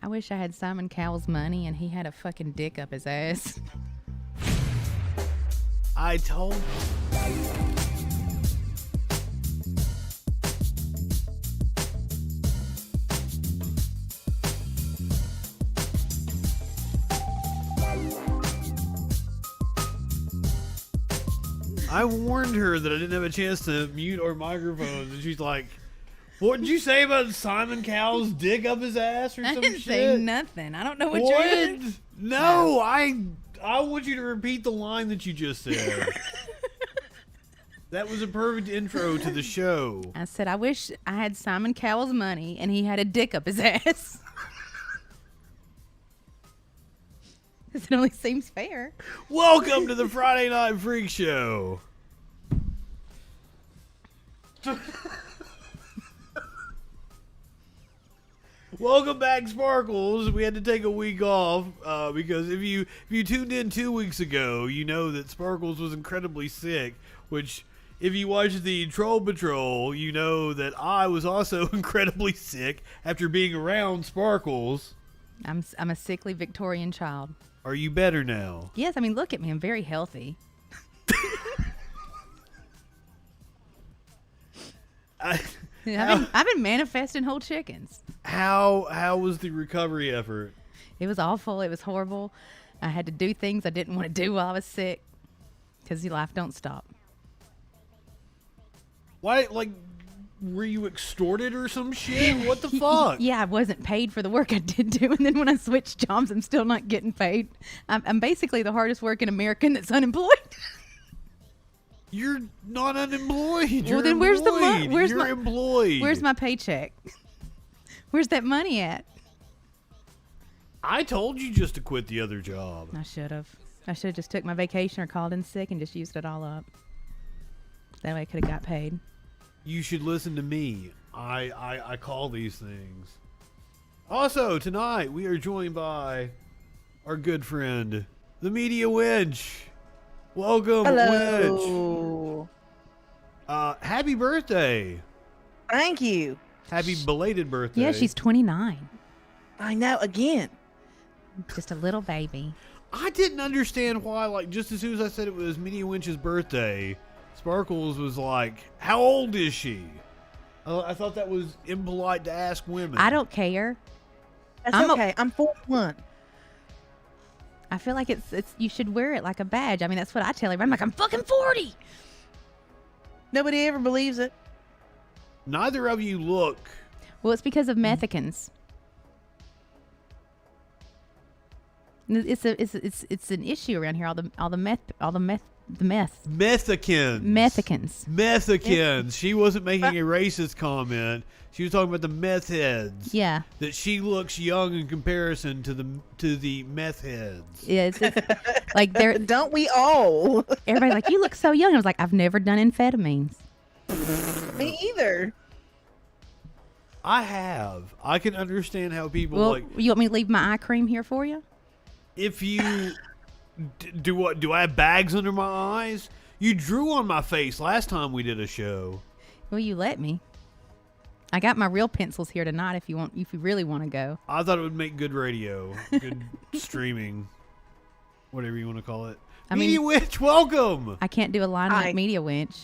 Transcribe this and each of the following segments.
I wish I had Simon Cowell's money and he had a fucking dick up his ass. I told I warned her that I didn't have a chance to mute our microphones, and she's like, "What did you say about Simon Cowell's dick up his ass or I some didn't shit?" say nothing. I don't know what you're... No, I want you to repeat the line that you just said. That was a perfect intro to the show. I said, I wish I had Simon Cowell's money and he had a dick up his ass. Because it only seems fair. Welcome to the Friday Night Freak Show. Welcome back, Sparkles. We had to take a week off because if you tuned in 2 weeks ago, you know that Sparkles was incredibly sick, which if you watched the Troll Patrol, you know that I was also incredibly sick after being around Sparkles. I'm a sickly Victorian child. Are you better now? Yes, I mean, look at me. I'm very healthy. I've been manifesting whole chickens. How was the recovery effort? It was awful. It was horrible. I had to do things I didn't want to do while I was sick because your life don't stop. Why, like, were you extorted or some shit? What the fuck? Yeah, I wasn't paid for the work I did do, and then when I switched jobs, I'm still not getting paid. I'm basically the hardest working American that's unemployed. You're not unemployed. You're Well, then where's the employed. money? You're employed. Where's my paycheck? Where's that money at? I told you just to quit the other job. I should have. I should have just took my vacation or called in sick and just used it all up. That way I could have got paid. You should listen to me. I call these things. Also, tonight we are joined by our good friend, the Media Winch. Welcome, Hello. Winch. Happy birthday. Thank you. Happy belated birthday. Yeah, she's 29. I know, again. Just a little baby. I didn't understand why, like, just as soon as I said it was Media Winch's birthday, Sparkles was like, how old is she? I thought that was impolite to ask women. I don't care. That's okay. I'm 41. I feel like it's you should wear it like a badge. I mean, that's what I tell everybody. I'm like, I'm fucking 40. Nobody ever believes it. Neither of you look. Well, it's because of methicans. It's an issue around here. All the meth. Methicans. Methicans. She wasn't making a racist comment. She was talking about the meth heads. Yeah. That she looks young in comparison to the meth heads. Yeah, it's like they're. Don't we all? Everybody's like, you look so young. I was like, I've never done amphetamines. Me either. I have. I can understand how people Well, like. you want me to leave my eye cream here for you? If you do what? Do I have bags under my eyes? You drew on my face last time we did a show. Well, you let me. I got my real pencils here tonight. If you really want to go. I thought it would make good radio, good streaming, whatever you want to call it. Media Witch, welcome. I can't do a line like Media Winch.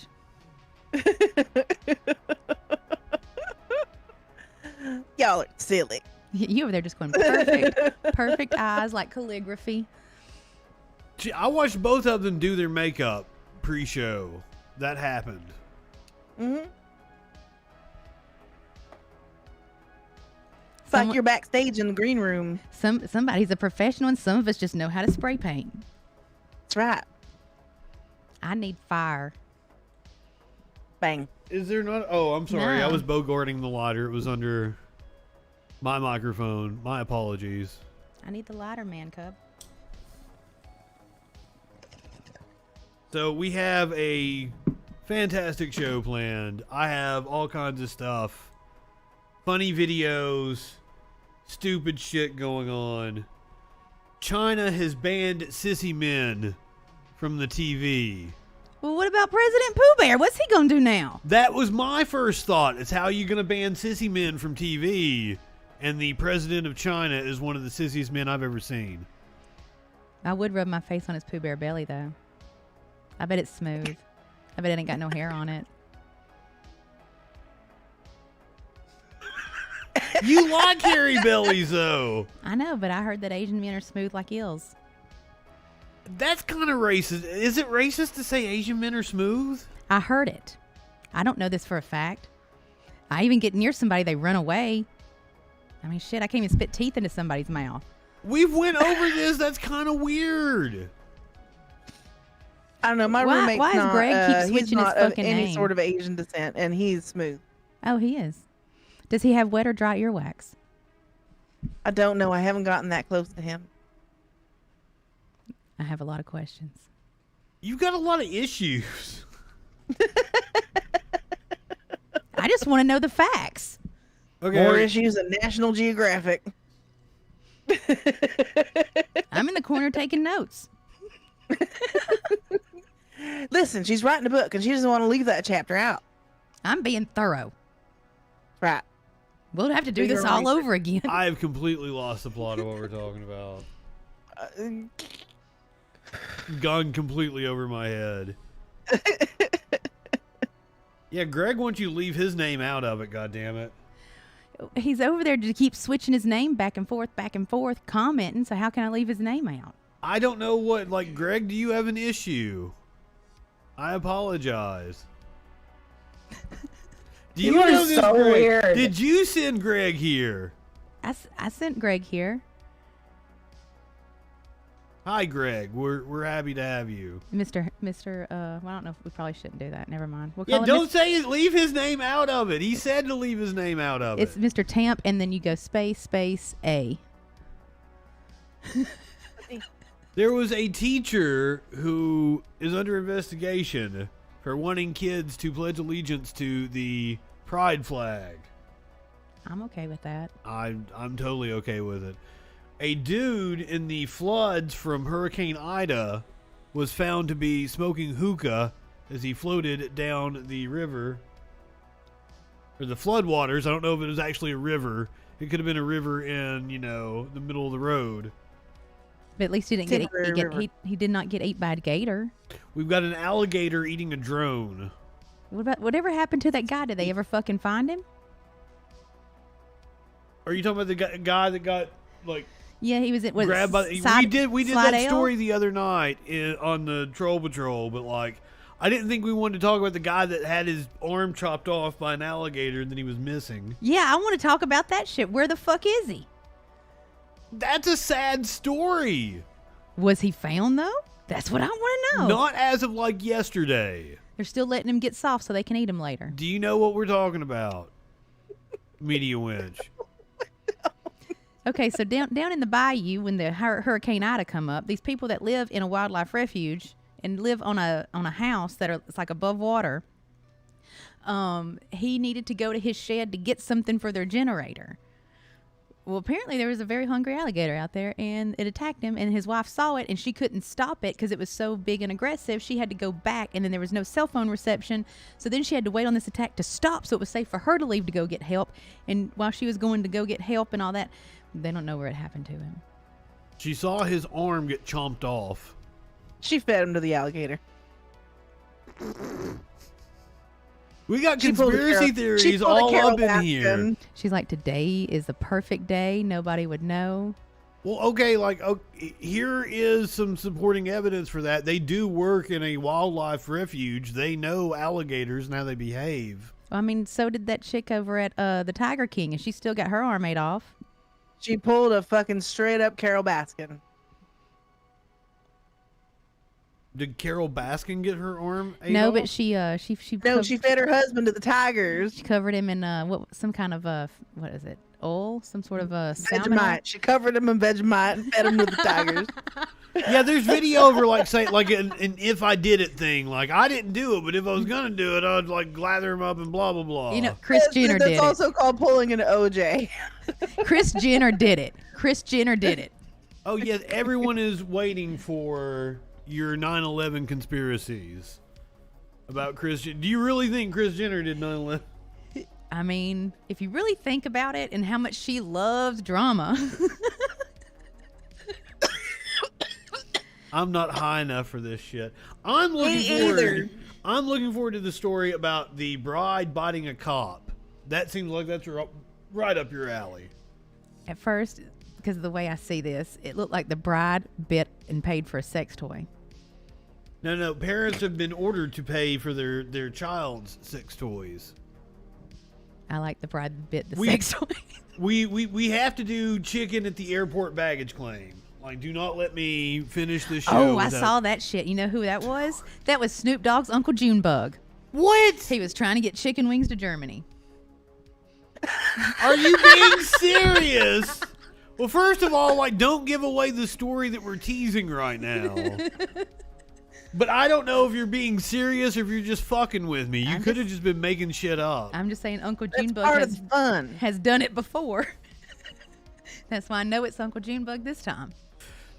Y'all are silly. You over there just going perfect eyes like calligraphy. Gee, I watched both of them do their makeup pre-show. That happened. Mm-hmm. It's like you're backstage in the green room. Somebody's a professional and some of us just know how to spray paint. That's right. I need fire. Bang. Is there not? Oh, I'm sorry. No. I was bogarting the lighter. It was under my microphone. My apologies. I need the lighter, man cub. So we have a fantastic show planned. I have all kinds of stuff. Funny videos. Stupid shit going on. China has banned sissy men from the TV. Well, what about President Pooh Bear? What's he gonna do now? That was my first thought. It's how you gonna ban sissy men from TV? and the president of China is one of the sissiest men I've ever seen. I would rub my face on his Pooh Bear belly, though. I bet it's smooth. I bet it ain't got no hair on it. You like hairy bellies, though. I know, but I heard that Asian men are smooth like eels. That's kind of racist. Is it racist to say Asian men are smooth? I heard it. I don't know this for a fact. I even get near somebody, they run away. I mean, shit, I can't even spit teeth into somebody's mouth. We've went over this. That's kind of weird. I don't know. My Why- roommate's why is not, Greg keep he's switching his not of fucking any name? sort of Asian descent, and he's smooth. Oh, he is. Does he have wet or dry earwax? I don't know. I haven't gotten that close to him. I have a lot of questions. You've got a lot of issues. I just want to know the facts. Okay. More issues than National Geographic. I'm in the corner taking notes. Listen, she's writing a book, and she doesn't want to leave that chapter out. I'm being thorough. Right. We'll have to do Do this your all research. over again. I have completely lost the plot of what we're talking about. Gone completely over my head. Yeah, Greg wants you to leave his name out of it, goddammit. He's over there to keep switching his name back and forth, commenting. So how can I leave his name out? I don't know what, like, Greg, do you have an issue? I apologize. Do You are know this, so Greg? weird. Did you send Greg here? I sent Greg here. Hi, Greg. We're happy to have you. Mr. Well, I don't know if we probably shouldn't do that. Never mind. We'll Yeah, call him don't say it. Leave his name out of it. He said to leave his name out of It's it. Mr. Tamp, and then you go space A. There was a teacher who is under investigation for wanting kids to pledge allegiance to the pride flag. I'm okay with that. I'm totally okay with it. A dude in the floods from Hurricane Ida was found to be smoking hookah as he floated down the river. Or the floodwaters. I don't know if it was actually a river. It could have been a river in, the middle of the road. But at least he didn't Temporary river. he did not get ate by a gator. We've got an alligator eating a drone. Whatever happened to that guy? Did they ever fucking find him? Are you talking about the guy that got, like, Yeah, he was at grabbed by... We did that story the other night on the Troll Patrol, but, like, I didn't think we wanted to talk about the guy that had his arm chopped off by an alligator and then he was missing. Yeah, I want to talk about that shit. Where the fuck is he? That's a sad story. Was he found though? That's what I want to know. Not as of, like, yesterday. They're still letting him get soft so they can eat him later. Do you know what we're talking about? Media Winch. Okay, so down in the bayou when the Hurricane Ida come up, these people that live in a wildlife refuge and live on a house it's like above water. He needed to go to his shed to get something for their generator. Well, apparently there was a very hungry alligator out there, and it attacked him, and his wife saw it, and she couldn't stop it because it was so big and aggressive. She had to go back, and then there was no cell phone reception, so then she had to wait on this attack to stop so it was safe for her to leave to go get help. And while she was going to go get help and all that, they don't know where it happened to him. She saw his arm get chomped off. She fed him to the alligator. We got She pulled a conspiracy Carol- she theories pulled a all Carol up in here. Baskin. She's like, today is the perfect day. Nobody would know. Well, okay, here is some supporting evidence for that. They do work in a wildlife refuge. They know alligators and how they behave. Well, I mean, so did that chick over at the Tiger King, and she still got her arm ate off. She pulled a fucking straight up Carol Baskin. Did Carol Baskin get her arm ate No, off? but she No, she fed her husband to the tigers. she covered him in some kind of what is it? Oil, some sort of salmon oil? Vegemite. She covered him in Vegemite and fed him to the tigers. Yeah, there's video over an if I did it thing. Like, I didn't do it, but if I was gonna do it, I'd like lather him up and blah blah blah. You know, Kris Jenner That's did also called pulling an OJ. it. Kris Jenner did it. Kris Jenner did it. Oh yes, everyone is waiting for your 9/11 conspiracies about Kris. Do you really think Kris Jenner did 9/11? I mean, if you really think about it and how much she loves drama. I'm not high enough for this shit. I'm looking forward to the story about the bride biting a cop. That seems like that's right up your alley. At first, because of the way I see this, it looked like the bride bit and paid for a sex toy. No. Parents have been ordered to pay for their child's sex toys. I like the bride bit the sex toy. We have to do chicken at the airport baggage claim. Like, do not let me finish this show. Oh, I saw that shit. You know who that was? That was Snoop Dogg's Uncle Junebug. What? He was trying to get chicken wings to Germany. Are you being serious? Well, first of all, like, don't give away the story that we're teasing right now. But I don't know if you're being serious or if you're just fucking with me. You could have just been making shit up. I'm just saying Uncle That's Junebug part of the fun. has done it before. That's why I know it's Uncle Junebug this time.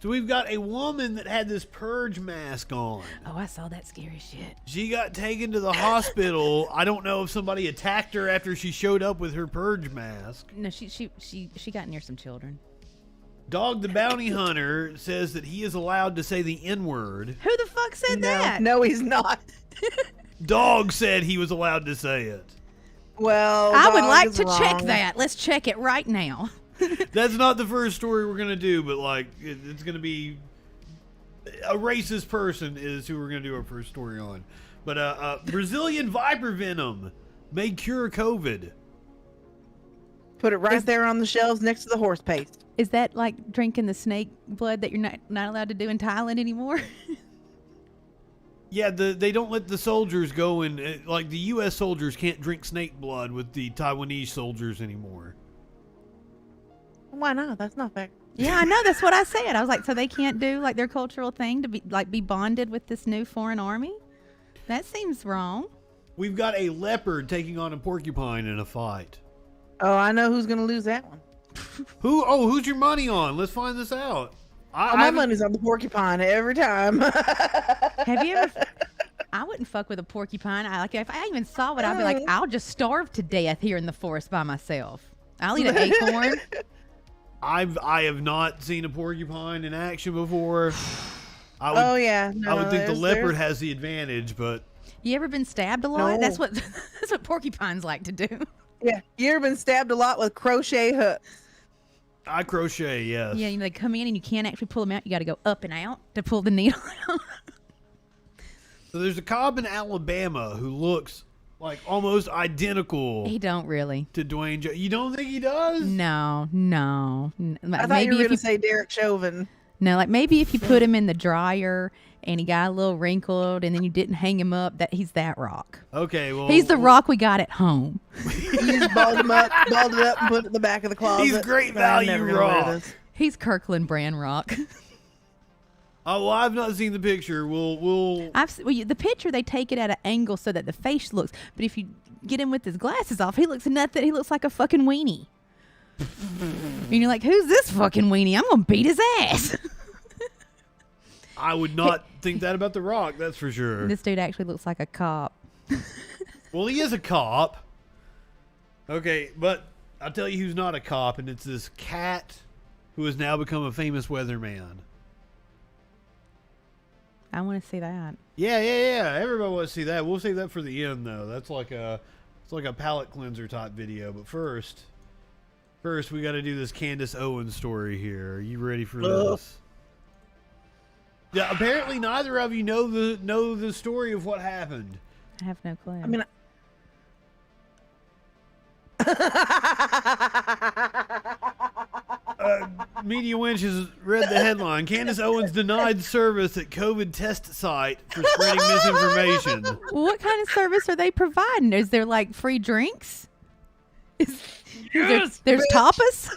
So we've got a woman that had this purge mask on. Oh, I saw that scary shit. She got taken to the hospital. I don't know if somebody attacked her after she showed up with her purge mask. No, she got near some children. Dog the Bounty Hunter says that he is allowed to say the N-word. Who the fuck said that? No, he's not. Dog said he was allowed to say it. Well, I would Dog like is to check wrong. that. Let's check it right now. That's not the first story we're going to do, but like it's going to be a racist person is who we're going to do our first story on. But Brazilian viper venom may cure COVID. Put it right there on the shelves next to the horse paste. Is that like drinking the snake blood that you're not allowed to do in Thailand anymore? Yeah, they don't let the soldiers go in. Like the U.S. soldiers can't drink snake blood with the Taiwanese soldiers anymore. Why not? That's not fair. Yeah, I know. That's what I said. I was like, so they can't do like their cultural thing to be bonded with this new foreign army? That seems wrong. We've got a leopard taking on a porcupine in a fight. Oh, I know who's going to lose that one. Who's your money on? Let's find this out. My money's on the porcupine every time. Have you ever? I wouldn't fuck with a porcupine. If I even saw it, I'd be like, I'll just starve to death here in the forest by myself. I'll eat an acorn. I have not seen a porcupine in action before. Yeah. No, I would think the leopard has the advantage, but You ever been stabbed a lot? No. That's what porcupines like to do. Yeah. You ever been stabbed a lot with crochet hooks? I crochet, yes. Yeah, they come in and you can't actually pull them out. You got to go up and out to pull the needle out. So there's a cop in Alabama who looks like almost identical He don't really. to Dwayne You don't think he does? No. I thought you were going to say Derek Chauvin. No, like maybe if you put him in the dryer and he got a little wrinkled and then you didn't hang him up, that he's that rock. Okay, well. He's the rock we got at home. You just balled it up and put it in the back of the closet. He's great But I'm value never gonna wear rock. this. He's Kirkland brand rock. Oh, well, I've not seen the picture. We'll The picture, they take it at an angle so that the face looks. But if you get him with his glasses off, he looks nothing. He looks like a fucking weenie. And you're like, who's this fucking weenie? I'm gonna beat his ass. I would not think that about The Rock, that's for sure. This dude actually looks like a cop. Well, he is a cop. Okay, but I'll tell you who's not a cop, and it's this cat who has now become a famous weatherman. I want to see that. Yeah. Everybody wants to see that. We'll save that for the end, though. It's like a palate cleanser type video. But first we got to do this Candace Owens story here. Are you ready for this? Yeah. Apparently, neither of you know the story of what happened. I have no clue. I mean, Media Winch has read the headline. Candace Owens denied service at COVID test site for spreading misinformation. What kind of service are they providing? Is there like free drinks? There's tapas?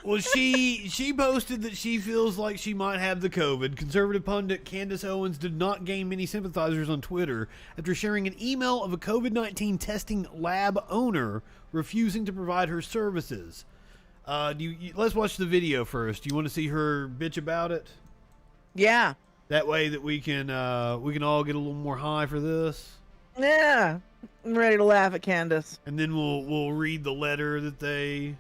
Well, she posted that she feels like she might have the COVID. Conservative pundit Candace Owens did not gain many sympathizers on Twitter after sharing an email of a COVID-19 testing lab owner refusing to provide her services. Let's watch the video first. Do you want to see her bitch about it? yeah. That way that we can all get a little more high for this. Yeah, I'm ready to laugh at Candace. And then we'll read the letter that they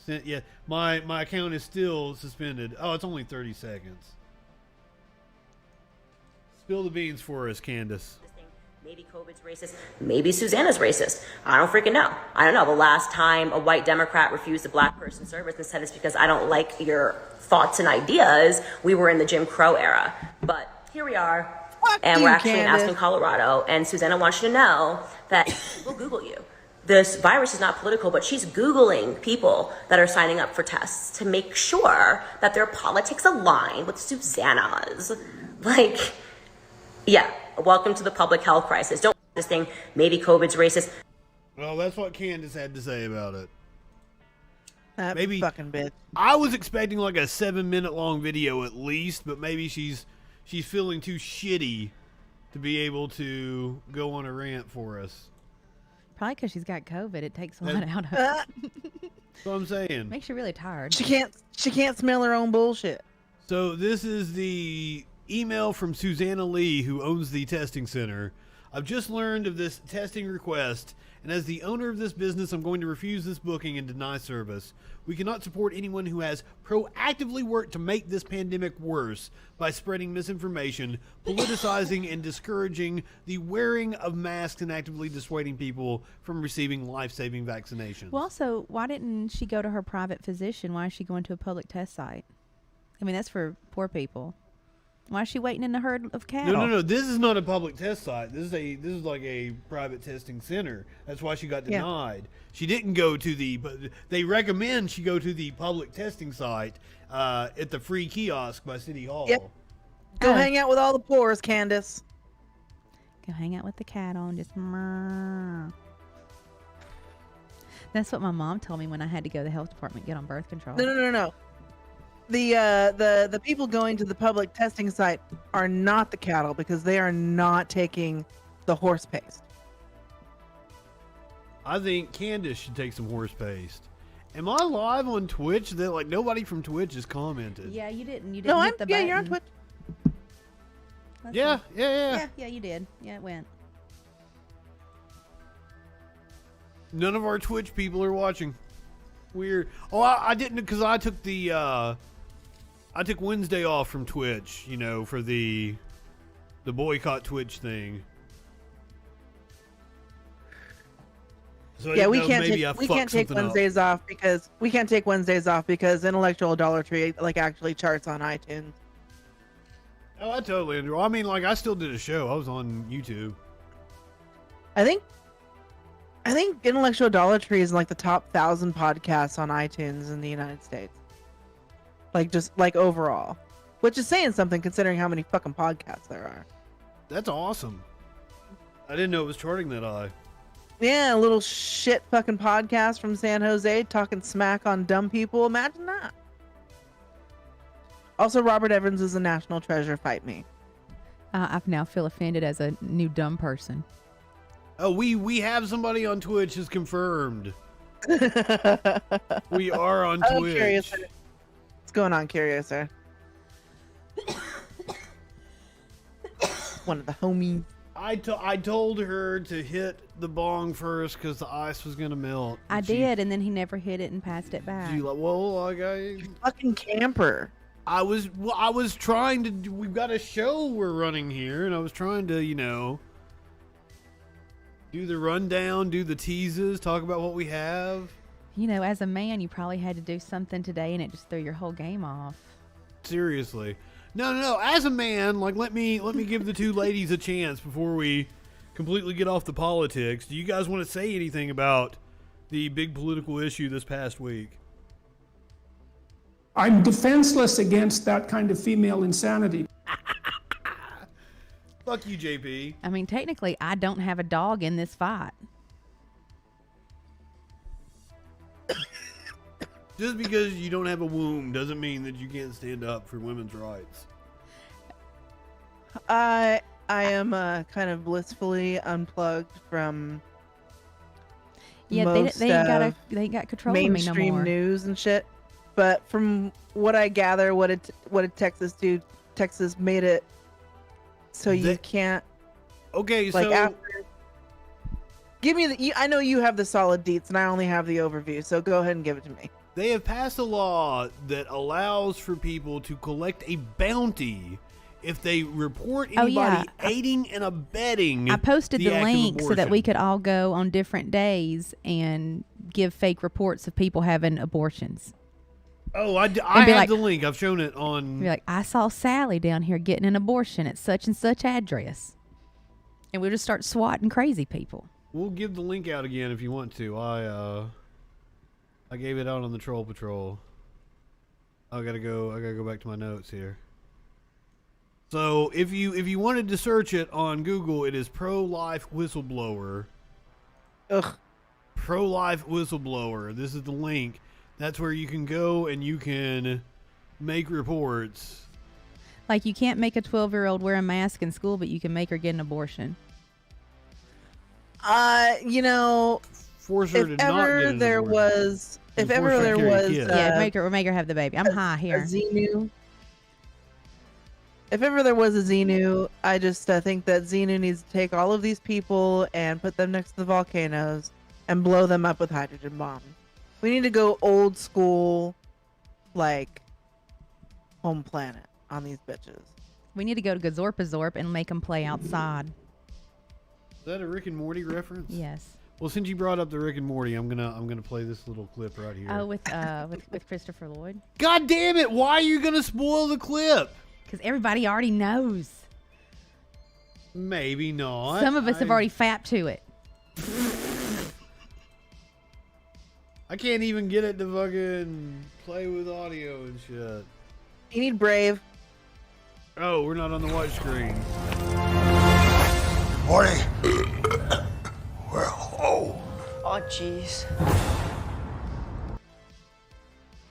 sent. Yeah, my account is still suspended. Oh, it's only 30 seconds. Spill the beans for us, Candace. Maybe COVID's racist. Maybe Susanna's racist. I don't freaking know. I don't know. The last time a white Democrat refused a black person service and said it's because I don't like your thoughts and ideas, we were in the Jim Crow era. But here we are, and we're actually in Aspen, Colorado, and Susanna wants you to know that we'll Google you. This virus is not political, but she's Googling people that are signing up for tests to make sure that their politics align with Susanna's. Like, yeah. Welcome to the public health crisis. Don't this thing. Maybe COVID's racist. Well, that's what Candace had to say about it. That maybe fucking bitch. I was expecting like a 7-minute long video at least, but maybe she's feeling too shitty to be able to go on a rant for us. Probably because she's got COVID. It takes a lot out of her. That's what I'm saying. Makes her really tired. She can't smell her own bullshit. So this is the email from Susanna Lee, who owns the testing center. I've just learned of this testing request, and as the owner of this business, I'm going to refuse this booking and deny service. We cannot support anyone who has proactively worked to make this pandemic worse by spreading misinformation, politicizing, and discouraging the wearing of masks and actively dissuading people from receiving life-saving vaccinations. Well, also, why didn't she go to her private physician? Why is she going to a public test site? I mean, that's for poor people. Why is she waiting in the herd of cattle? No. This is not a public test site. This is like a private testing center. That's why she got denied. Yeah. She didn't go to the. But they recommend she go to the public testing site at the free kiosk by City Hall. Yep. Go hang out with all the poors, Candace. Go hang out with the cattle and just. That's what my mom told me when I had to go to the health department get on birth control. No. The people going to the public testing site are not the cattle because they are not taking the horse paste. I think Candace should take some horse paste. Am I live on Twitch? That like nobody from Twitch has commented. Yeah, you didn't. No, hit the button. You're on Twitch. Yeah, you did. Yeah, it went. None of our Twitch people are watching. Weird. Oh, I didn't because I took the I took Wednesday off from Twitch, you know, for the boycott Twitch thing. So yeah, we can't take Wednesdays off because Intellectual Idolatry like actually charts on iTunes. Oh, I totally understand. I mean, like I still did a show. I was on YouTube. I think Intellectual Idolatry is like the top 1,000 podcasts on iTunes in the United States. Like just like overall, which is saying something considering how many fucking podcasts there are. That's awesome. I didn't know it was charting that high. Yeah, a little shit fucking podcast from San Jose talking smack on dumb people. Imagine that. Also, Robert Evans is a national treasure. Fight me. I now feel offended as a new dumb person. Oh, we have somebody on Twitch is confirmed. We are on Twitch. Curious. What's going on, Curious, sir? One of the homies. I told her to hit the bong first because the ice was gonna melt. I did, and then he never hit it and passed it back. She like, well, like fucking camper. I was trying to. We've got a show we're running here, and I was trying to, you know, do the rundown, do the teases, talk about what we have. You know, as a man, you probably had to do something today, and it just threw your whole game off. Seriously. No. As a man, like, let me give the two ladies a chance before we completely get off the politics. Do you guys want to say anything about the big political issue this past week? I'm defenseless against that kind of female insanity. Fuck you, JP. I mean, technically, I don't have a dog in this fight. Just because you don't have a womb doesn't mean that you can't stand up for women's rights. I am kind of blissfully unplugged from most they got control of me no more. Mainstream news and shit. But from what I gather, what did Texas do? Texas made it so you can't. Okay, like so Give me the. I know you have the solid deets, and I only have the overview. So go ahead and give it to me. They have passed a law that allows for people to collect a bounty if they report anybody aiding and abetting. I posted the act of link so that abortion. we could all go on different days and give fake reports of people having abortions. Oh, I be have like- the link. I've shown it on. Be like, I saw Sally down here getting an abortion at such and such address. And we'll just start swatting crazy people. We'll give the link out again if you want to. I gave it out on the Troll Patrol. I gotta go back to my notes here. So if you wanted to search it on Google, it is pro-life whistleblower. Ugh. Pro-life whistleblower. This is the link. That's where you can go and you can make reports. Like, you can't make a 12-year-old wear a mask in school, but you can make her get an abortion. You know, Force her to if not get ever an there abortion. was, if Force ever her to there carry a was, kid. Yeah, make her have the baby. I'm high a here. Xenu. If ever there was a Xenu, I just think that Xenu needs to take all of these people and put them next to the volcanoes and blow them up with hydrogen bombs. We need to go old school, like, home planet on these bitches. We need to go to Gazorpazorp and make them play outside. Is that a Rick and Morty reference? Yes. Well, since you brought up the Rick and Morty, I'm gonna play this little clip right here. Oh, with Christopher Lloyd? God damn it! Why are you gonna spoil the clip? Because everybody already knows. Maybe not. Some of us have already fapped to it. I can't even get it to fucking play with audio and shit. You need Brave. Oh, we're not on the watch screen. Morty. Well, oh. Oh, jeez.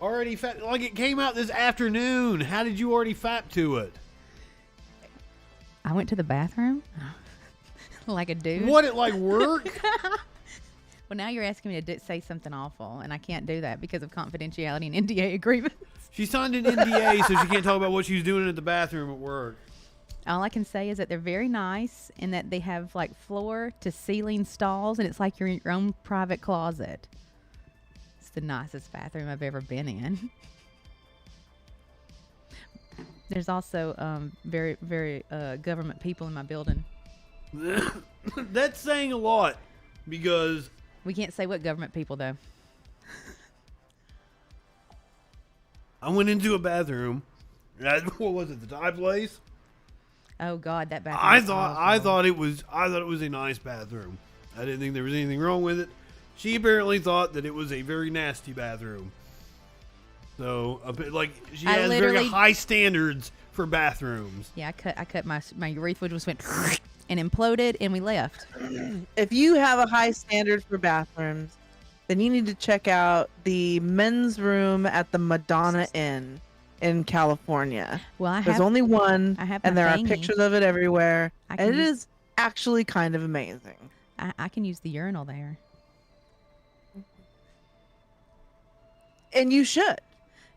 Already fap, like it came out this afternoon. How did you already fap to it? I went to the bathroom like a dude. What, it like work? Well, now you're asking me to say something awful, and I can't do that because of confidentiality and NDA agreements. She signed an NDA, so she can't talk about what she's doing at the bathroom at work. All I can say is that they're very nice and that they have like floor to ceiling stalls, and it's like you're in your own private closet. It's the nicest bathroom I've ever been in. There's also very, very government people in my building. That's saying a lot because We can't say what government people, though. I went into a bathroom. What was it? The Thai place? Oh God, that bathroom. I is thought awful. it was a nice bathroom. I didn't think there was anything wrong with it. She apparently thought that it was a very nasty bathroom. So, a bit like she I has very literally- high standards for bathrooms. Yeah, I cut my urethra just went and imploded, and we left. If you have a high standard for bathrooms, then you need to check out the men's room at the Madonna Inn in California. Well, There's only one, I have and my there are thingy. pictures of it everywhere, I and it can- is actually kind of amazing. I can use the urinal there. And you should.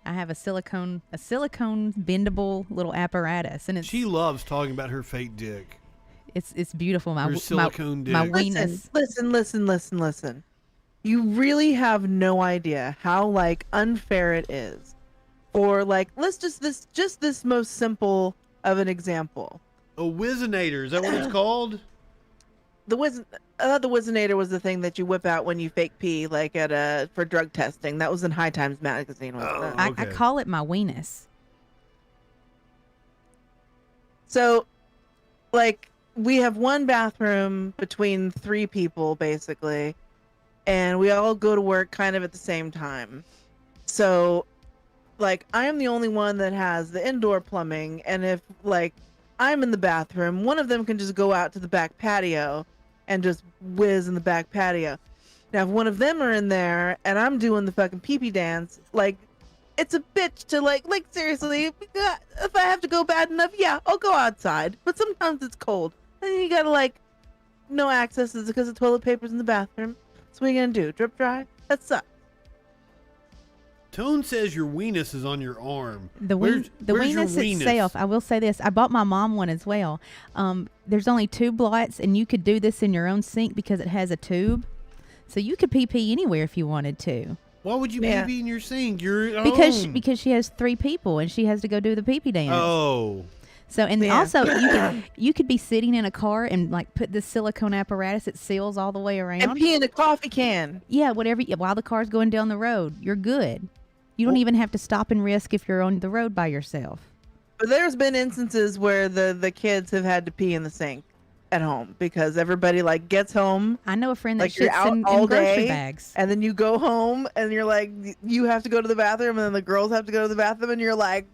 I have a silicone bendable little apparatus, and it's She loves talking about her fake dick. it's beautiful. Her silicone dick. my Listen, weenus. listen. You really have no idea how like unfair it is. Or like let's just this most simple of an example. A Whizzinator, is that what it's called? I thought the Whizzinator was the thing that you whip out when you fake pee, like for drug testing. That was in High Times magazine, wasn't Oh. it? I Okay. call it my weenus. So, like, we have one bathroom between 3 people, basically, and we all go to work kind of at the same time. So, like, I am the only one that has the indoor plumbing, and if, like, I'm in the bathroom, one of them can just go out to the back patio and just whiz in the back patio. Now, if one of them are in there and I'm doing the fucking pee-pee dance, like, it's a bitch to, like seriously, if I have to go bad enough, yeah, I'll go outside. But sometimes it's cold. And then you gotta, like, no access is because the toilet paper's in the bathroom. So what are you gonna do? Drip dry? That sucks. Tone says your weenus is on your arm. The Where's your weenus weenus? itself, I will say this. I bought my mom one as well. There's only 2 blots, and you could do this in your own sink because it has a tube. So you could pee anywhere if you wanted to. Why would you pee in your sink? Because she has 3 people, and she has to go do the pee dance. Oh. So, and also, you could be sitting in a car and, like, put this silicone apparatus that seals all the way around. And pee in a coffee can. Yeah, whatever. While the car's going down the road, you're good. You don't even have to stop and risk if you're on the road by yourself. But there's been instances where the kids have had to pee in the sink at home because everybody, like, gets home. I know a friend that Like, you're shits out in all grocery day, bags. and then you go home, and you're like, you have to go to the bathroom, and then the girls have to go to the bathroom, and you're like,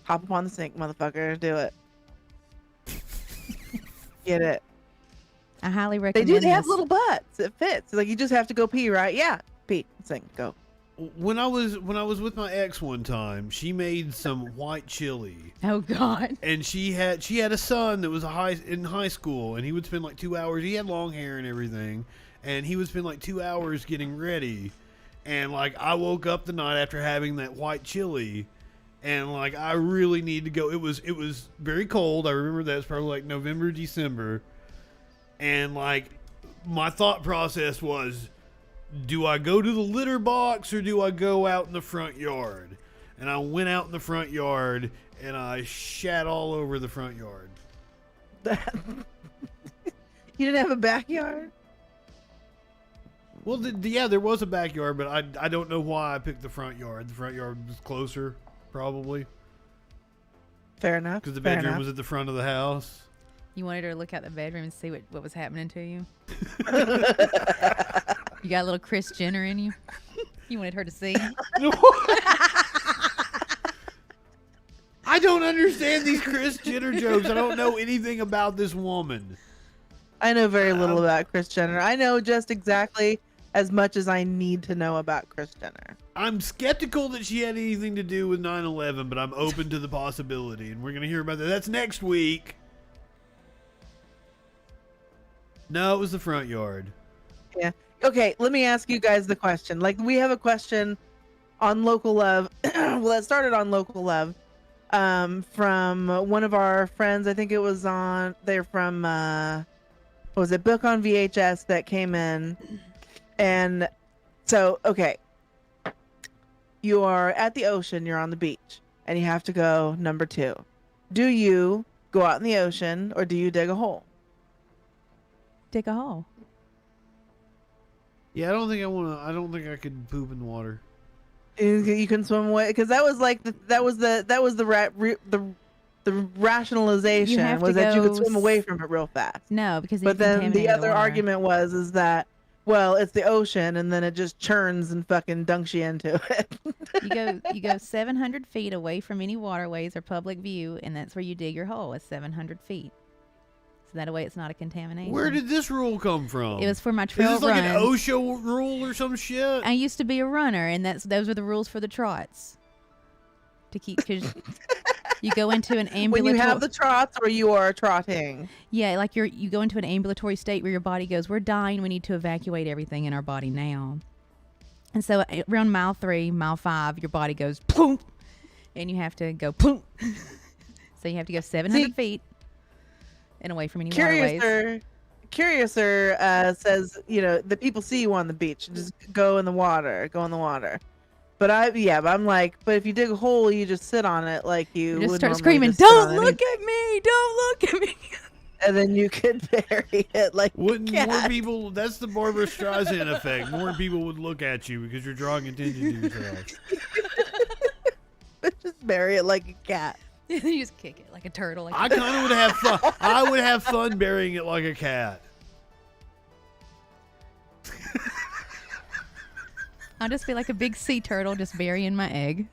hop up on the sink, motherfucker, do it. Get it. I highly They recommend do. They have this. little butts. It fits. Like, you just have to go pee, right? Yeah. Pee. Sink. Go. When I was with my ex one time, she made some white chili. Oh God. And she had a son that was in high school, and he would spend like 2 hours. He had long hair and everything, and he would spend like 2 hours getting ready. And like I woke up the night after having that white chili, and like I really need to go. It was very cold. I remember that. It was probably like November, December, and like my thought process was, do I go to the litter box or do I go out in the front yard? And I went out in the front yard and I shat all over the front yard. You didn't have a backyard? Well, yeah, there was a backyard, but I don't know why I picked the front yard. The front yard was closer, probably. Fair enough. Because the Fair bedroom enough. was at the front of the house. You wanted her to look out the bedroom and see what was happening to you. You got a little Kris Jenner in you. You wanted her to see. I don't understand these Kris Jenner jokes. I don't know anything about this woman. I know very little about Kris Jenner. I know just exactly as much as I need to know about Kris Jenner. I'm skeptical that she had anything to do with 9/11, but I'm open to the possibility, and we're going to hear about that. That's next week. No, it was the front yard. Yeah. Okay, let me ask you guys the question. Like, we have a question on Local Love. Well, it started on Local Love from one of our friends. I think it was they're from, what was it, Book on VHS that came in. And so, okay. You are at the ocean, you're on the beach, and you have to go number 2. Do you go out in the ocean or do you dig a hole? Dig a hole. Yeah, I don't think I could poop in the water. You can swim away because that was like the rationalization was that you could swim away from it real fast. No, because But then the other argument is that, well, it's the ocean and then it just churns and fucking dunks you into it. you go 700 feet away from any waterways or public view, and that's where you dig your hole. It's 700 feet. So that way it's not a contamination. Where did this rule come from? It was for my trail Is this like runs. an OSHA rule or some shit? I used to be a runner, and those were the rules for the trots. To keep, because you go into an ambulatory. When you have the trots or you are trotting. Yeah, like you go into an ambulatory state where your body goes, we're dying, we need to evacuate everything in our body now. And so around mile 3, mile 5, your body goes boom, and you have to go boom. So you have to go 700 feet and away from any waterways. Curiouser says, the people see you on the beach. Just go in the water. But I'm like, but if you dig a hole, you just sit on it like you just would start normally screaming, just sit "Don't on look at me! Don't look at me!" And then you could bury it like Wouldn't a cat. more people? That's the Barbara Streisand effect. More people would look at you because you're drawing attention to yourself. Just bury it like a cat. You just kick it like a turtle. I kind of would have fun. I would have fun burying it like a cat. I'll just be like a big sea turtle just burying my egg.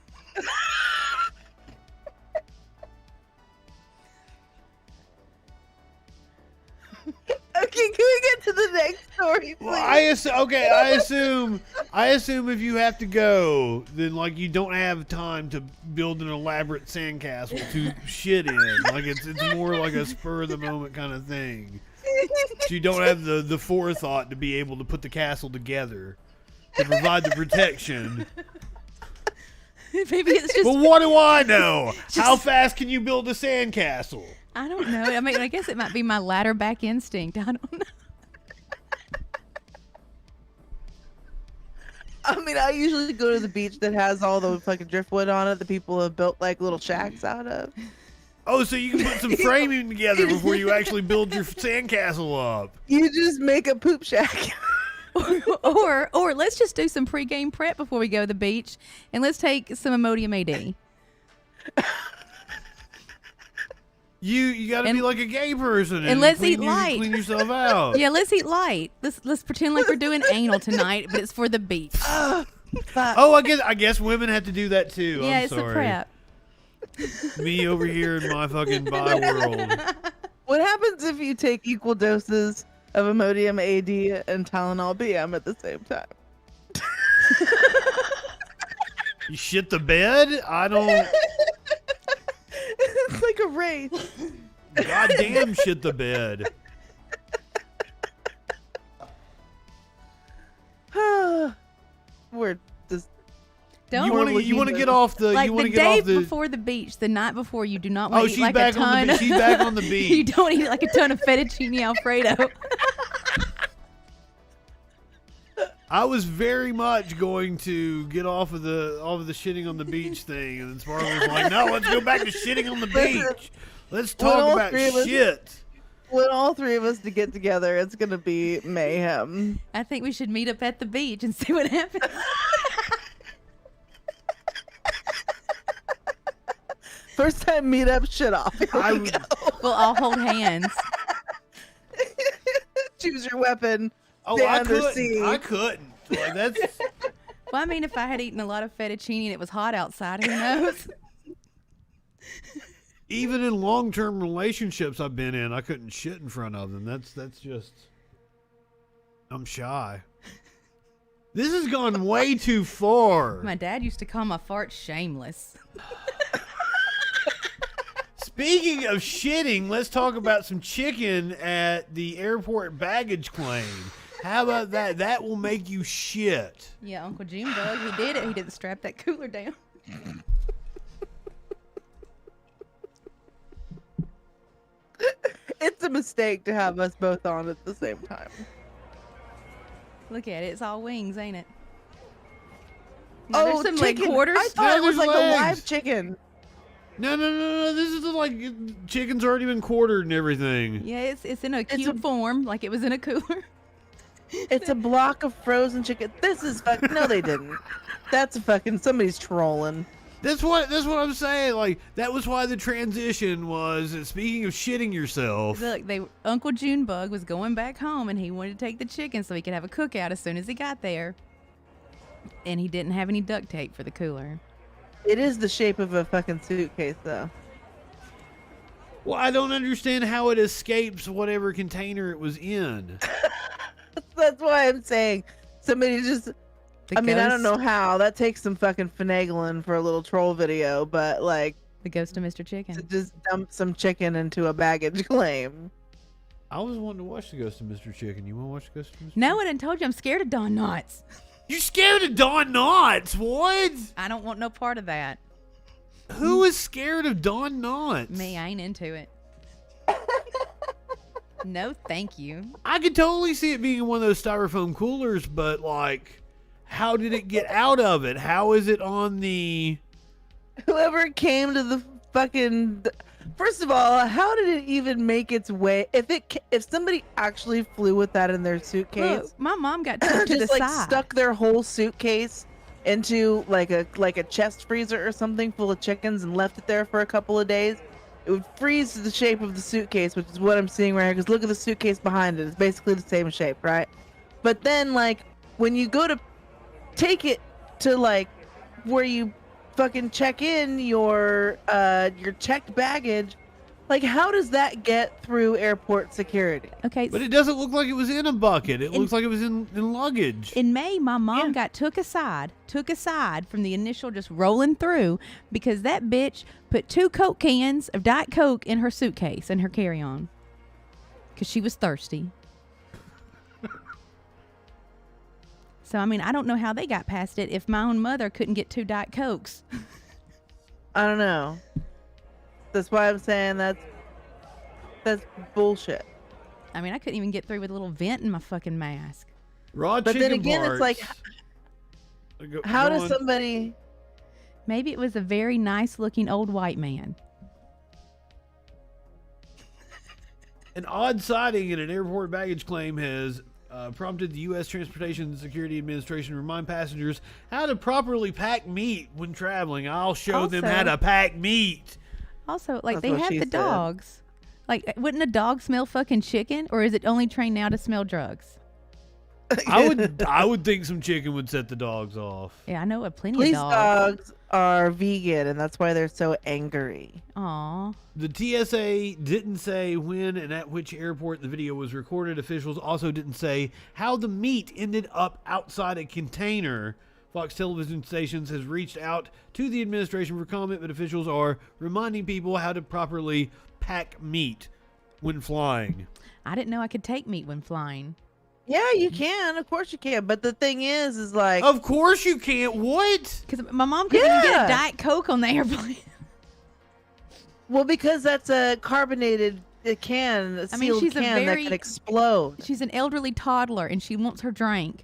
Okay, can we get to the next story, please? Well, I assume if you have to go, then like you don't have time to build an elaborate sandcastle to shit in. Like it's more like a spur of the moment kind of thing. So you don't have the forethought to be able to put the castle together to provide the protection. Maybe it's just. But what do I know? Just- How fast can you build a sandcastle? I don't know. I mean, I guess it might be my ladder back instinct. I don't know. I mean, I usually go to the beach that has all the fucking driftwood on it that people have built like little shacks out of. Oh, so you can put some framing together before you actually build your sandcastle up. You just make a poop shack. or let's just do some pregame prep before we go to the beach, and let's take some Imodium AD. You got to be like a gay person and let's clean eat light. Clean yourself out. Yeah, let's eat light. Let's pretend like we're doing anal tonight, but it's for the beach. Oh, I guess women have to do that too. Yeah, I'm it's sorry. a prep. Me over here in my fucking bi world. What happens if you take equal doses of Imodium AD and Tylenol BM at the same time? You shit the bed? I don't. It's like a race. Goddamn shit the bed. We're just. Don't You want to get off the. like you want the to get day off the. before the beach, the night before. You do not want Oh, to eat she's like back a ton. on the beach. She's back on the You beach. don't eat like a ton of fettuccine Alfredo. I was very much going to get off of the shitting on the beach thing, and then Sparkle was like, "No, let's go back to shitting on the beach. Let's talk about shit." When all three of us to get together, it's gonna be mayhem. I think we should meet up at the beach and see what happens. First time meetup, shit off. Here I we would- go. We'll all hold hands. Choose your weapon. Oh, Stand or see. I couldn't. Like, that's. Well, I mean, if I had eaten a lot of fettuccine and it was hot outside, who knows? Even in long-term relationships I've been in, I couldn't shit in front of them. That's just. I'm shy. This has gone way too far. My dad used to call my farts shameless. Speaking of shitting, let's talk about some chicken at the airport baggage claim. How about that? That will make you shit. Yeah, Uncle Junebug, he did it. He didn't strap that cooler down. It's a mistake to have us both on at the same time. Look at it. It's all wings, ain't it? Oh, there's some leg chicken. quarters. I thought it was There's like a legs. live chicken. No. This is like chicken's already been quartered and everything. Yeah, it's in a cube form, like it was in a cooler. It's a block of frozen chicken. This is fucking. No, they didn't. That's a fucking. Somebody's trolling. That's what I'm saying. Like, that was why the transition was. Speaking of shitting yourself, Look, Uncle Junebug was going back home, and he wanted to take the chicken so he could have a cookout as soon as he got there. And he didn't have any duct tape for the cooler. It is the shape of a fucking suitcase, though. well, I don't understand how it escapes whatever container it was in. That's why I'm saying somebody just. The I mean, I don't ghost- know how. That takes some fucking finagling for a little troll video, but like The ghost of Mr. to Chicken. just dump some chicken into a baggage claim. I was wanting to watch The Ghost of Mr. Chicken. You want to watch The Ghost of Mr. No, I done told you I'm scared of Don Knotts. You scared of Don Knotts? What? I don't want no part of that. Who is scared of Don Knotts? Me, I ain't into it. No, thank you. I could totally see it being in one of those styrofoam coolers, but like, how did it get out of it? How is it on the? Whoever came to the fucking. First of all, how did it even make its way? If somebody actually flew with that in their suitcase, Look, my mom got took to the just like side. stuck their whole suitcase into like a chest freezer or something full of chickens and left it there for a couple of days, it would freeze to the shape of the suitcase, which is what I'm seeing right here. Because look at the suitcase behind it; it's basically the same shape, right? But then, like, when you go to take it to like where you fucking check in your checked baggage, like, how does that get through airport security? Okay, But it doesn't look like it was in a bucket. It looks like it was in luggage. in May, my mom Yeah. got took aside from the initial just rolling through because that bitch put 2 Coke cans of Diet Coke in her suitcase and her carry-on because she was thirsty. So, I mean, I don't know how they got past it if my own mother couldn't get 2 Diet Cokes. I don't know. That's why I'm saying that's bullshit. I mean, I couldn't even get through with a little vent in my fucking mask. Raw But chicken then again, parts. it's like, how does somebody... Maybe it was a very nice looking old white man. An odd sighting in an airport baggage claim has prompted the U.S. Transportation Security Administration to remind passengers how to properly pack meat when traveling. I'll show them how to pack meat. Also, like, That's they what have she the said. dogs. Like, wouldn't a dog smell fucking chicken? Or is it only trained now to smell drugs? I would think some chicken would set the dogs off. Yeah, I know plenty Police of dogs. dogs are vegan, and that's why they're so angry. Aw. The TSA didn't say when and at which airport the video was recorded. Officials also didn't say how the meat ended up outside a container. Fox television stations has reached out to the administration for comment, but officials are reminding people how to properly pack meat when flying. I didn't know I could take meat when flying. Yeah, you can. Of course you can. But the thing is like... Of course you can't. What? Because my mom couldn't even get Yeah. a Diet Coke on the airplane. Well, because that's a carbonated can, a I mean, sealed she's a can very- that can explode. She's an elderly toddler, and she wants her drink.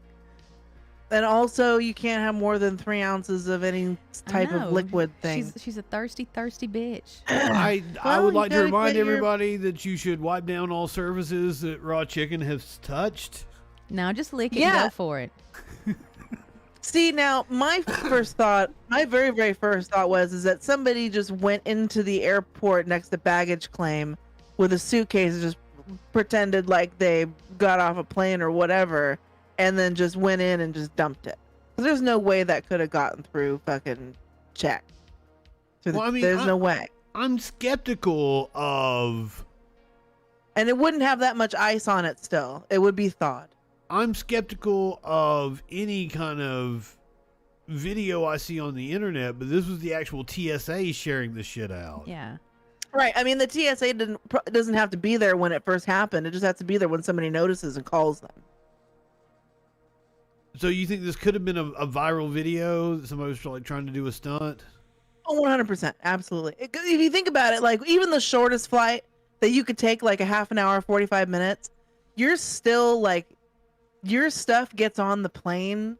And also, you can't have more than 3 ounces of any type I know. of liquid thing. She's a thirsty, thirsty bitch. I Well, would you like to gotta remind get your- everybody that you should wipe down all surfaces that raw chicken has touched. No, just lick it and Yeah. go for it. See, now, my first thought, my very, very first thought is that somebody just went into the airport next to baggage claim with a suitcase and just pretended like they got off a plane or whatever, and then just went in and just dumped it. 'Cause there's no way that could have gotten through fucking check. Well, I mean, there's no way. I'm skeptical of... And it wouldn't have that much ice on it still. It would be thawed. I'm skeptical of any kind of video I see on the internet, but this was the actual TSA sharing this shit out. Yeah. Right. I mean, the TSA doesn't have to be there when it first happened. It just has to be there when somebody notices and calls them. So you think this could have been a viral video that somebody was like trying to do a stunt? Oh, 100%. Absolutely. If you think about it, like even the shortest flight that you could take like a half an hour, 45 minutes, you're still like, your stuff gets on the plane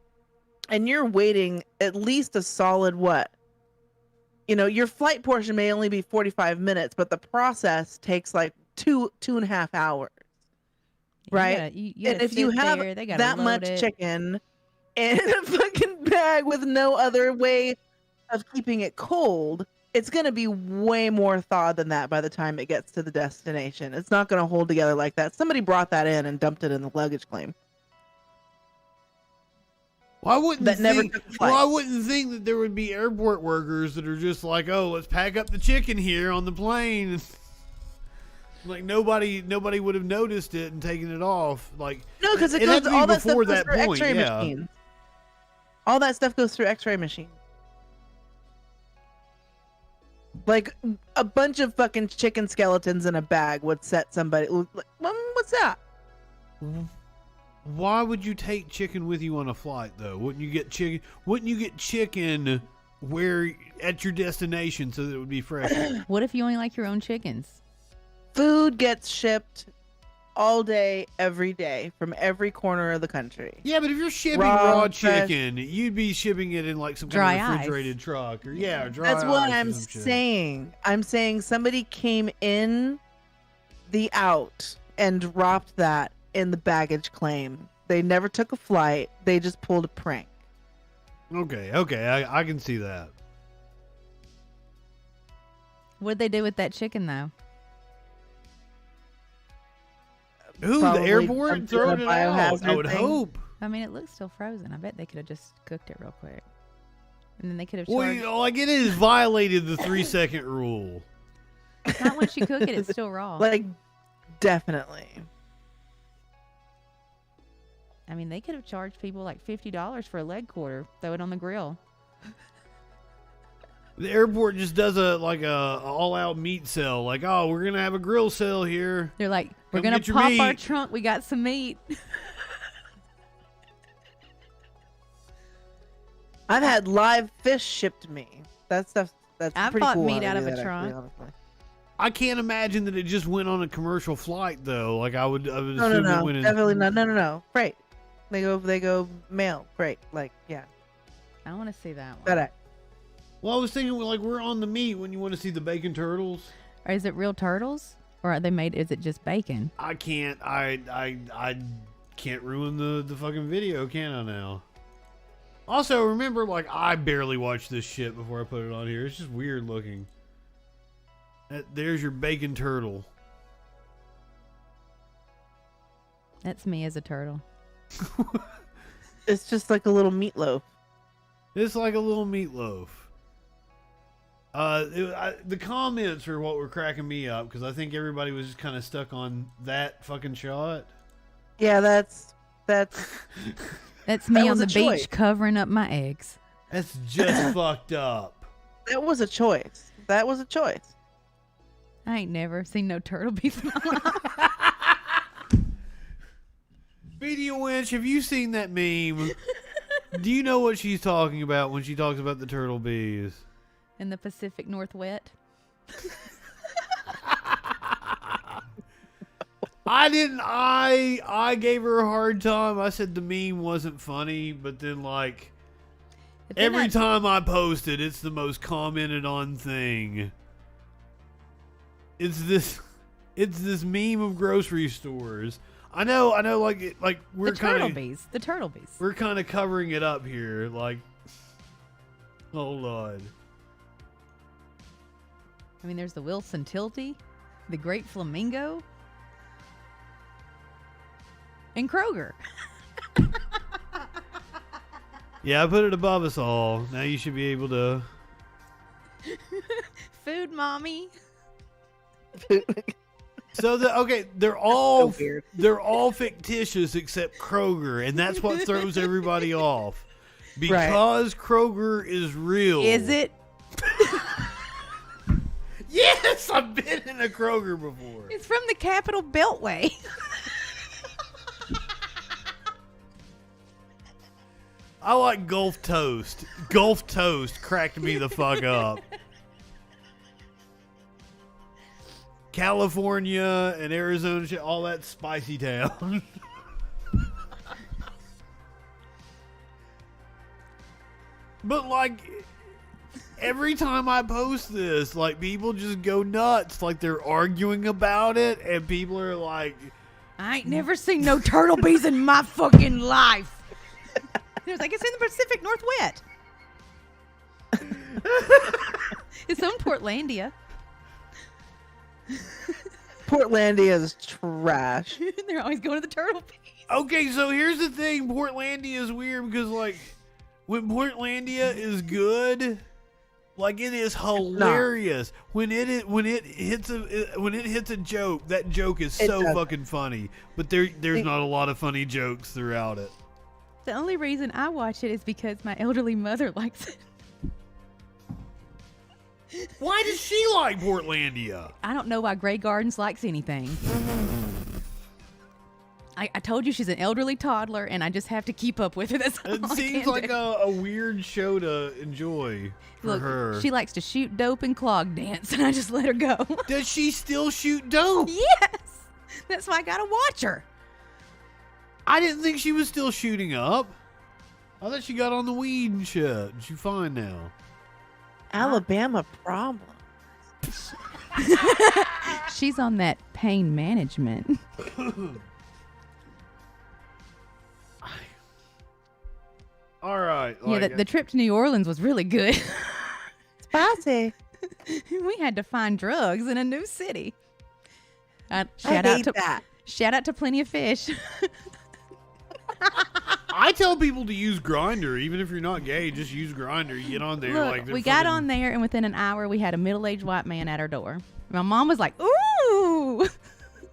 and you're waiting at least a solid what? You know, your flight portion may only be 45 minutes, but the process takes like 2.5 hours. Right? And if you have that much chicken in a fucking bag with no other way of keeping it cold, it's going to be way more thawed than that by the time it gets to the destination. It's not going to hold together like that. Somebody brought that in and dumped it in the luggage claim. Well, I wouldn't That never think, took flight. well, I wouldn't think that there would be airport workers that are just like, oh, let's pack up the chicken here on the plane. Like nobody would have noticed it and taken it off. Like No, because it had goes, to be all that stuff before goes that through point, X-ray yeah. machines. All that stuff goes through X-ray machines. Like a bunch of fucking chicken skeletons in a bag would set somebody. Like, what's that? Why would you take chicken with you on a flight though? Wouldn't you get chicken? Wouldn't you get chicken where at your destination so that it would be fresh? What if you only like your own chickens? Food gets shipped all day, every day, from every corner of the country. Yeah, but if you're shipping Raw, raw fresh. chicken, you'd be shipping it in like some Dry kind of ice. refrigerated truck or dry That's what ice or I'm some shit. saying. I'm saying somebody came in the out and dropped that in the baggage claim. They never took a flight. They just pulled a prank. Okay, I can see that. What'd they do with that chicken, though? Who, Probably the airport? dumped it in a Throwing it out. I biohazard would thing. hope. I mean, it looks still frozen. I bet they could have just cooked it real quick. And then they could have Well, charged... you know, like it has violated the 3-second rule. Not once you cook it, it's still raw. Like, definitely. I mean, they could have charged people like $50 for a leg quarter. Throw it on the grill. The airport just does a all-out meat sale. Like, oh, we're gonna have a grill sale here. They're like, we're Come going get to your pop our meat. trunk. We got some meat. I've had live fish shipped to me. That stuff. That's I've pretty bought cool. meat when I out do of a that, trunk. actually, honestly. I can't imagine that it just went on a commercial flight though. Like I would No, assume it went in. definitely not. No. Freight. They go mail. Freight. Like, yeah. I want to see that one. FedEx. Well, I was thinking like we're on the meat when you want to see the bacon turtles. Or is it real turtles? Or are they made? Is it just bacon? I can't ruin the fucking video, can I now? Also, remember, like I barely watched this shit before I put it on here. It's just weird looking. There's your bacon turtle. That's me as a turtle. It's just like a little meatloaf. It's like a little meatloaf. The comments are what were cracking me up because I think everybody was just kind of stuck on that fucking shot. Yeah, that's That's That me on was the a beach choice. covering up my eggs. That's just fucked up. that was a choice. That was a choice. I ain't never seen no turtle beef in my life. Speedy Winch, have you seen that meme? Do you know what she's talking about when she talks about the turtle bees? In the Pacific Northwest. I didn't. I gave her a hard time. I said the meme wasn't funny, but then like But then every I- time I post it, it's the most commented on thing. It's this meme of grocery stores. I know. Like we're the turtle kind of bees. The turtle bees. we're kind of covering it up here. Like, hold on. I mean, there's the Wilson Tilty, the Great Flamingo, and Kroger. Yeah, I put it above us all. Now you should be able to. Food Mommy. So they're all So weird. they're all fictitious except Kroger, and that's what throws everybody off. Because Kroger is real. Is it? Yes, I've been in a Kroger before. It's from the Capitol Beltway. I like Gulf Toast. Gulf Toast cracked me the fuck up. California and Arizona, shit, all that spicy town. But like every time I post this, like people just go nuts, like they're arguing about it, and people are like, I ain't never seen no turtle bees in my fucking life. It was like, it's in the Pacific Northwest. It's on Portlandia. Portlandia is trash. They're always going to the turtle bees. okay, so here's the thing: Portlandia is weird because like when Portlandia is good, like it is hilarious. When it hits a joke, that joke is It so does. fucking funny. But there's not a lot of funny jokes throughout it. The only reason I watch it is because my elderly mother likes it. Why does she like Portlandia? I don't know why Grey Gardens likes anything. I told you she's an elderly toddler, and I just have to keep up with her. That's all It I seems can like do. a weird show to enjoy for Look, her. she likes to shoot dope and clog dance, and I just let her go. Does she still shoot dope? Yes, that's why I gotta watch her. I didn't think she was still shooting up. I thought she got on the weed and shit. She's fine now. Alabama problem. She's on that pain management. All right. Yeah, the trip to New Orleans was really good. Spicy. We had to find drugs in a new city. I hate that. Shout out to Plenty of Fish. I tell people to use Grindr, even if you're not gay. Just use Grindr. You get on there. Look, like they're we got fucking- on there, and within an hour, we had a middle-aged white man at our door. My mom was like, "Ooh!"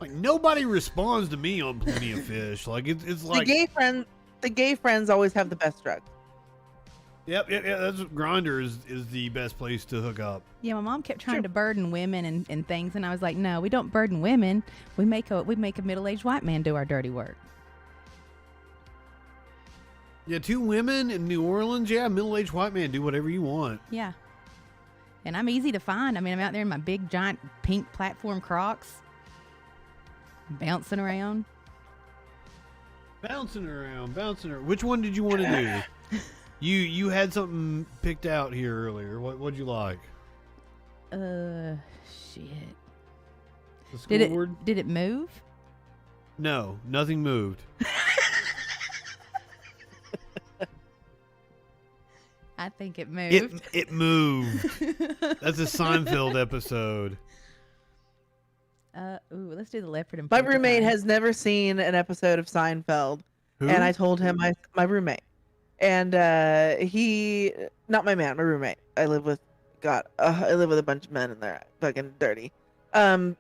Like nobody responds to me on Plenty of Fish. Like it's like The gay friends always have the best drugs. yep. That's what Grindr is the best place to hook up. Yeah, my mom kept trying to burden women and things, and I was like, "No, we don't burden women. We make a middle-aged white man do our dirty work." Yeah, 2 women in New Orleans. Yeah, middle-aged white man. Do whatever you want. Yeah. And I'm easy to find. I mean, I'm out there in my big, giant, pink platform Crocs. Bouncing around. Bouncing around. Which one did you want to do? You had something picked out here earlier. What'd you like? Shit. The scoreboard? Did it move? No, nothing moved. I think it moved. It moved. That's a Seinfeld episode. Let's do the leopard and My porcupine. roommate has never seen an episode of Seinfeld, Who? and I told him my roommate, and he, not my man, my roommate. I live with I live with a bunch of men, and they're fucking dirty. I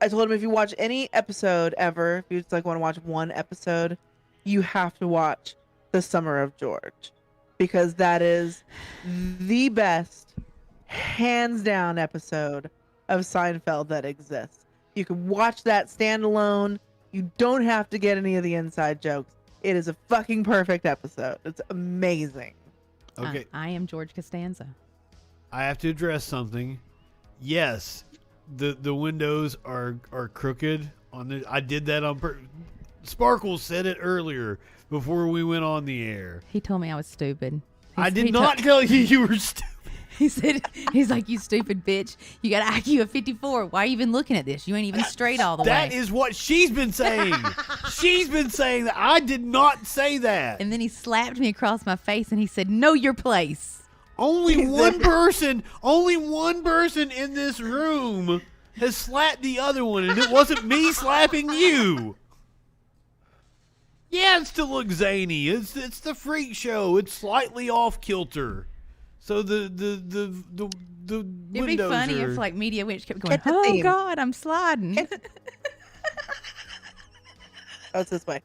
told him if you watch any episode ever, if you just like want to watch one episode, you have to watch The Summer of George, because that is the best, hands down episode of Seinfeld that exists. You can watch that standalone. You don't have to get any of the inside jokes. It is a fucking perfect episode. It's amazing. Okay. I am George Costanza. I have to address something. Yes, the windows are crooked on the. I did that on purpose. Sparkles said it earlier before we went on the air. He told me I was stupid. I did not tell you were stupid. He said, he's like, you stupid bitch. You got an IQ of 54. Why are you even looking at this? You ain't even straight all the way. That is what she's been saying. She's been saying that. I did not say that. And then he slapped me across my face and he said, know your place. Only one person in this room has slapped the other one, and it wasn't me slapping you. Yeah, it still looks zany. It's the freak show. It's slightly off kilter. So the It'd be funny if like Media Witch kept going, Get the oh theme. God, I'm sliding. Oh, it's this way.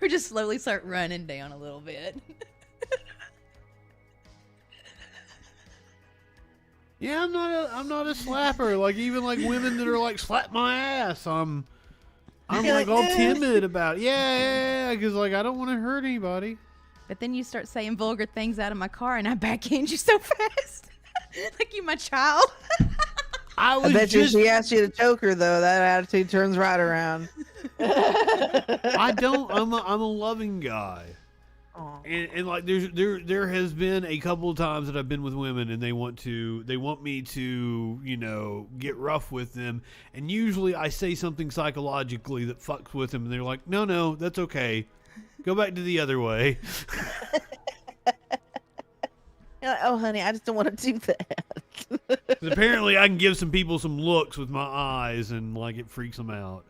Or just slowly start running down a little bit. Yeah, I'm not a slapper. Like even like women that are like slap my ass. I'm like all timid about it. Yeah, because like I don't want to hurt anybody. But then you start saying vulgar things out of my car and I backhand you so fast. Like you my child. I bet you she asked you to choke her though. That attitude turns right around. I don't. I'm a loving guy. Aw. And like there has been a couple of times that I've been with women and they want me to, you know, get rough with them, and usually I say something psychologically that fucks with them and they're like, no, that's okay, go back to the other way. You're like, oh honey, I just don't want to do that. 'Cause apparently I can give some people some looks with my eyes and like it freaks them out.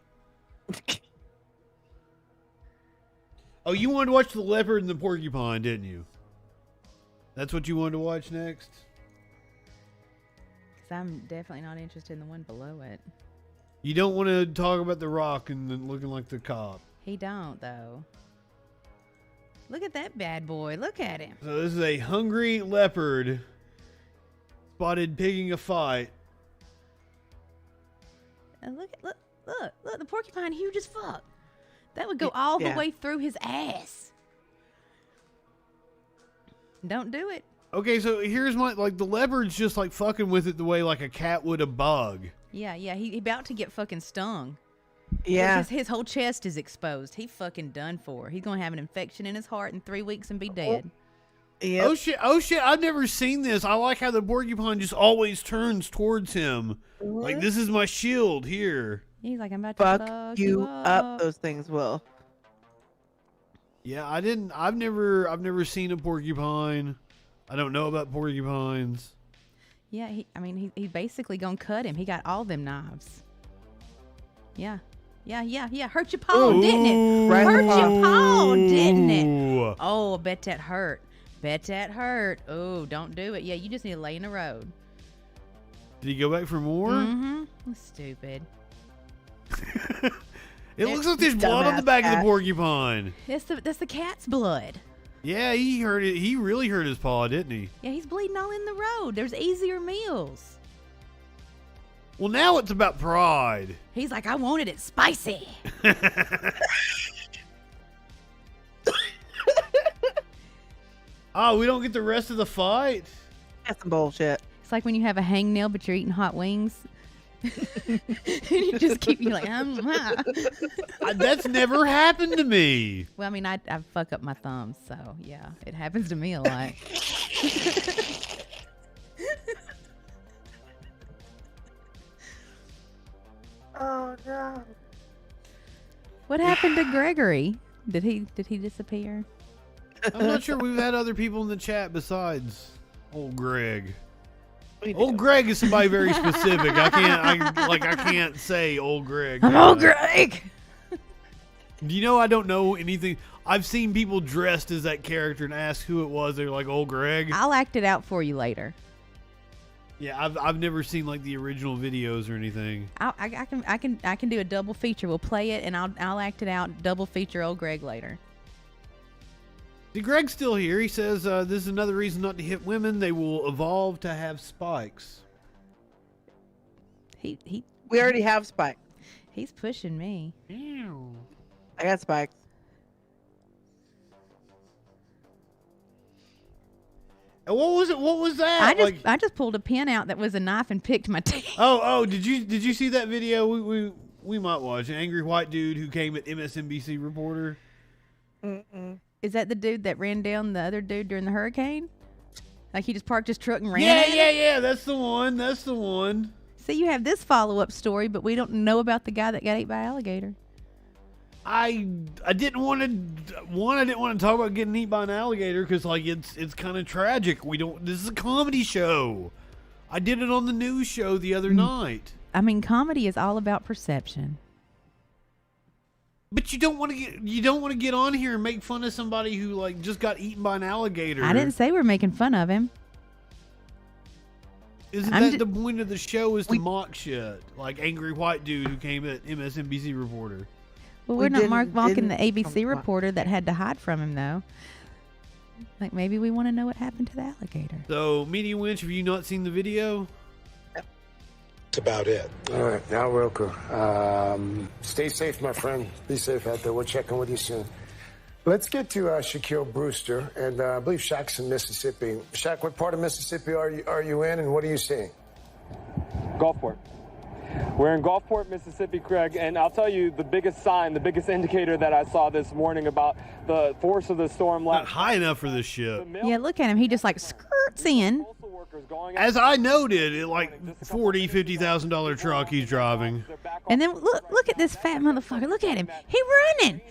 Oh, you wanted to watch the leopard and the porcupine, didn't you? That's what you wanted to watch next? Because I'm definitely not interested in the one below it. You don't want to talk about the rock and then looking like the cop. He don't, though. Look at that bad boy. Look at him. So this is a hungry leopard spotted picking a fight. And look, the porcupine huge as fuck. That would go all the way through his ass. Don't do it. Okay, so here's my, like, the leopard's just like fucking with it the way like a cat would a bug. Yeah, he about to get fucking stung. Yeah. His whole chest is exposed. He fucking done for. He's going to have an infection in his heart in 3 weeks and be dead. Yep. Oh shit, I've never seen this. I like how the porcupine just always turns towards him. Like, this is my shield here. He's like, I'm about to Fuck you up. Those things will. Yeah, I've never seen a porcupine. I don't know about porcupines. Yeah, he basically gonna cut him. He got all them knives. Yeah. Hurt your paw, didn't it? Right Hurt in the your paw, didn't it? Ooh. Oh, bet that hurt. Oh, don't do it. Yeah, you just need to lay in the road. Did he go back for more? Mm-hmm. Stupid. It looks like there's blood on the back of the porcupine. That's the cat's blood. Yeah, he hurt it. He really hurt his paw, didn't he? Yeah, he's bleeding all in the road. There's easier meals. Well, now it's about pride. He's like, I wanted it spicy. Oh, we don't get the rest of the fight? That's some bullshit. It's like when you have a hangnail, but you're eating hot wings. You just keep you like, That's never happened to me. Well, I mean, I fuck up my thumbs, so yeah, it happens to me a lot. Oh no. What happened to Gregory? Did he disappear? I'm not sure we've had other people in the chat besides old Greg. We do. Old Greg is somebody very specific. I can't say old Greg. I'm old Greg. Do you know I don't know anything? I've seen people dressed as that character and ask who it was. They're like, old Greg. I'll act it out for you later. Yeah, I've never seen like the original videos or anything. I can do a double feature. We'll play it and I'll act it out. Double feature old Greg later. See, Greg's still here. He says this is another reason not to hit women. They will evolve to have spikes. We already have spikes. He's pushing me. Ew. I got spikes. And what was it? What was that? I just pulled a pin out that was a knife and picked my teeth. Oh! Did you see that video? We might watch an angry white dude who came at MSNBC reporter. Mm-mm. Is that the dude that ran down the other dude during the hurricane? Like he just parked his truck and ran at him? Yeah. That's the one. See, you have this follow-up story, but we don't know about the guy that got ate by an alligator. I didn't want to talk about getting eaten by an alligator because like it's kind of tragic. This is a comedy show. I did it on the news show the other night. I mean, comedy is all about perception. But you don't want to get on here and make fun of somebody who like just got eaten by an alligator. I didn't say we're making fun of him. Isn't that the point of the show is to mock shit? Like angry white dude who came at MSNBC reporter. Well, we're not mocking the ABC reporter that had to hide from him, though. Like, maybe we want to know what happened to the alligator. So, Media Winch, have you not seen the video? That's about it. All right, now Roku. Stay safe, my friend. Be safe out there. We'll check in with you soon. Let's get to Shaquille Brewster, and I believe Shaq's in Mississippi. Shaq, what part of Mississippi are you in, and what are you seeing? Gulfport. We're in Gulfport, Mississippi, Craig, and I'll tell you the biggest sign, the biggest indicator that I saw this morning about the force of the storm. Not high enough for this shit. Yeah, look at him. He just like skirts in. As I noted, it like $40,000-$50,000 truck he's driving. And then look at this fat motherfucker. Look at him. He running.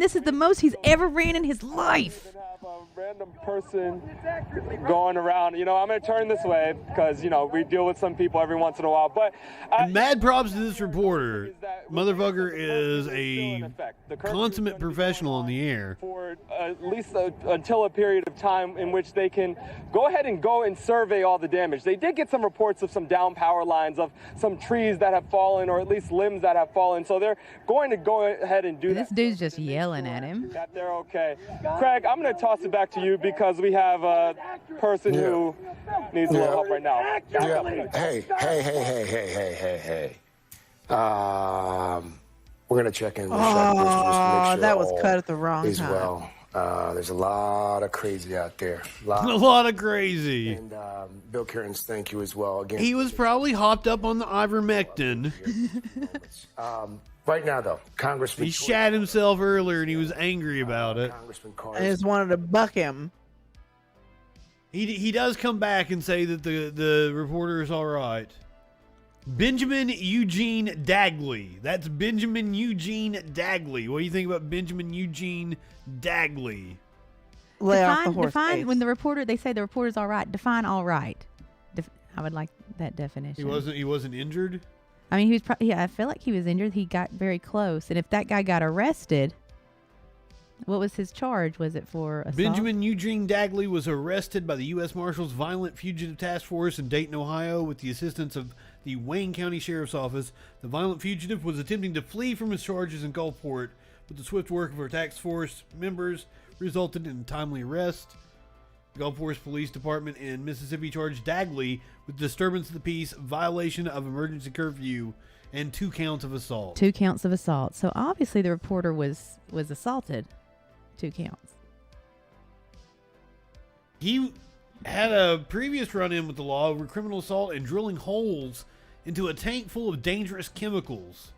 This is the most he's ever ran in his life. A random person going around. You know, I'm going to turn this way because, you know, we deal with some people every once in a while. But mad props to this reporter. Motherfucker is a consummate professional on the air. For at least until a period of time in which they can go ahead and go and survey all the damage. They did get some reports of some down power lines, of some trees that have fallen, or at least limbs that have fallen. So they're going to go ahead and do that. This dude's just yelling at him. That they're okay. Craig, I'm going to toss it back to you because we have a person who needs a little help right now. Yeah. Hey. We're going to check in with Shaq Brewster just to make sure that was cut at the wrong is time. Well. There's a lot of crazy out there. A lot of crazy. And Bill Cairns, thank you as well. Again, he was probably hopped up on the ivermectin. Right now, though, Congressman... He shat himself earlier and he was angry about it. I just wanted to buck him. He does come back and say that the reporter is all right. Benjamin Eugene Dagley. That's Benjamin Eugene Dagley. What do you think about Benjamin Eugene Dagley? Define when they say the reporter's all right. Define all right. I would like that definition. He wasn't injured? I mean, I feel like he was injured. He got very close. And if that guy got arrested, what was his charge? Was it for assault? Benjamin Eugene Dagley was arrested by the U.S. Marshals Violent Fugitive Task Force in Dayton, Ohio, with the assistance of the Wayne County Sheriff's Office. The violent fugitive was attempting to flee from his charges in Gulfport, but the swift work of our task force members resulted in a timely arrest. Gulf Force Police Department in Mississippi charged Dagley with disturbance of the peace, violation of emergency curfew, and 2 counts of assault. 2 counts of assault. So obviously the reporter was assaulted. 2 counts. He had a previous run-in with the law over criminal assault and drilling holes into a tank full of dangerous chemicals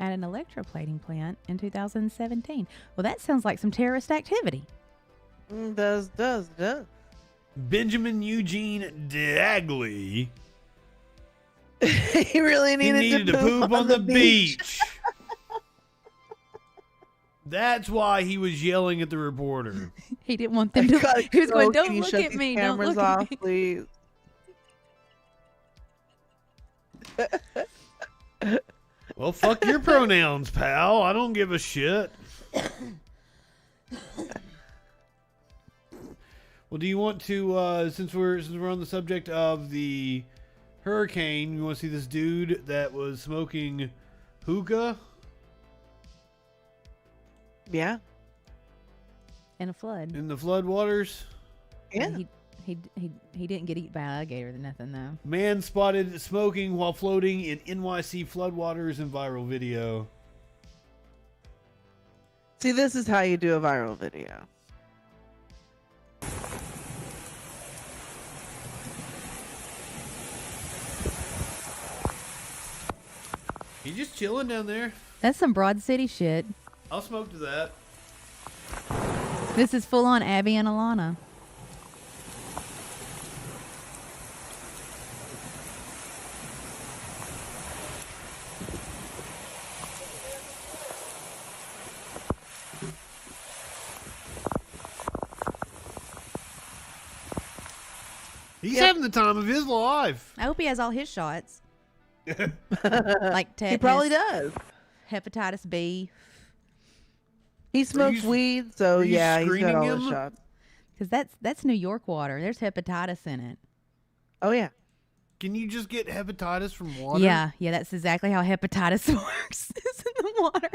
At an electroplating plant in 2017. Well, that sounds like some terrorist activity. Does. Benjamin Eugene Dagley. He really needed to poop on the beach. That's why he was yelling at the reporter. He didn't want them to. He was going, "Don't look at me. Don't Cameras look off, at me." please. Well, fuck your pronouns, pal. I don't give a shit. Well, do you want to, since we're on the subject of the hurricane, you want to see this dude that was smoking hookah? Yeah. In a flood. In the floodwaters? Yeah. And he didn't get eaten by an alligator or nothing though. Man spotted smoking while floating in NYC floodwaters in viral video. See, this is how you do a viral video. He's just chilling down there. That's some Broad City shit. I'll smoke to that. This is full on Abby and Alana. He's having the time of his life. I hope he has all his shots. Like tetanus. He probably does. Hepatitis B. He smokes weed, so yeah, he's got all his shots. Because that's New York water. There's hepatitis in it. Oh yeah. Can you just get hepatitis from water? Yeah, that's exactly how hepatitis works. It's in the water.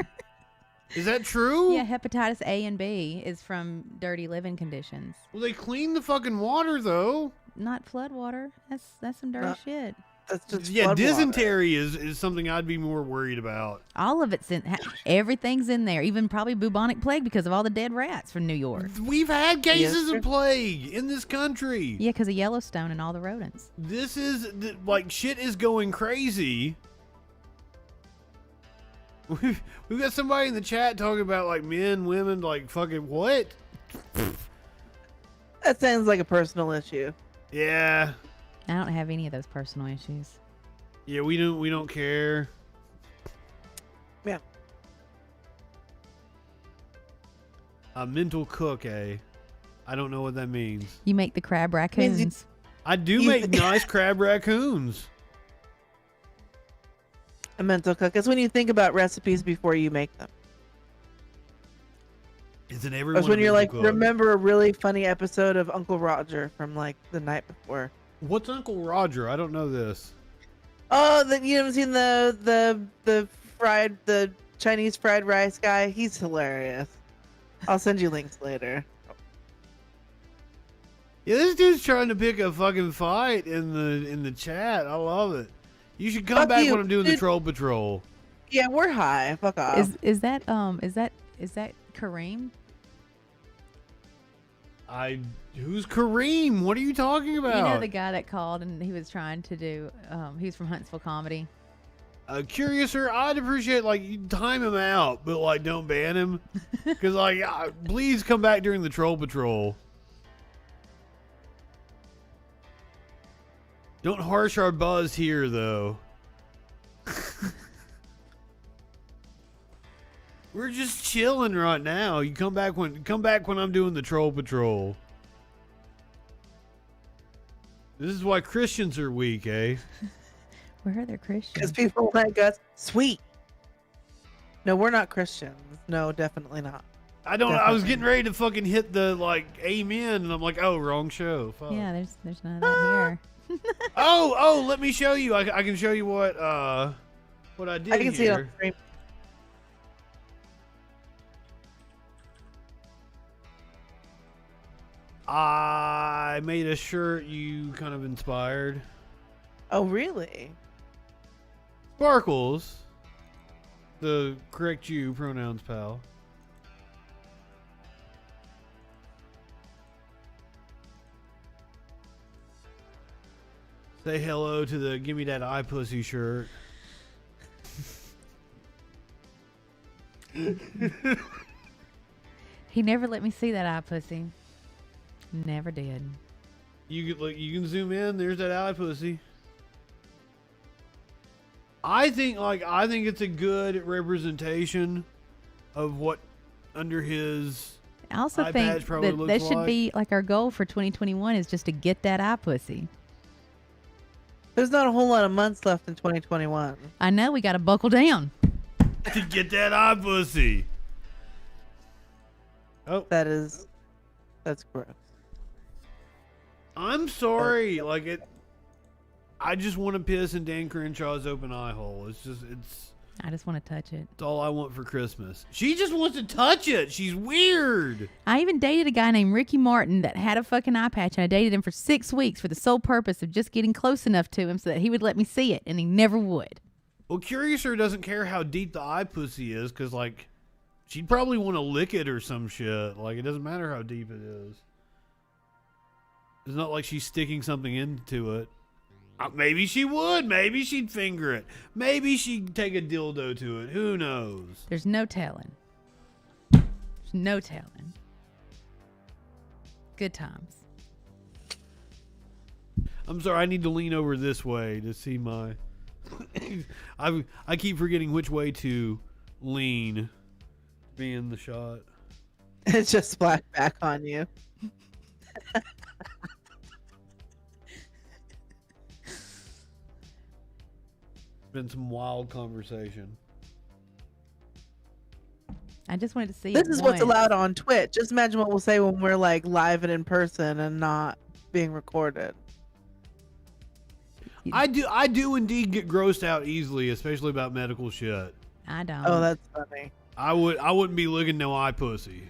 Is that true? Yeah, hepatitis A and B is from dirty living conditions. Well, they clean the fucking water, though. Not flood water. That's some dirty shit. That's just dysentery is something I'd be more worried about. All of it's in. Everything's in there. Even probably bubonic plague because of all the dead rats from New York. We've had cases of plague in this country. Yeah, because of Yellowstone and all the rodents. This is like shit is going crazy. We've got somebody in the chat talking about like men, women, like fucking what? That sounds like a personal issue. Yeah. I don't have any of those personal issues. Yeah, we don't care. Yeah. A mental cook, eh? I don't know what that means. You make the crab raccoons. I do make nice crab raccoons. A mental cook is when you think about recipes before you make them. Isn't everyone? That's when you're like, remember a really funny episode of Uncle Roger from like the night before. What's Uncle Roger? I don't know this. Oh, you haven't seen the Chinese fried rice guy? He's hilarious. I'll send you links later. Yeah, this dude's trying to pick a fucking fight in the chat. I love it. You should come back when I'm doing the troll patrol. Yeah, we're high. Fuck off. Is that Kareem? Who's Kareem? What are you talking about? You know the guy that called and he was trying to do. He was from Huntsville Comedy. Curiouser, I'd appreciate like you time him out, but like don't ban him, because like please come back during the troll patrol. Don't harsh our buzz here, though. We're just chilling right now. You come back when I'm doing the troll patrol. This is why Christians are weak, eh? Where are their Christians? Because people like us, sweet. No, we're not Christians. No, definitely not. I was getting ready to fucking hit the like amen, and I'm like, oh, wrong show. Fuck. Yeah, there's none of that here. Oh, let me show you. I can show you what I did. I can see it on the screen. I made a shirt you kind of inspired. Oh, really? Sparkles. The correct you pronouns, pal. Say hello to the Gimme That Eye Pussy shirt. He never let me see that eye pussy. Never did. You can look. You can zoom in. There's that eye pussy. I think it's a good representation of what under his. I also eye think patch probably that looks should like. be like our goal for 2021 is just to get that eye pussy. There's not a whole lot of months left in 2021. I know we got to buckle down. To get that eye pussy. Oh, That's gross. I'm sorry. Like it. I just want to piss in Dan Crenshaw's open eye hole. It's I just want to touch it. It's all I want for Christmas. She just wants to touch it. She's weird. I even dated a guy named Ricky Martin that had a fucking eye patch, and I dated him for 6 weeks for the sole purpose of just getting close enough to him so that he would let me see it, and he never would. Well, Curiouser doesn't care how deep the eye pussy is, because, like, she'd probably want to lick it or some shit. Like, it doesn't matter how deep it is. It's not like she's sticking something into it. Maybe she would. Maybe she'd finger it. Maybe she'd take a dildo to it. Who knows? There's no telling. There's no telling. Good times. I'm sorry. I need to lean over this way to see my... I keep forgetting which way to lean to be in the shot. It just splashed back on you. Been some wild conversation. I just wanted to see This it is what's once. allowed on Twitch. Just imagine what we'll say when we're like live and in person and not being recorded. I do indeed get grossed out easily, especially about medical shit. I don't. Oh, that's funny. I wouldn't be licking no eye pussy.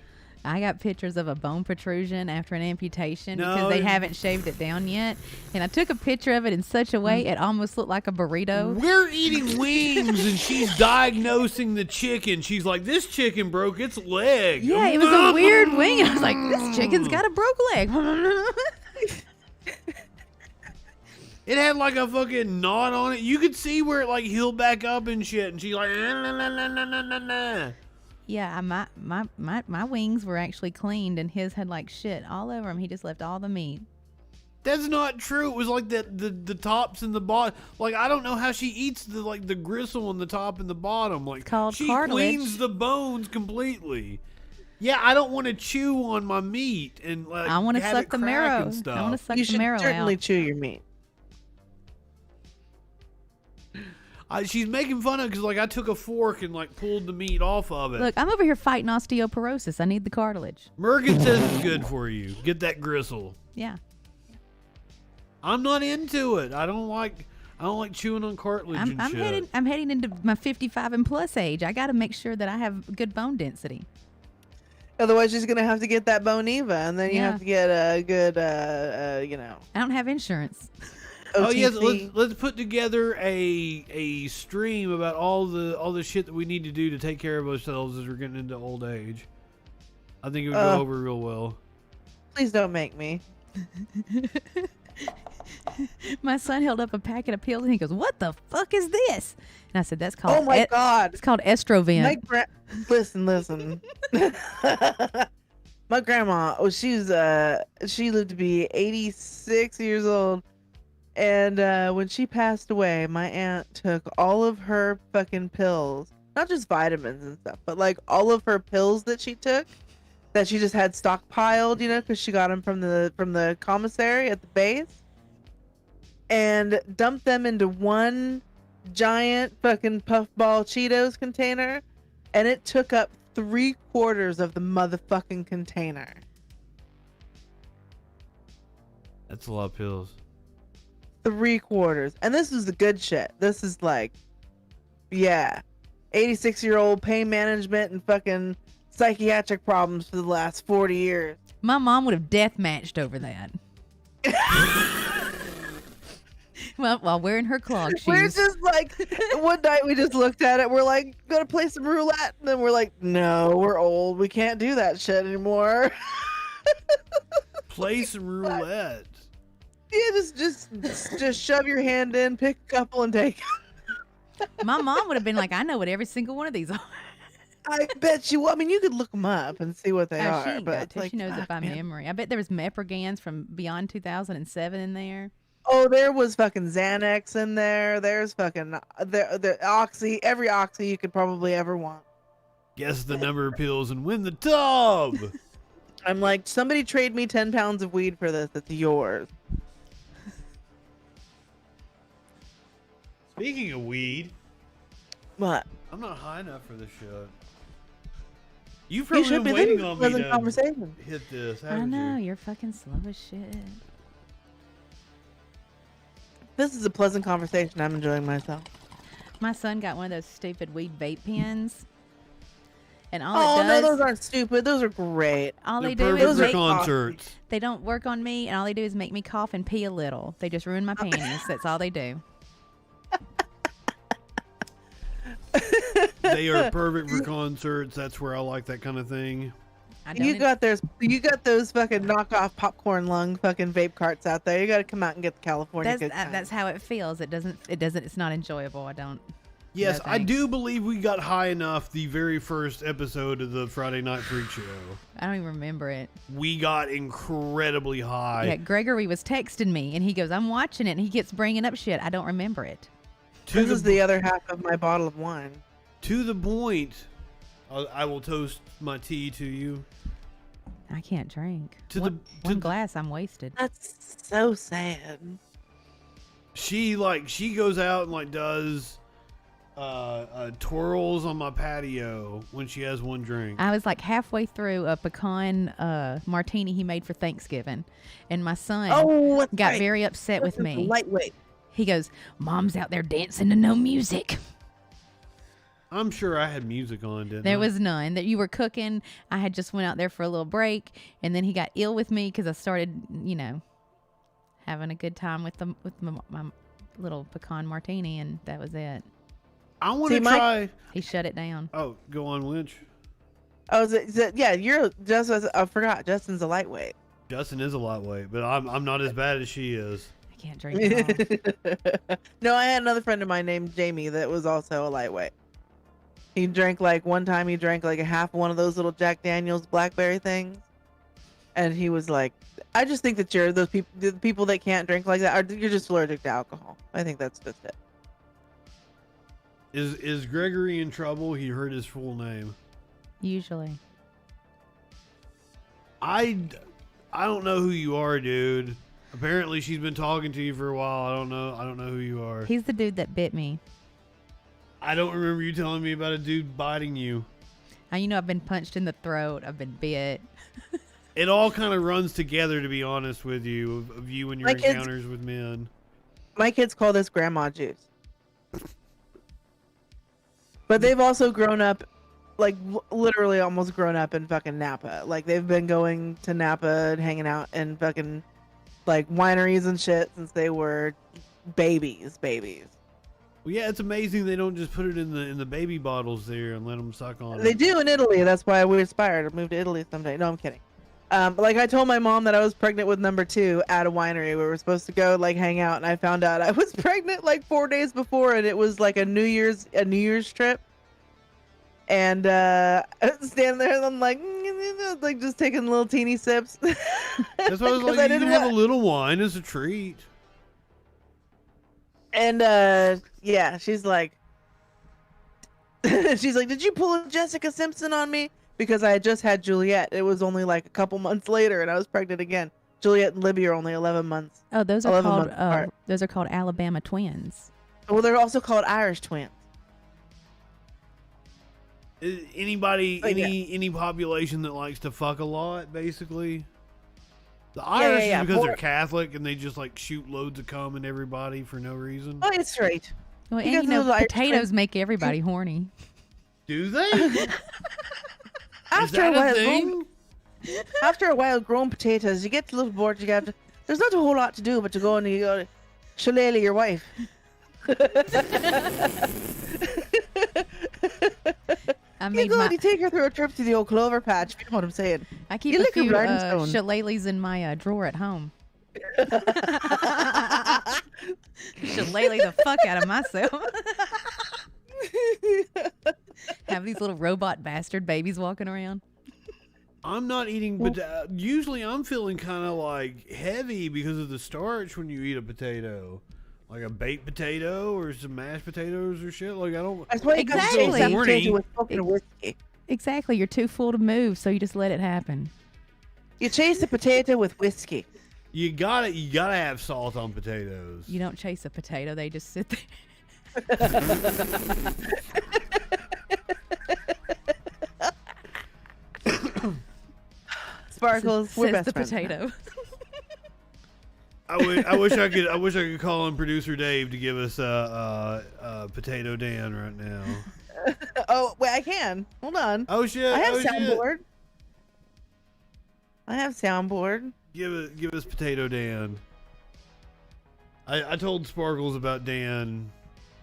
I got pictures of a bone protrusion after an amputation No, because they it- haven't shaved it down yet. And I took a picture of it in such a way it almost looked like a burrito. We're eating wings and she's diagnosing the chicken. She's like, this chicken broke its leg. Yeah, it was a weird wing. I was like, this chicken's got a broke leg. It had like a fucking knot on it. You could see where it like healed back up and shit. And she's like, nah, nah, nah, nah, nah, nah, nah. Yeah, my wings were actually cleaned, and his had like shit all over him. He just left all the meat. That's not true. It was like the tops and the bottom. Like, I don't know how she eats the gristle on the top and the bottom. Like, It's called she cartilage. cleans the bones completely. Yeah, I don't want to chew on my meat and like I want to have suck it the crack marrow. and stuff. I want to suck You the should marrow certainly out. chew your meat. She's making fun of because like I took a fork and like pulled the meat off of it. Look, I'm over here fighting osteoporosis. I need the cartilage. Mergen says it's good for you. Get that gristle. Yeah. I'm not into it. I don't like chewing on cartilage and shit. I'm heading into my 55 and plus age. I got to make sure that I have good bone density. Otherwise, she's gonna have to get that Boniva, and then you Yeah. have to get a good, I don't have insurance. Oh yes, OTC. let's put together a stream about all the shit that we need to do to take care of ourselves as we're getting into old age. I think it would go over real well. Please don't make me. My son held up a packet of pills and he goes, "What the fuck is this?" And I said, "That's called Oh my God. It's called Estrovent." Listen. My grandma, she lived to be 86 years old. And when she passed away, my aunt took all of her fucking pills, not just vitamins and stuff, but like all of her pills that she took, that she just had stockpiled, because she got them from the commissary at the base, and dumped them into one giant fucking puffball Cheetos container, and it took up 3/4 of the motherfucking container. That's a lot of pills. 3/4. And this is the good shit. This is like, yeah, 86-year-old pain management and fucking psychiatric problems for the last 40 years. My mom would have death matched over that. Well, while wearing her clog shoes. We're just like, one night we just looked at it. We're like, gonna play some roulette. And then we're like, no, we're old. We can't do that shit anymore. Play some roulette. Yeah, just shove your hand in, pick a couple, and take. My mom would have been like, I know what every single one of these are. I bet you. I mean, you could look them up and see what they Oh, are. she ain't but got it's to. like, She knows it by man. memory. I bet there was Meprogans from beyond 2007 in there. Oh, there was fucking Xanax in there. There's fucking the Oxy. Every Oxy you could probably ever want. Guess the number of pills and win the tub. I'm like, somebody trade me 10 pounds of weed for this. It's yours. Speaking of weed, What? I'm not high enough for this shit. You've You probably should been be waiting thinking on me pleasant to conversation. hit this, I haven't know, you? you're fucking slow as shit. This is a pleasant conversation. I'm enjoying myself. My son got one of those stupid weed vape pens. And all Oh, it no, does, those aren't stupid. Those are great. all They're they do perfect is for make, concerts. they don't work on me, and all they do is make me cough and pee a little. They just ruin my panties. That's all they do. They are perfect for concerts. That's where I like that kind of thing. I don't You got those fucking knockoff popcorn lung fucking vape carts out there. You got to come out and get the California good kind. that's how it feels. It doesn't. It's not enjoyable. I don't. Yes, No, I thanks. do believe we got high enough the very first episode of the Friday Night Freak Show. I don't even remember it. We got incredibly high. Yeah, Gregory was texting me, and he goes, "I'm watching it." And he keeps bringing up shit. I don't remember it. This is the other half of my bottle of wine. To the point, I will toast my tea to you. I can't drink. To one the glass, I'm wasted. That's so sad. she goes out and does twirls on my patio when she has one drink. I was like halfway through a pecan martini he made for Thanksgiving, and my son Oh, got very upset with me. Lightweight. He goes, "Mom's out there dancing to no music." I'm sure I had music on, didn't I? There was none. That you were cooking. I had just went out there for a little break, and then he got ill with me because I started, having a good time with my little pecan martini, and that was it. I want to try. He shut it down. Oh, go on, Winch. Oh, yeah, you're just. I forgot. Justin's a lightweight. Justin is a lightweight, but I'm not as bad as she is. I can't drink it all. No, I had another friend of mine named Jamie that was also a lightweight. He drank one time he drank a half one of those little Jack Daniels blackberry things. And he was like, I just think that you're the people that can't drink like that, you're just allergic to alcohol. I think that's just it. Is Gregory in trouble? He heard his full name. Usually. I don't know who you are, dude. Apparently she's been talking to you for a while. I don't know who you are. He's the dude that bit me. I don't remember you telling me about a dude biting you. I've been punched in the throat. I've been bit. It all kind of runs together, to be honest with you, of you and your encounters with men. My kids call this grandma juice. But they've also grown up, literally almost grown up in fucking Napa. They've been going to Napa and hanging out in fucking, wineries and shit since they were babies. Well, yeah, it's amazing they don't just put it in the baby bottles there and let them suck on They it. do in Italy. That's why we aspire to move to Italy someday. No, I'm kidding. But I told my mom that I was pregnant with number 2 at a winery. We were supposed to go hang out, and I found out I was pregnant 4 days before, and it was a New Year's trip. And I was standing there, and I'm just taking little teeny sips. That's why I was like, you can have a little wine as a treat. And yeah, she's like, did you pull a Jessica Simpson on me? Because I had just had Juliet. It was only a couple months later, and I was pregnant again. Juliet and Libby are only 11 months. Oh, those are 11 called months apart. those are called Alabama twins. Well, they're also called Irish twins. Anybody, any population that likes to fuck a lot, basically. The Irish is because they're Catholic and they just shoot loads of cum in everybody for no reason. Oh, it's right. Well, You and got those Irish potatoes twins. make everybody horny. Do they? Is After that a a while, thing? After a while, growing potatoes, you get a little bored. There's not a whole lot to do, but you go and you go shillelagh your wife. You go and you take her through a trip to the old clover patch. You know what I'm saying? I keep You a lick her few rhinestone. shillelaghs in my drawer at home. Shillelagh the fuck out of myself. Have these little robot bastard babies walking around. I'm not eating, but usually I'm feeling kind of like heavy because of the starch when you eat a potato. Like a baked potato or some mashed potatoes or shit. Like I don't. That's why you got to chase that potato with fucking whiskey. Exactly. You're too full to move, so you just let it happen. You chase the potato with whiskey. You gotta have salt on potatoes. You don't chase a potato; they just sit there. Sparkles, we're Says best the friends. potato. I wish I could call on producer Dave to give us Potato Dan right now. Oh wait, I can. Hold on. Oh shit! I have oh, shit. soundboard. I have soundboard. Give us Potato Dan. I told Sparkles about Dan.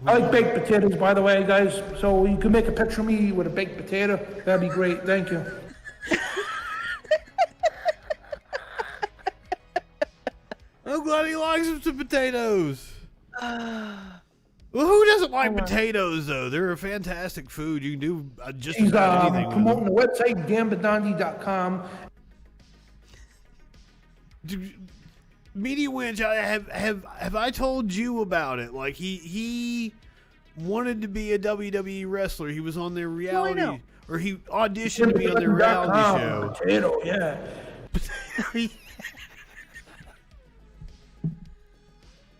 I like baked potatoes, by the way, guys. So you can make a picture of me with a baked potato. That'd be great. Thank you. I'm glad he likes some potatoes. Well, who doesn't like potatoes though? They're a fantastic food. You can do just He's about anything. promoting the website, gambadandi.com. Media Winch, have I told you about it? Like he wanted to be a WWE wrestler. He was on their reality, or he auditioned to be on their reality show. Potato, yeah.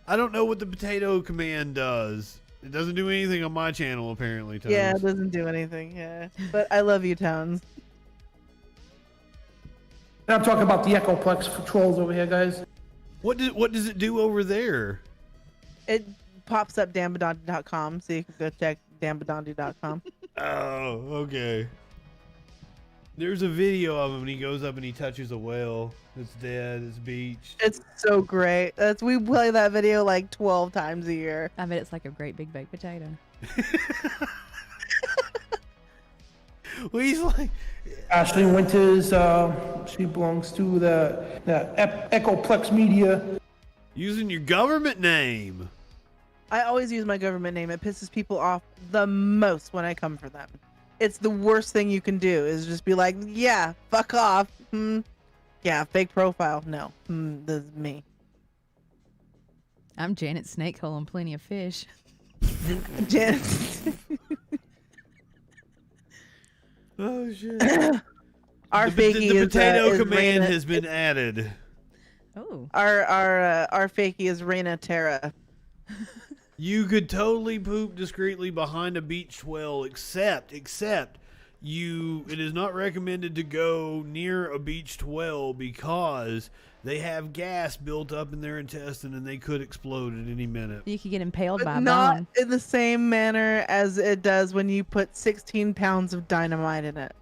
I don't know what the potato command does. It doesn't do anything on my channel, apparently. Tones. Yeah, it doesn't do anything. Yeah, but I love you, Tones. And I'm talking about the Echoplex for trolls over here, guys. What does it do over there? It pops up dambadonti.com, so you can go check dambadonti.com. Oh, okay. There's a video of him and he goes up and he touches a whale. It's dead. It's beached. It's so great. We play that video like 12 times a year. I bet it's like a great big baked potato. Well, he's like Ashley Winters, she belongs to the Echoplex Media. Using your government name. I always use my government name. It pisses people off the most when I come for them. It's the worst thing you can do is just be like, yeah, fuck off. Yeah, fake profile. No, this is me. I'm Janet Snakehole and Plenty of Fish. Janet. Oh shit. Our the fakie the is potato command Reina, has been added. Oh. Our fakie is Reina Terra. You could totally poop discreetly behind a beached whale, except it is not recommended to go near a beached whale because they have gas built up in their intestine and they could explode at any minute. You could get impaled But by a not bone. in the same manner as it does when you put 16 pounds of dynamite in it.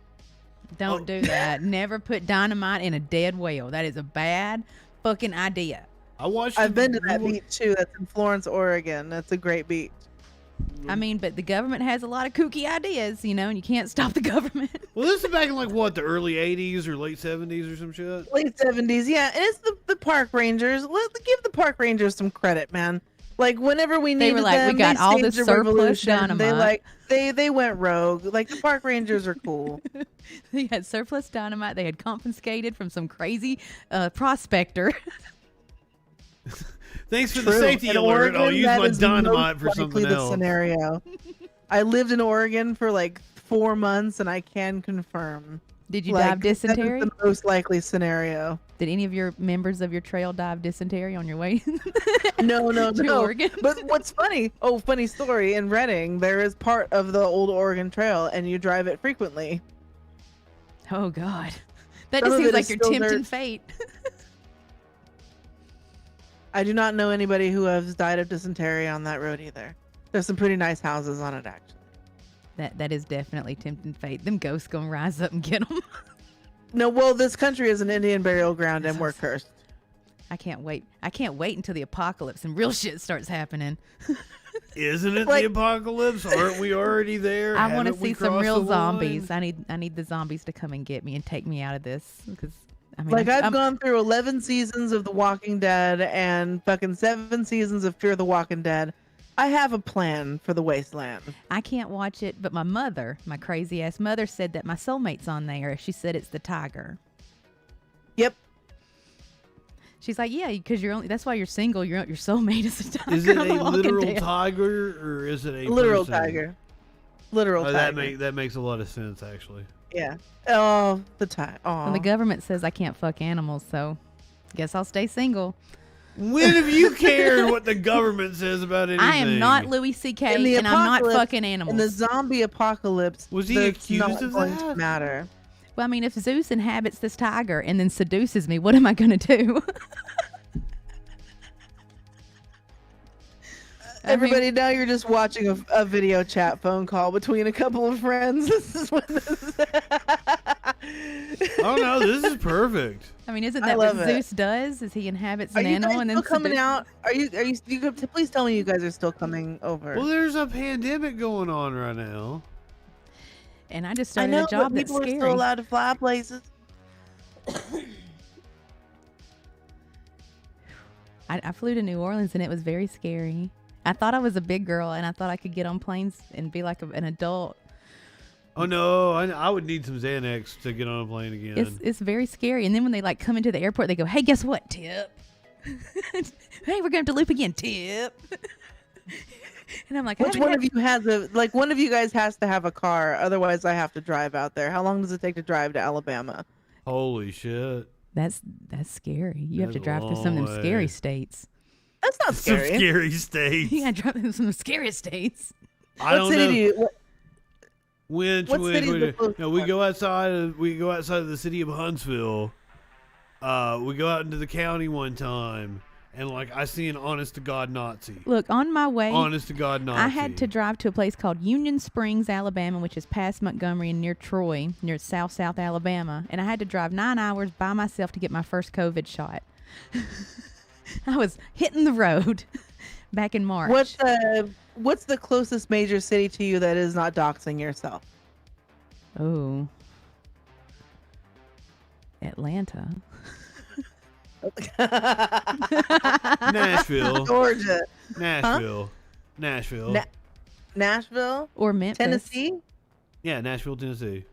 Don't do that. Never put dynamite in a dead whale. That is a bad fucking idea. I've been to that beach too. That's in Florence, Oregon. That's a great beach. I mean, but the government has a lot of kooky ideas, and you can't stop the government. Well, this is back in like what, the early 80s or late 70s or some shit? Late 70s, yeah. And it's the park rangers. Give the park rangers some credit, man. Like whenever we needed They were like, them, we got they all staged this a surplus revolution. dynamite. They went rogue. Like the park rangers are cool. They had surplus dynamite. They had confiscated from some crazy prospector. Thanks for True. the safety In alert. I'll Oregon, use that my is dynamite for most likely something the else. Scenario. I lived in Oregon for like 4 months, and I can confirm. Did you die of dysentery? That is the most likely scenario. Did any of your members of your trail die of dysentery on your way? No. to Oregon? But what's funny? Oh, funny story. In Redding, there is part of the old Oregon Trail, and you drive it frequently. Oh God, that Some just of seems it like is you're still tempting dirt. fate. I do not know anybody who has died of dysentery on that road either. There's some pretty nice houses on it, actually. That is definitely tempting fate. Them ghosts gonna rise up and get them. No, well, this country is an Indian burial ground, and we're cursed. I can't wait. I can't wait until the apocalypse and real shit starts happening. Isn't it Like- the apocalypse? Aren't we already there? I want to Haven't we see some crossed real the line? zombies. I need the zombies to come and get me and take me out of this because I mean, Like I've I'm- gone through 11 seasons of The Walking Dead and fucking 7 seasons of Fear the Walking Dead. I have a plan for the wasteland. I can't watch it, but my mother, my crazy ass mother, said that my soulmate's on there. She said it's the tiger. Yep. She's like, yeah, because you're only. That's why you're single. Your soulmate is a tiger. Is it on a The Walking literal Dead. tiger or is it a Literal person? tiger. Literal Oh, tiger. that makes a lot of sense actually. Yeah. Oh, the tiger. Oh. And the government says I can't fuck animals, so guess I'll stay single. When have you cared what the government says about anything? I am not Louis C.K. In the and I'm not apocalypse- fucking In the animals. zombie apocalypse, Was he that's accused not of going that? to matter. Well, I mean, if Zeus inhabits this tiger and then seduces me, what am I going to do? I mean, Everybody, now you're just watching a video chat phone call between a couple of friends. This is what this is. Oh no, this is perfect. I mean, isn't I that what love it. Zeus does? Is he inhabits Are an you animal guys and still then coming seduces- out? You could please tell me you guys are still coming over. Well, there's a pandemic going on right now. And I just I started know, a job but that's people are scary. still allowed to fly places. I flew to New Orleans and it was very scary. I thought I was a big girl and I thought I could get on planes and be like an adult. Oh no, I would need some Xanax to get on a plane again. It's very scary. And then when they like come into the airport, they go, "Hey, guess what? Tip." Hey, we're going to loop again. Tip. And I'm like, I Which haven't one had- of you has a like? One of you guys has to have a car, otherwise I have to drive out there. How long does it take to drive to Alabama? Holy shit. That's scary. You have to That's a drive through some of long them scary way. states. That's not Some scary. scary states. You got to drive through some of the scariest states. I What don't city know. do you? What city's the closest No, we one? go outside of the city of Huntsville. We go out into the county one time, and like I see an honest to God Nazi. Look, on my way, Honest to God Nazi. I had to drive to a place called Union Springs, Alabama, which is past Montgomery and near Troy, near South Alabama. And I had to drive 9 hours by myself to get my first COVID shot. I was hitting the road back in March. What's the closest major city to you that is not doxing yourself? Oh. Atlanta. Nashville. Georgia, Nashville. Nashville, Or Memphis. Tennessee. Yeah, Nashville, Tennessee.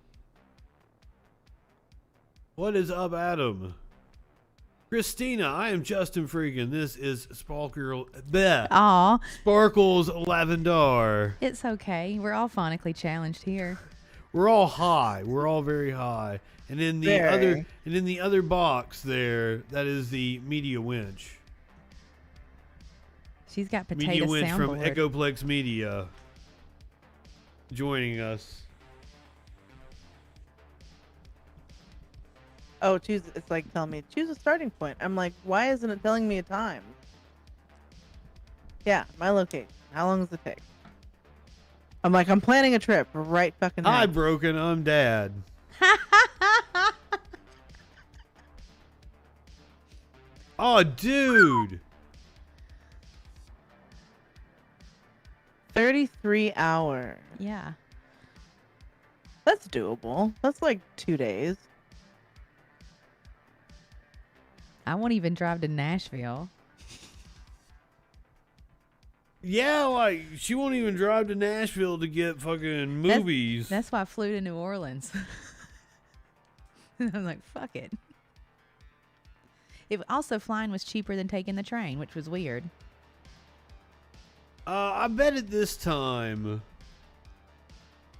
What is up, Adam? Christina, I am JustinFREAKIN. This is Sparkles Lavendar. It's okay. We're all phonically challenged here. We're all high. We're all very high. And in the Very. other box there, that is the Media Winch. She's got Media potato Winch from soundboard. Echoplex Media joining Oh, choose. It's like telling me choose a starting point. I'm like, why isn't it telling me a time? Yeah, my location. How long does it take? I'm like, I'm planning a trip right fucking now. Hi, Broken. I'm Dad. Oh, dude. 33 hours. Yeah. That's doable. That's like 2 days. I won't even drive to Nashville. Yeah, like, she won't even drive to Nashville to get fucking movies. That's why I flew to New Orleans. I'm like, fuck it. Also, flying was cheaper than taking the train, which was weird. I bet at this time,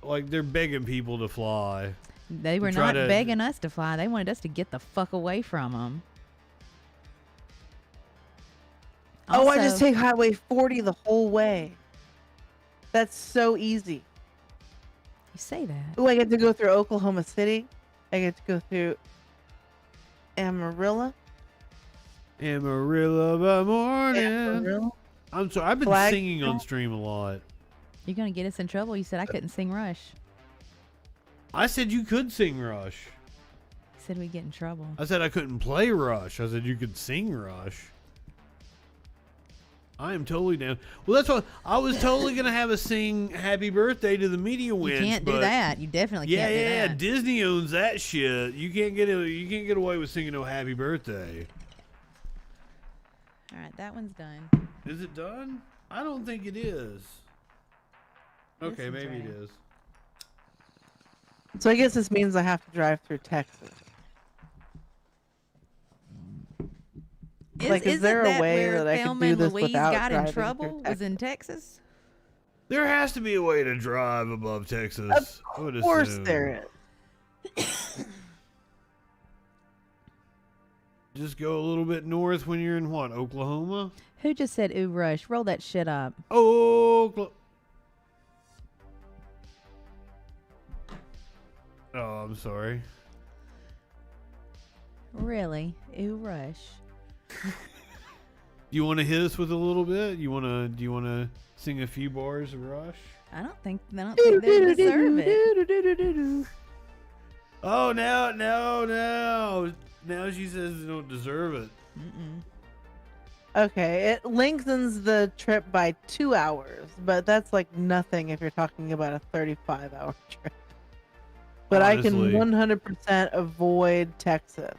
like, they're begging people to fly. They were try not to- begging us to fly. They wanted us to get the fuck away from them. Oh, I just take Highway 40 the whole way. That's so easy. You say that. Oh, I get to go through Oklahoma City. I get to go through Amarillo. Amarillo by morning. Amarillo. I'm sorry, I've been Flagstaff. singing on stream a lot. You're going to get us in trouble. You said I couldn't sing Rush. I said you could sing Rush. said we'd get in trouble. I said I couldn't play Rush. I said you could sing Rush. I am totally down. Well, that's what I was totally gonna have us sing "Happy Birthday" to the media wins. You can't do that. You definitely can't do that. Yeah. Disney owns that shit. You can't get away with singing no "Happy Birthday." All right, that one's done. Is it done? I don't think it is. Okay, maybe it is. So I guess this means I have to drive through Texas. Is there a way that I can do this Louise without got in driving trouble? through Was in Texas? There has to be a way to drive above Texas. Of course there is. Just go a little bit north when you're in what, Oklahoma? Who just said ooh rush? Roll that shit up. Oh, I'm sorry. Really? Ooh rush. You want to hit us with a little bit? Do you want to sing a few bars of Rush? I don't think they deserve it. Oh, now she says they don't deserve it. Okay, it lengthens the trip by 2 hours, but that's like nothing if you're talking about a 35-hour trip. But Honestly. I can 100% avoid Texas.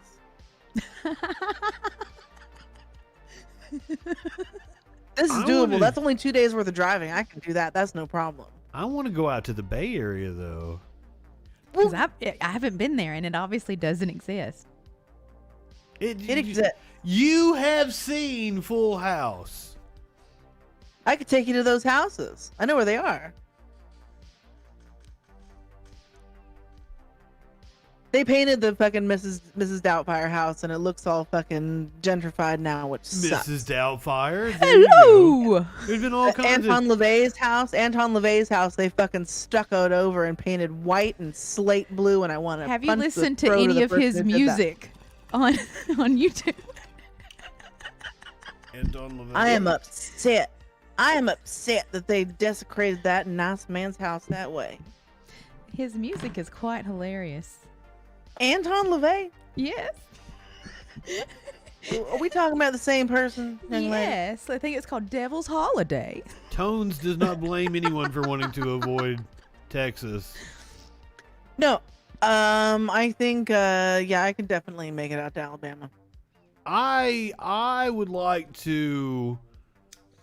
This is doable. That's only 2 days worth of driving. I can do that. That's no problem. I want to go out to the Bay Area, though. Because I haven't been there, and it obviously doesn't exist. It exists. You have seen Full House. I could take you to those houses. I know where they are. They painted the fucking Mrs. Doubtfire house, and it looks all fucking gentrified now, which sucks. Mrs. Doubtfire. Hello. There's been all kinds Anton LaVey's house, they fucking stuccoed over and painted white and slate blue, and I want to. Have you listened to any of his music on YouTube? I am upset. I am upset that they desecrated that nice man's house that way. His music is quite hilarious. Anton LaVey? Yes. Are we talking about the same person? Yes. I think it's called Devil's Holiday. Tones does not blame anyone for wanting to avoid Texas. No. I think I can definitely make it out to Alabama. I would like to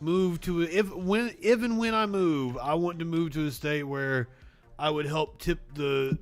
move to if and when I move, I want to move to a state where I would help tip the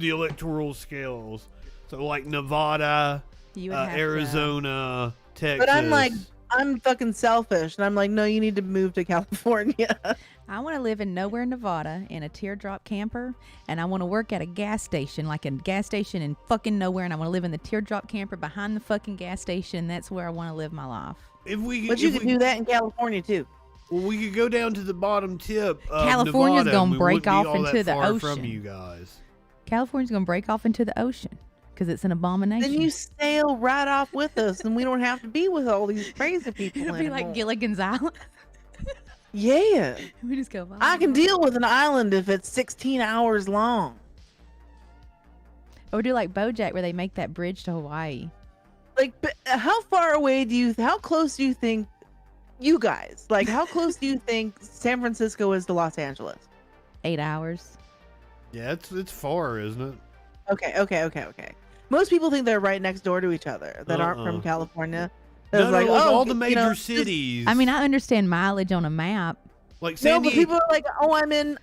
electoral scales. So like Nevada, Arizona, Texas. But I'm fucking selfish, and I'm like, no, you need to move to California. I want to live in nowhere, Nevada, in a teardrop camper, and I want to work at a gas station, like a gas station in fucking nowhere, and I want to live in the teardrop camper behind the fucking gas station. And that's where I want to live my life. But you could do that in California too. Well, we could go down to the bottom tip of California's Nevada, gonna break off into the far ocean. from you guys. California's going to break off into the ocean because it's an abomination. Then you sail right off with us, and we don't have to be with all these crazy people. It'll be like Gilligan's Island. Yeah. We just go. I can deal with an island if it's 16 hours long. Or do like BoJack where they make that bridge to Hawaii. Like, how far away how close do you think, you guys, like, how close do you think San Francisco is to Los Angeles? 8 hours. Yeah, it's far, isn't it? Okay. Most people think they're right next door to each other that aren't from California. No, like all the major cities. I mean, I understand mileage on a map. Like San but people are like, oh,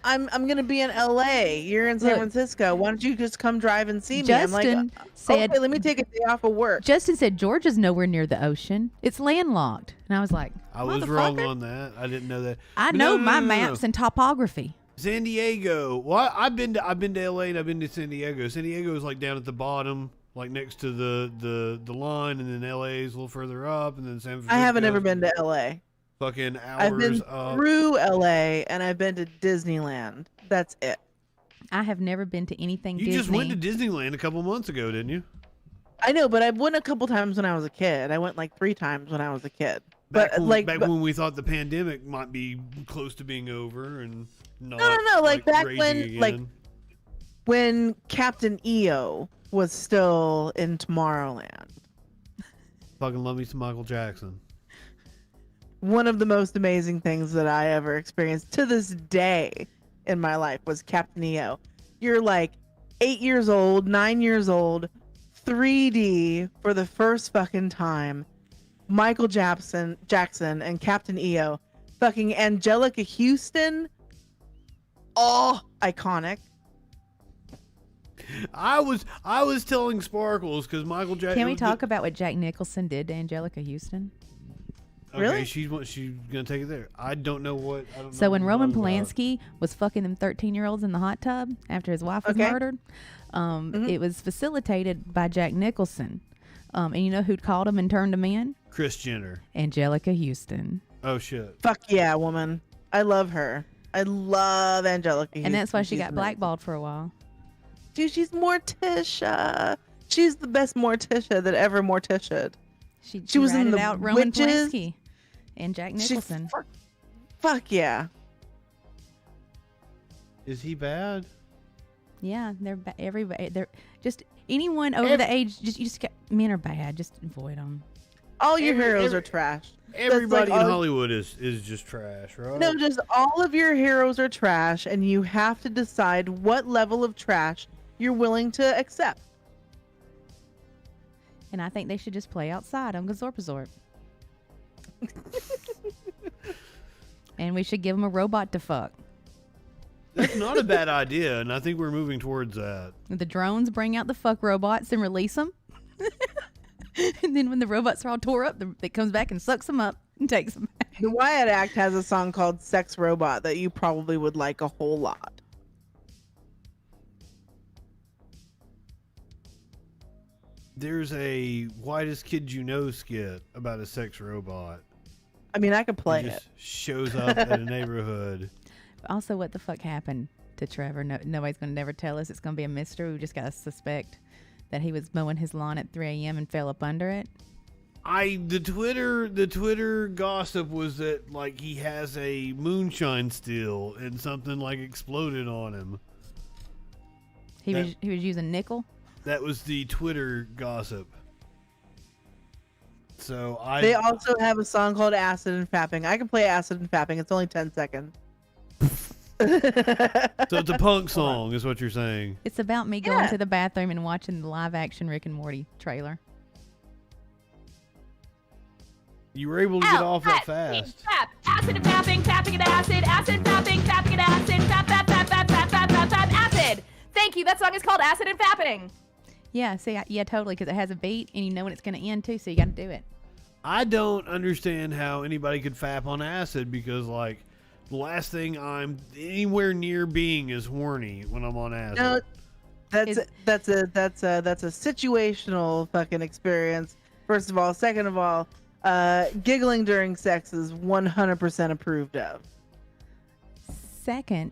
I'm gonna be in LA. You're in San Francisco. Why don't you just come drive and see me? Justin I'm like, said, okay, let me take a day off of work. Justin said Georgia's nowhere near the ocean. It's landlocked. And I was like, I was wrong on that. I didn't know that. I know my maps and topography. San Diego. Well, I've been to LA and I've been to San Diego. San Diego is like down at the bottom, like next to the line, and then LA is a little further up, and then San Francisco. I haven't ever been to LA. Fucking hours. I've been up. through LA and I've been to Disneyland. That's it. I have never been to anything Disney. You just went to Disneyland a couple months ago, didn't you? I know, but I went a couple times when I was a kid. I went like 3 times when I was a kid. Back when we thought the pandemic might be close to being over and not. No. Like back raging when, again. when Captain EO was still in Tomorrowland. Fucking love me some Michael Jackson. One of the most amazing things that I ever experienced to this day in my life was Captain EO. You're like 8 years old, 9 years old, 3D for the first fucking time. Michael Jackson and Captain EO. Fucking Angelica Houston. Oh, iconic. I was telling Sparkles because Michael Jackson. Can we talk about what Jack Nicholson did to Angelica Houston? Okay, Really? she's gonna take it there. I don't know what. So when Roman Polanski was fucking them 13-year-olds in the hot tub after his wife was murdered, it was facilitated by Jack Nicholson. And you know who'd called him and turned him in? Kris Jenner. Angelica Houston. Oh shit. Fuck yeah, woman. I love her. I love Angelica Houston. And that's why she She's got amazing. blackballed for a while. Dude, she's Morticia. She's the best Morticia that ever Morticia'd. She was in ratted the out Roman Witches. Polanski and Jack Nicholson. Fuck yeah. Is he bad? Yeah, everybody. They're just anyone over the age. Men are bad. Just avoid them. All your heroes are trash. Everybody like in all- Hollywood is just trash, right? No, just all of your heroes are trash, and you have to decide what level of trash you're willing to accept. And I think they should just play outside on Gazorp Resort. And we should give them a robot to fuck. That's not a bad idea, and I think we're moving towards that. The drones bring out the fuck robots and release them. And then when the robots are all tore up, it comes back and sucks them up and takes them back. The Wyatt Act has a song called Sex Robot that you probably would like a whole lot. There's a Whitest Kid You Know skit about a sex robot. I mean, I could play He it. just shows up at a neighborhood. Also, what the fuck happened to Trevor? Nobody's going to never tell us. It's going to be a mystery. We just got to suspect that he was mowing his lawn at 3 a.m. and fell up under it. The Twitter gossip was that like he has a moonshine still and something like exploded on him. He was using nickel. That was the Twitter gossip. So They also have a song called Acid and Fapping. I can play Acid and Fapping. It's only 10 seconds. So it's a punk song, is what you're saying. It's about me going to the bathroom and watching the live action Rick and Morty trailer. You were able to get off that fast. Acid and fapping, fapping and acid, acid, fapping, fapping and acid, fap, fap, fap, fap, fap, fap, fap, fap, acid. Thank you. That song is called Acid and Fapping. Yeah, see, yeah, totally, because it has a beat and you know when it's going to end too, so you got to do it. I don't understand how anybody could fap on acid because, like, the last thing I'm anywhere near being is horny when I'm on acid. No, that's a situational fucking experience. First of all, second of all, giggling during sex is 100% approved of. Second,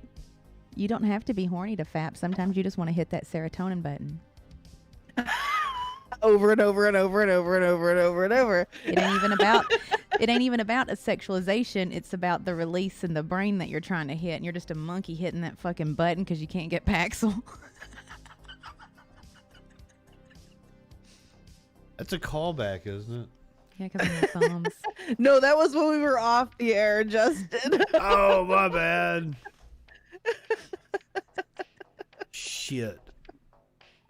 you don't have to be horny to fap. Sometimes you just want to hit that serotonin button. Over and over and over and over and over and over and over. It ain't even about a sexualization. It's about the release in the brain that you're trying to hit, and you're just a monkey hitting that fucking button because you can't get Paxil. That's a callback, isn't it? Yeah, because of my thumbs. No, that was when we were off the air, Justin. Oh, my bad. Shit.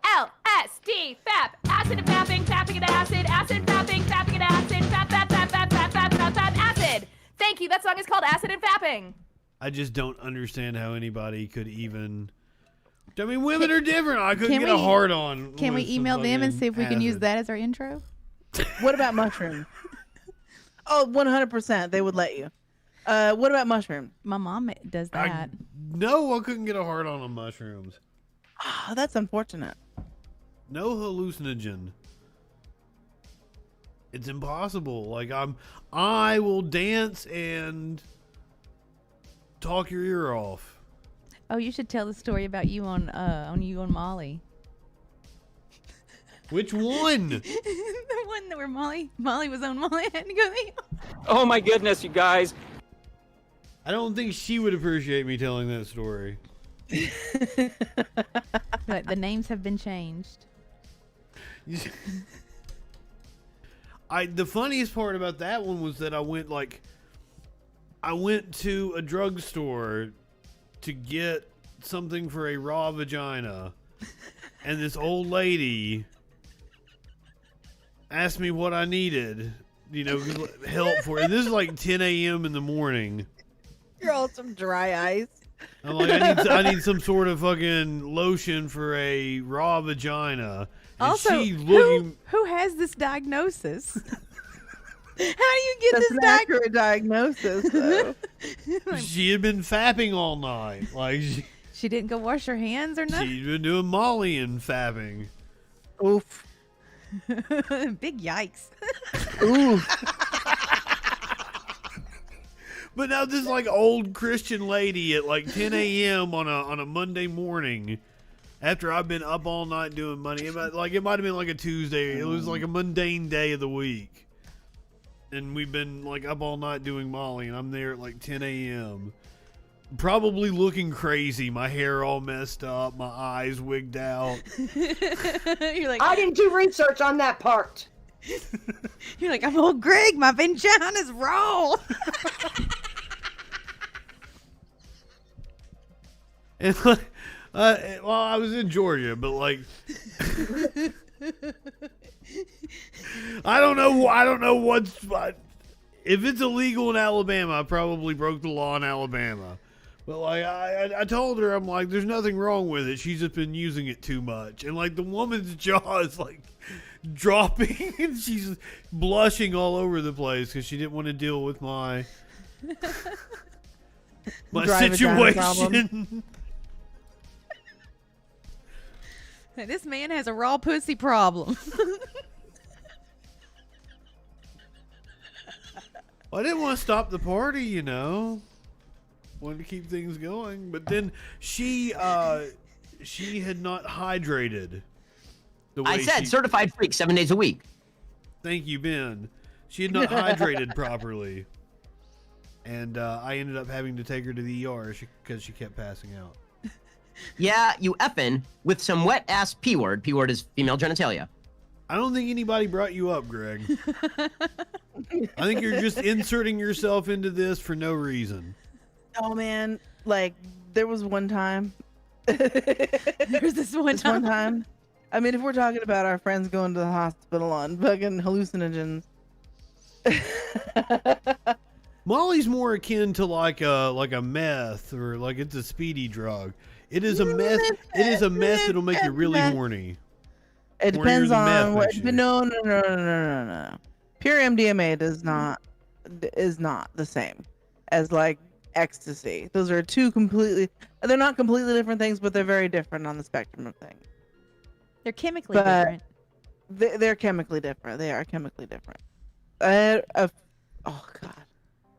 LSD, fap, acid and fapping, fapping and acid, acid, fapping, fapping and acid, fap, fap, fap, fap, fap, fap, fap, fap, acid. Thank you. That song is called Acid and Fapping. I just don't understand how anybody could even. I mean, women are different. I couldn't get a hard on. Can we email them and see if we can use that as our intro? What about mushroom? Oh, 100%. They would let you. What about mushroom? My mom does that. No, I couldn't get a hard on mushrooms. Oh, that's unfortunate. No hallucinogen. It's impossible. Like I will dance and talk your ear off. Oh, you should tell the story about you on you and Molly. Which one? The one that where Molly was on Molly had to go eat. Oh my goodness, you guys. I don't think she would appreciate me telling that story. But the names have been changed. The funniest part about that one was that I went to a drugstore to get something for a raw vagina, and this old lady asked me what I needed, help for it. And this is like 10 a.m. in the morning. You're all some dry ice. I'm like, I need some sort of fucking lotion for a raw vagina. And Also, she looking, who has this diagnosis? How do you get That's this an accurate diagnosis, though. she had been fapping all night. Like She didn't go wash her hands or nothing? she'd been doing Molly and fapping. Oof. Big yikes. Ooh. But now this like old Christian lady at like 10 a.m. on a Monday morning, after I've been up all night doing money, it might have been like a Tuesday. It was like a mundane day of the week, and we've been like up all night doing Molly, and I'm there at like 10 a.m. Probably looking crazy, my hair all messed up, my eyes wigged out. You're like, I didn't do research on that part. You're like, I'm old Greg, my vagina's raw. And well, I was in Georgia, but like, I don't know what's. If it's illegal in Alabama, I probably broke the law in Alabama. But like, I told her, I'm like, there's nothing wrong with it. She's just been using it too much, and like the woman's jaw is like dropping, and she's blushing all over the place because she didn't want to deal with my situation. This man has a raw pussy problem. I didn't want to stop the party, wanted to keep things going. But then she had not hydrated the way I said certified freak 7 days a week. Thank you, Ben. She had not hydrated properly, and I ended up having to take her to the ER because she kept passing out. Yeah, you effing with some wet ass P word. P word is female genitalia. I don't think anybody brought you up, Greg. I think you're just inserting yourself into this for no reason. Oh man, like there was one time. There's this one time. I mean, if we're talking about our friends going to the hospital on fucking hallucinogens. Molly's more akin to like a meth, or like it's a speedy drug. It is a meth. It is a meth that'll make you really horny. It depends on what. No. Pure MDMA is not the same as like ecstasy. Those are two completely. They're not completely different things, but they're very different on the spectrum of things. They're chemically different. They're chemically different. They are chemically different. Oh God,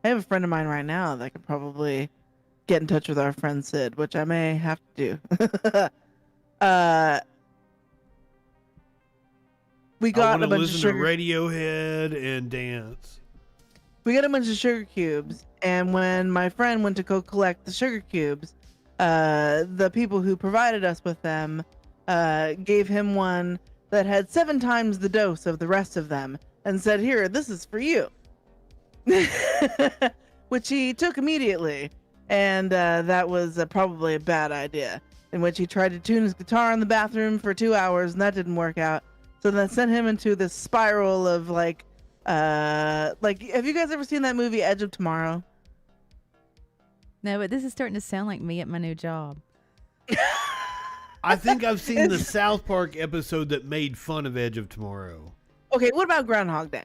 I have a friend of mine right now that could probably get in touch with our friend Sid, which I may have to do. We got a bunch of sugar. Radiohead and dance. We got a bunch of sugar cubes, and when my friend went to go collect the sugar cubes, the people who provided us with them gave him one that had 7 times the dose of the rest of them, and said, "Here, this is for you," which he took immediately. And that was probably a bad idea, in which he tried to tune his guitar in the bathroom for 2 hours, and that didn't work out. So that sent him into this spiral of like, have you guys ever seen that movie Edge of Tomorrow? No, but this is starting to sound like me at my new job. I think I've seen the South Park episode that made fun of Edge of Tomorrow. Okay, what about Groundhog Day?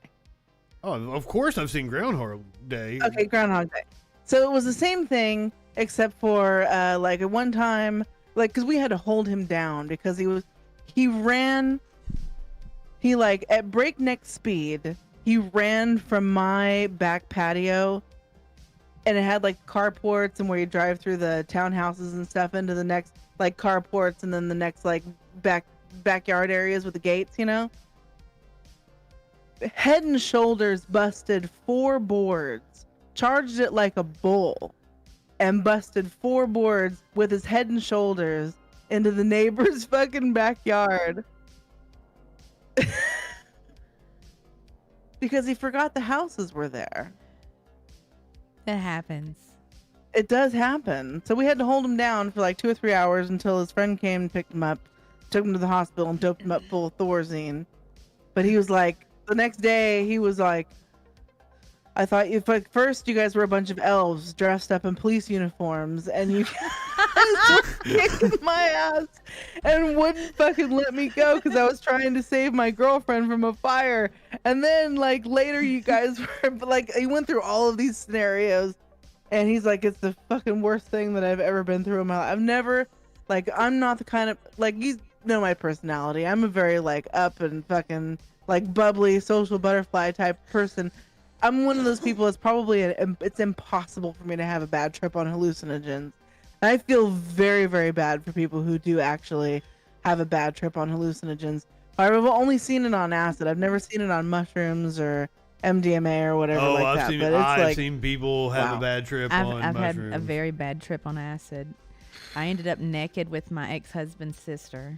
Oh, of course I've seen Groundhog Day. Okay, Groundhog Day. So it was the same thing, except for like at one time, like, because we had to hold him down because he ran at breakneck speed. He ran from my back patio, and it had like carports and where you drive through the townhouses and stuff into the next like carports, and then the next like backyard areas with the gates, Head and Shoulders busted 4 boards, charged it like a bull, and busted 4 boards with his Head and Shoulders into the neighbor's fucking backyard. because he forgot the houses were there. That happens. It does happen. So we had to hold him down for like 2 or 3 hours until his friend came and picked him up, took him to the hospital and doped him up full of Thorazine. But he was like, the next day he was like, I thought first you guys were a bunch of elves dressed up in police uniforms and you guys were kicking my ass and wouldn't fucking let me go because I was trying to save my girlfriend from a fire. And then like later you guys were like, he went through all of these scenarios and he's like, it's the fucking worst thing that I've ever been through in my life. I've never, like, I'm not the kind of, like, you know my personality. I'm a very like up and fucking like bubbly social butterfly type person. I'm one of those people that's probably, it's impossible for me to have a bad trip on hallucinogens. And I feel very, very bad for people who do actually have a bad trip on hallucinogens. I've only seen it on acid. I've never seen it on mushrooms or MDMA or whatever like that. But I've seen people have a bad trip on I've mushrooms. had a very bad trip on acid. I ended up naked with my ex-husband's sister.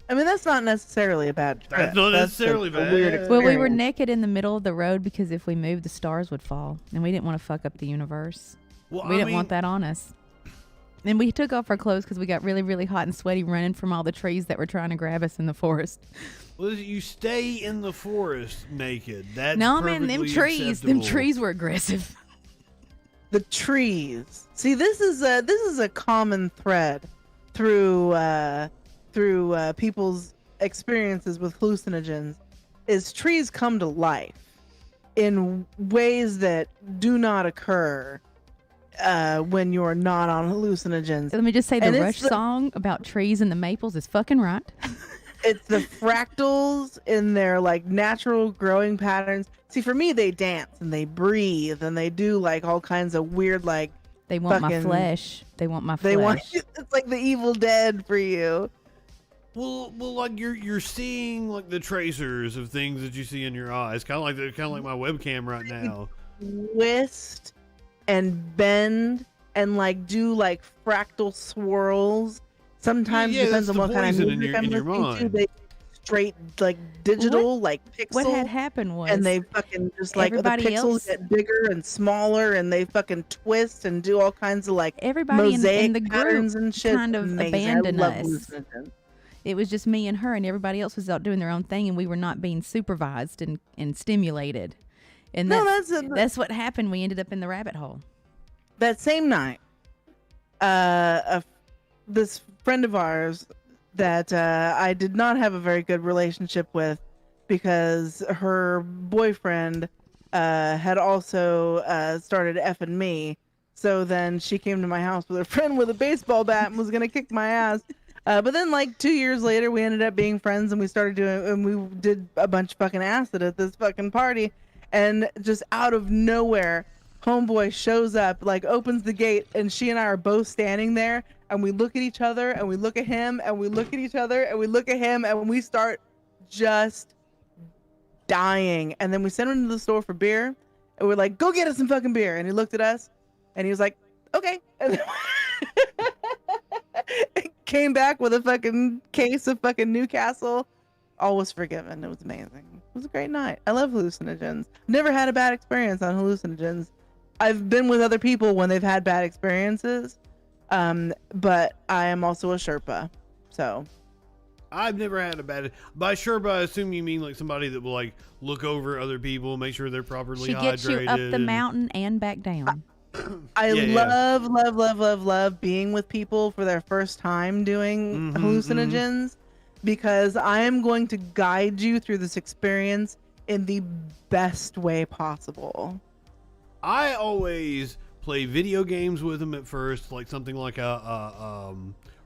I mean, that's not necessarily a bad trip. That's not necessarily a bad. weird experience. Well, we were naked in the middle of the road because if we moved, the stars would fall, and we didn't want to fuck up the universe. Well, we didn't want that on us. And we took off our clothes because we got really, really hot and sweaty running from all the trees that were trying to grab us in the forest. Well, you stay in the forest naked. That's No, man, them acceptable. trees were aggressive. The trees. See, this is a common thread through people's experiences with hallucinogens. Is trees come to life in ways that do not occur when you're not on hallucinogens. Let me just say, the Rush song about trees and the maples is fucking right. It's the fractals in their like natural growing patterns. See, for me, they dance and they breathe and they do like all kinds of weird like. They want my flesh. They want my flesh. They want. It's like the Evil Dead for you. Well, like you're seeing like the tracers of things that you see in your eyes, kind of like my webcam right now. Twist and bend and like do like fractal swirls. Sometimes depends on what kind of music I'm listening to. They straight like digital like pixels. What had happened was, and they fucking just like the pixels get bigger and smaller, and they fucking twist and do all kinds of like mosaic in the patterns group and shit. kind of abandoned us. hallucinogens. It was just me and her, and everybody else was out doing their own thing, and we were not being supervised and stimulated. And that's what happened. We ended up in the rabbit hole. That same night, this friend of ours that I did not have a very good relationship with because her boyfriend had also started effing me. So then she came to my house with her friend with a baseball bat and was going to kick my ass. But then like 2 years later, we ended up being friends and we did a bunch of fucking acid at this fucking party. And just out of nowhere, homeboy shows up, like opens the gate, and she and I are both standing there, and we look at each other, and we look at him, and we look at each other, and we look at him, and we start just dying. And then we sent him to the store for beer, and we're like, go get us some fucking beer. And he looked at us, and he was like, okay. And then came back with a fucking case of fucking Newcastle. All was forgiven. It was amazing. It was a great night. I love hallucinogens. Never had a bad experience on hallucinogens. I've been with other people when they've had bad experiences, but I am also a Sherpa, so. I've never had a bad. By Sherpa, I assume you mean like somebody that will like look over other people, make sure they're properly hydrated. She gets you up the mountain and back down. I love being with people for their first time doing hallucinogens, because I am going to guide you through this experience in the best way possible. I always play video games with them at first, like something like a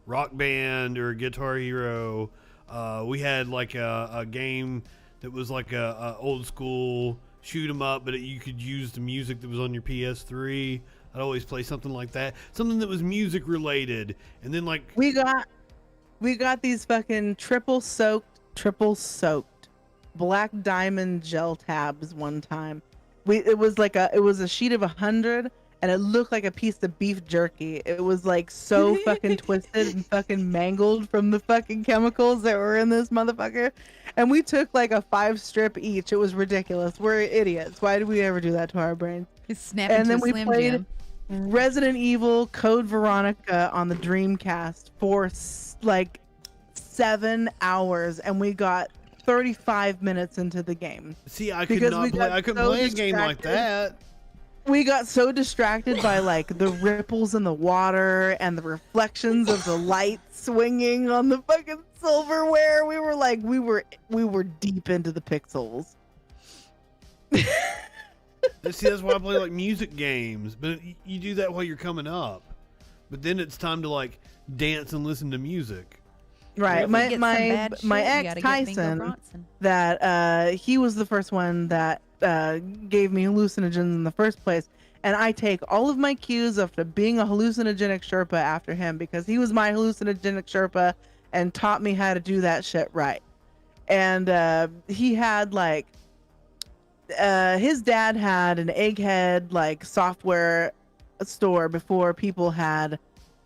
Rock Band or Guitar Hero. We had like a game that was like a old school shoot 'em up, but you could use the music that was on your PS3. I'd always play something like that, something that was music related. And then like we got these fucking triple soaked black diamond gel tabs one time. It was a sheet of 100, and it looked like a piece of beef jerky. It was like so fucking twisted and fucking mangled from the fucking chemicals that were in this motherfucker. And we took like a 5-strip each. It was ridiculous. We're idiots. Why did we ever do that to our brains? And then we played Jim. Resident Evil Code Veronica on the Dreamcast for like 7 hours, and we got 35 minutes into the game. See, I couldn't play a game like that. We got so distracted by like the ripples in the water and the reflections of the light swinging on the fucking silverware. We were like, we were deep into the pixels. See, that's why I play like music games. But you do that while you're coming up. But then it's time to like dance and listen to music. Right. My ex Tyson, that he was the first one that gave me hallucinogens in the first place. And I take all of my cues after being a hallucinogenic Sherpa after him, because he was my hallucinogenic Sherpa and taught me how to do that shit right. And he had like his dad had an Egghead like software store before people had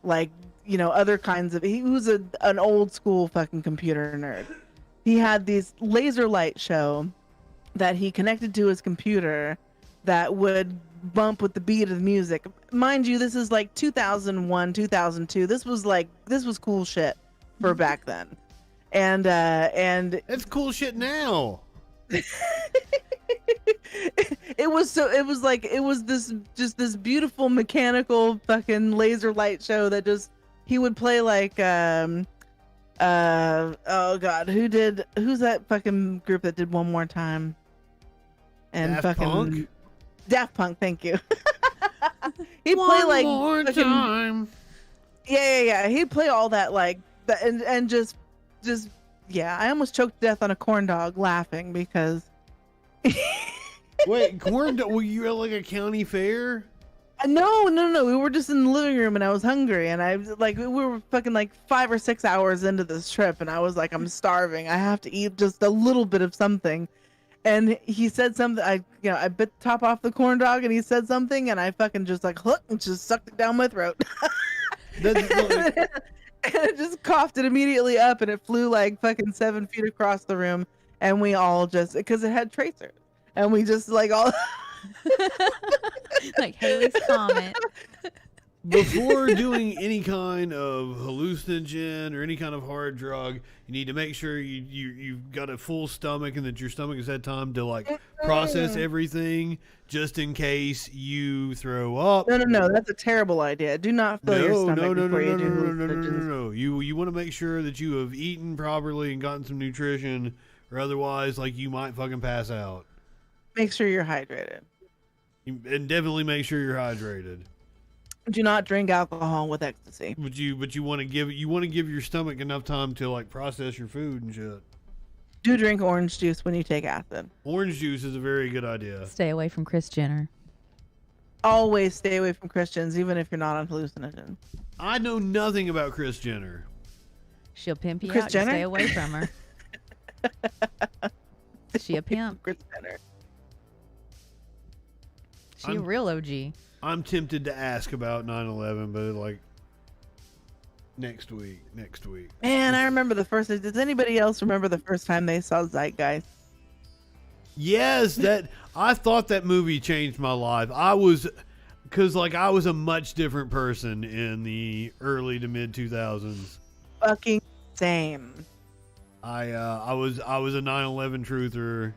like, you know, other kinds of, he was an old school fucking computer nerd. He had these laser light show that he connected to his computer that would bump with the beat of the music. Mind you, this is like 2001, 2002. This was cool shit for back then. And it's cool shit now. It was this beautiful mechanical fucking laser light show that just, he would play like oh god, who's that fucking group that did One More Time? And Daft Punk? Daft Punk, thank you. He'd play like One More Time. Yeah. He'd play all that like that and just yeah, I almost choked to death on a corn dog laughing because Wait, corn dog? Were you at like a county fair? No. We were just in the living room and I was hungry and I was like, we were fucking like 5 or 6 hours into this trip and I was like, I'm starving. I have to eat just a little bit of something. And he said something. I bit the top off the corn dog and he said something and I fucking just like and just sucked it down my throat. And it just coughed it immediately up and it flew like fucking 7 feet across the room. And we all just, because it had tracers, and we just like all like Haley's Comet. Before doing any kind of hallucinogen or any kind of hard drug, you need to make sure you've got a full stomach and that your stomach has had time to like process everything, just in case you throw up. No, that's a terrible idea. Do not fill your stomach before you do hallucinogens. No. You want to make sure that you have eaten properly and gotten some nutrition, or otherwise, like, you might fucking pass out. Make sure you're hydrated. And definitely make sure you're hydrated. Do not drink alcohol with ecstasy. But you want to give your stomach enough time to like process your food and shit. Do drink orange juice when you take acid. Orange juice is a very good idea. Stay away from Kris Jenner. Always stay away from Christians, even if you're not on hallucinogens. I know nothing about Kris Jenner. She'll pimp you Kris out. Jenner? Stay away from her. She a pimp. Kris Jenner. She a real OG. I'm tempted to ask about 9/11, but like next week. Man, I remember the first. Does anybody else remember the first time they saw Zeitgeist? Yes, I thought that movie changed my life. I was a much different person in the early to mid 2000s. Fucking same. I was a 9/11 truther.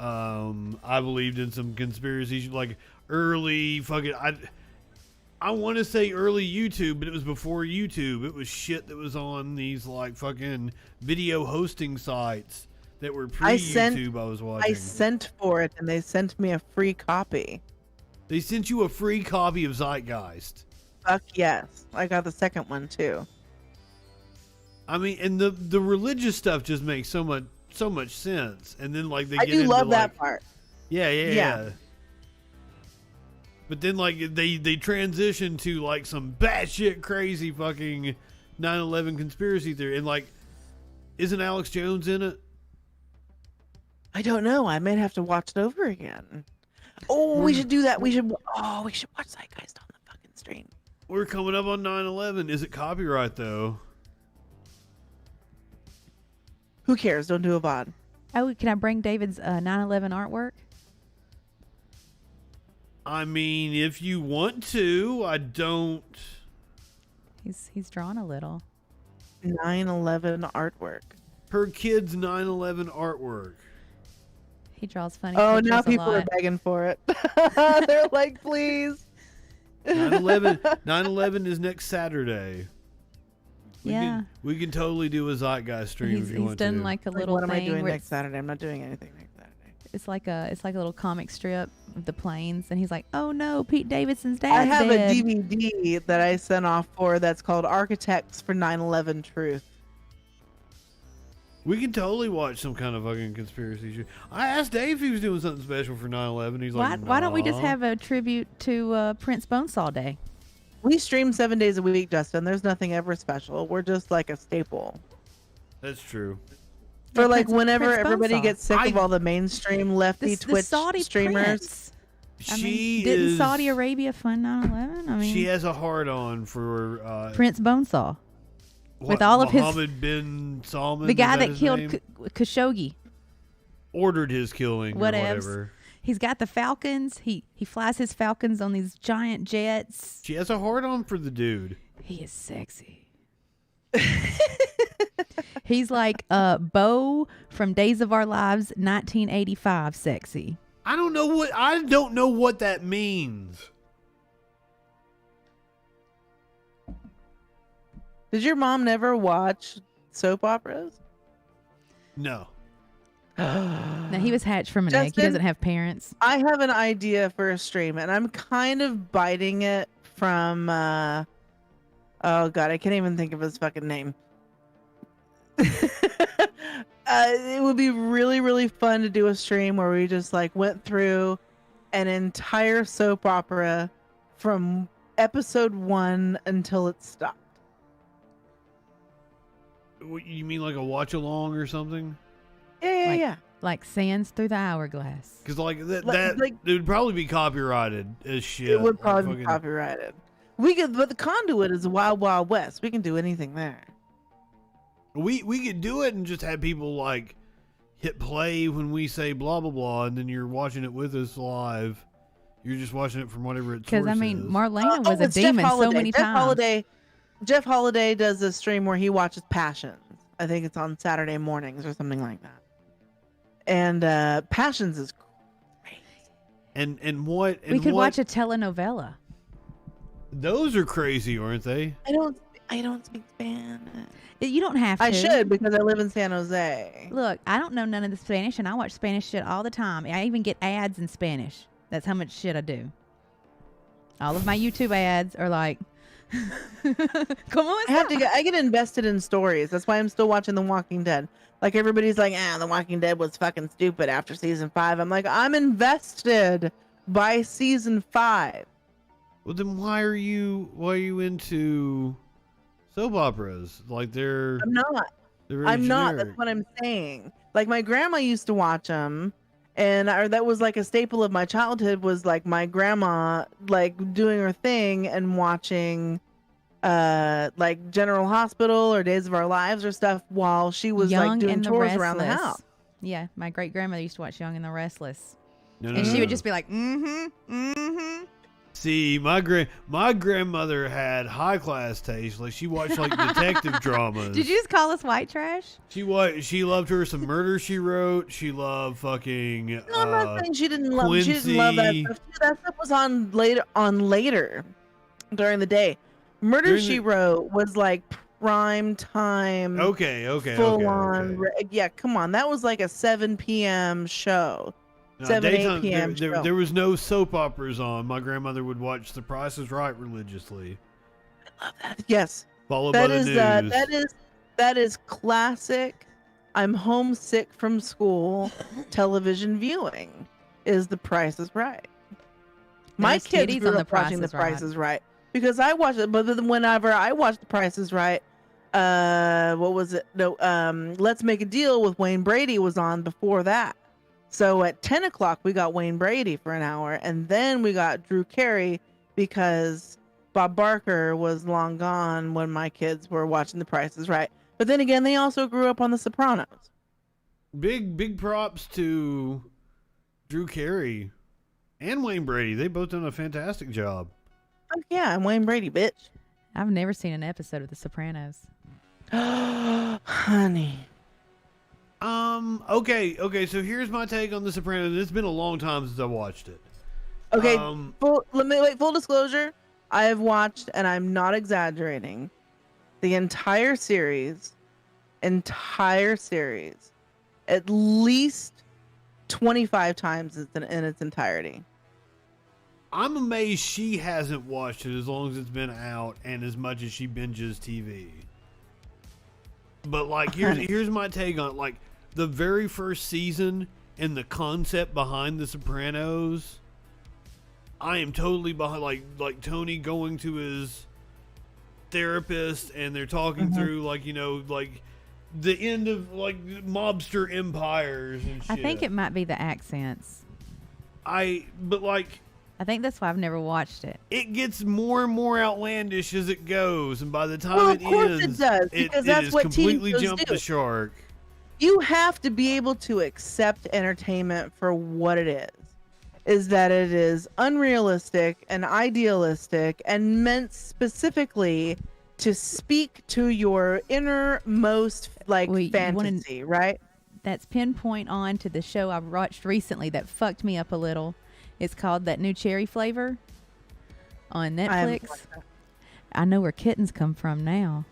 I believed in some conspiracies, like early fucking. I want to say early YouTube, but it was before YouTube. It was shit that was on these like fucking video hosting sites that were pre-YouTube. I was watching. I sent for it, and they sent me a free copy. They sent you a free copy of Zeitgeist. Fuck yes, I got the second one too. I mean, and the religious stuff just makes so much sense. And then like I do love that part. Yeah. But then like they transition to like some batshit crazy fucking 9/11 conspiracy theory, and like, isn't Alex Jones in it? I don't know. I might have to watch it over again. Oh, we should do that. We should watch Zeitgeist on the fucking stream. We're coming up on 9/11. Is it copyright though? Who cares? Don't do a VOD. Oh, can I bring David's 9/11 artwork? I mean, if you want to, I don't. He's drawn a little. 9/11 artwork. Her kid's 9/11 artwork. He draws funny. Oh, pictures now a people are lot. begging for it. They're like, please. 9/11 is next Saturday. Yeah. We can totally do a Zeitgeist stream if you He's want done to. like a little What am I thing doing where next Saturday? I'm not doing anything next Saturday. it's like a little comic strip of the planes, and he's like, "Oh no, Pete Davidson's dad." I have a DVD that I sent off for that's called Architects for 9/11 Truth. We can totally watch some kind of fucking conspiracy show. I asked Dave if he was doing something special for 9/11. He's like, Why don't we just "Nah." have a tribute to Prince Bonesaw Day? We stream 7 days a week, Justin. There's nothing ever special. We're just like a staple. That's true. For Yeah, like Prince- whenever Prince everybody Bonesaw. gets sick of all the mainstream lefty The Twitch Saudi streamers. prince. I mean, She didn't is. Saudi Arabia fund 9/11? I mean, She has a hard on for Prince Bonesaw, what, with all of his- Mohammed bin Salman, the guy is that his killed name? Khashoggi. Ordered his killing or Whatevs. whatever. He's got the Falcons. He flies his Falcons on these giant jets. She has a hard on for the dude. He is sexy. He's like Bo from Days of Our Lives 1985 sexy. I don't know what that means. Did your mom never watch soap operas? No. Now he was hatched from an egg. He Justin? doesn't have parents. I have an idea for a stream, and I'm kind of biting it from oh god, I can't even think of his fucking name. It would be really, really fun to do a stream where we just like went through an entire soap opera from episode 1 until it stopped. What, you mean like a watch along or something? Yeah. Like sands through the hourglass. Because like that Like- it would probably be copyrighted as shit. It would Like, probably be fucking- copyrighted. We could, but the conduit is Wild Wild West. We can do anything there. We could do it and just have people like hit play when we say blah blah blah, and then you're watching it with us live. You're just watching it from whatever it's. Because I mean, Marlena was a it's Jeff demon so Holiday. many Jeff times. Jeff Holiday does a stream where he watches Passions. I think it's on Saturday mornings or something like that. And Passions is great. And what? And We could what, watch a telenovela. Those are crazy, aren't they? I don't speak Spanish. You don't have to. I should because I live in San Jose. Look, I don't know none of the Spanish, and I watch Spanish shit all the time. I even get ads in Spanish. That's how much shit I do. All of my YouTube ads are like, "Come on, I get invested in stories. That's why I'm still watching The Walking Dead. Like everybody's like, The Walking Dead was fucking stupid after season 5. I'm like, I'm invested by season 5. Well, then why are you into soap operas? Like they're. I'm not. They're very I'm not. generic. That's what I'm saying. Like my grandma used to watch them, and that was like a staple of my childhood. Was like my grandma like doing her thing and watching, like General Hospital or Days of Our Lives or stuff while she was Young like doing and the chores around the Restless. house. Yeah, my great grandmother used to watch Young and the Restless, No, and she no. would just be like, See, my grandmother had high class taste. Like she watched like detective dramas. Did you just call us white trash? She loved her some Murder She Wrote. She loved fucking. No, I'm not saying she didn't love. She didn't love that Quincy. stuff. That stuff was on later during the day. Murder During She the- Wrote was like prime time. Okay. Full on. Yeah, come on. That was like a 7 p.m. show. No, 7, 8 daytime, p.m. there, show. there was no soap operas on. My grandmother would watch The Price is Right religiously. Yes. Followed by the news. That is classic. I'm homesick from school. Television viewing is The Price is Right. My There's kids titties grew on The up watching The Price is Price is Right because I watched it. But then whenever I watched The Price is Right, what was it? No, Let's Make a Deal with Wayne Brady was on before that. So at 10 o'clock, we got Wayne Brady for an hour, and then we got Drew Carey because Bob Barker was long gone when my kids were watching The Price is Right. But then again, they also grew up on The Sopranos. Big props to Drew Carey and Wayne Brady. They both done a fantastic job. Oh, yeah, I'm Wayne Brady, bitch. I've never seen an episode of The Sopranos. Honey. Okay, so here's my take on The Sopranos. It's been a long time since I watched it. Okay, full disclosure, I have watched, and I'm not exaggerating, the entire series, at least 25 times in its entirety. I'm amazed she hasn't watched it as long as it's been out and as much as she binges TV. But like, here's my take on it. Like, the very first season and the concept behind The Sopranos, I am totally behind. Like Tony going to his therapist and they're talking through like the end of like mobster empires and shit. I think it might be the accents. I think that's why I've never watched it. It gets more and more outlandish as it goes, and by the time it ends, it does, because that's what completely TV shows jumped do. the shark. You have to be able to accept entertainment for what it is that it is unrealistic and idealistic and meant specifically to speak to your innermost fantasy, right? That's pinpoint on to the show I watched recently that fucked me up a little. It's called That New Cherry Flavor on Netflix. I know where kittens come from now.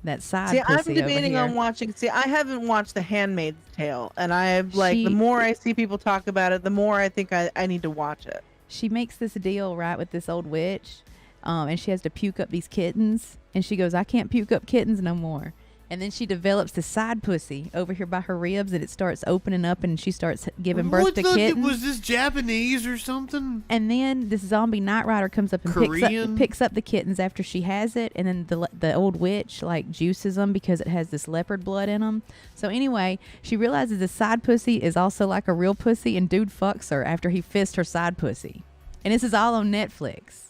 That side pussy I'm debating over on here. watching. I haven't watched The Handmaid's Tale, and the more I see people talk about it, the more I think I need to watch it. She makes this deal, right, with this old witch, and she has to puke up these kittens, and she goes, I can't puke up kittens no more. And then she develops the side pussy over here by her ribs, and it starts opening up, and she starts giving birth to kittens. Was this Japanese or something? And then this zombie Knight Rider comes up and picks up the kittens after she has it, and then the old witch like juices them because it has this leopard blood in them. So anyway, she realizes the side pussy is also like a real pussy, and dude fucks her after he fists her side pussy. And this is all on Netflix.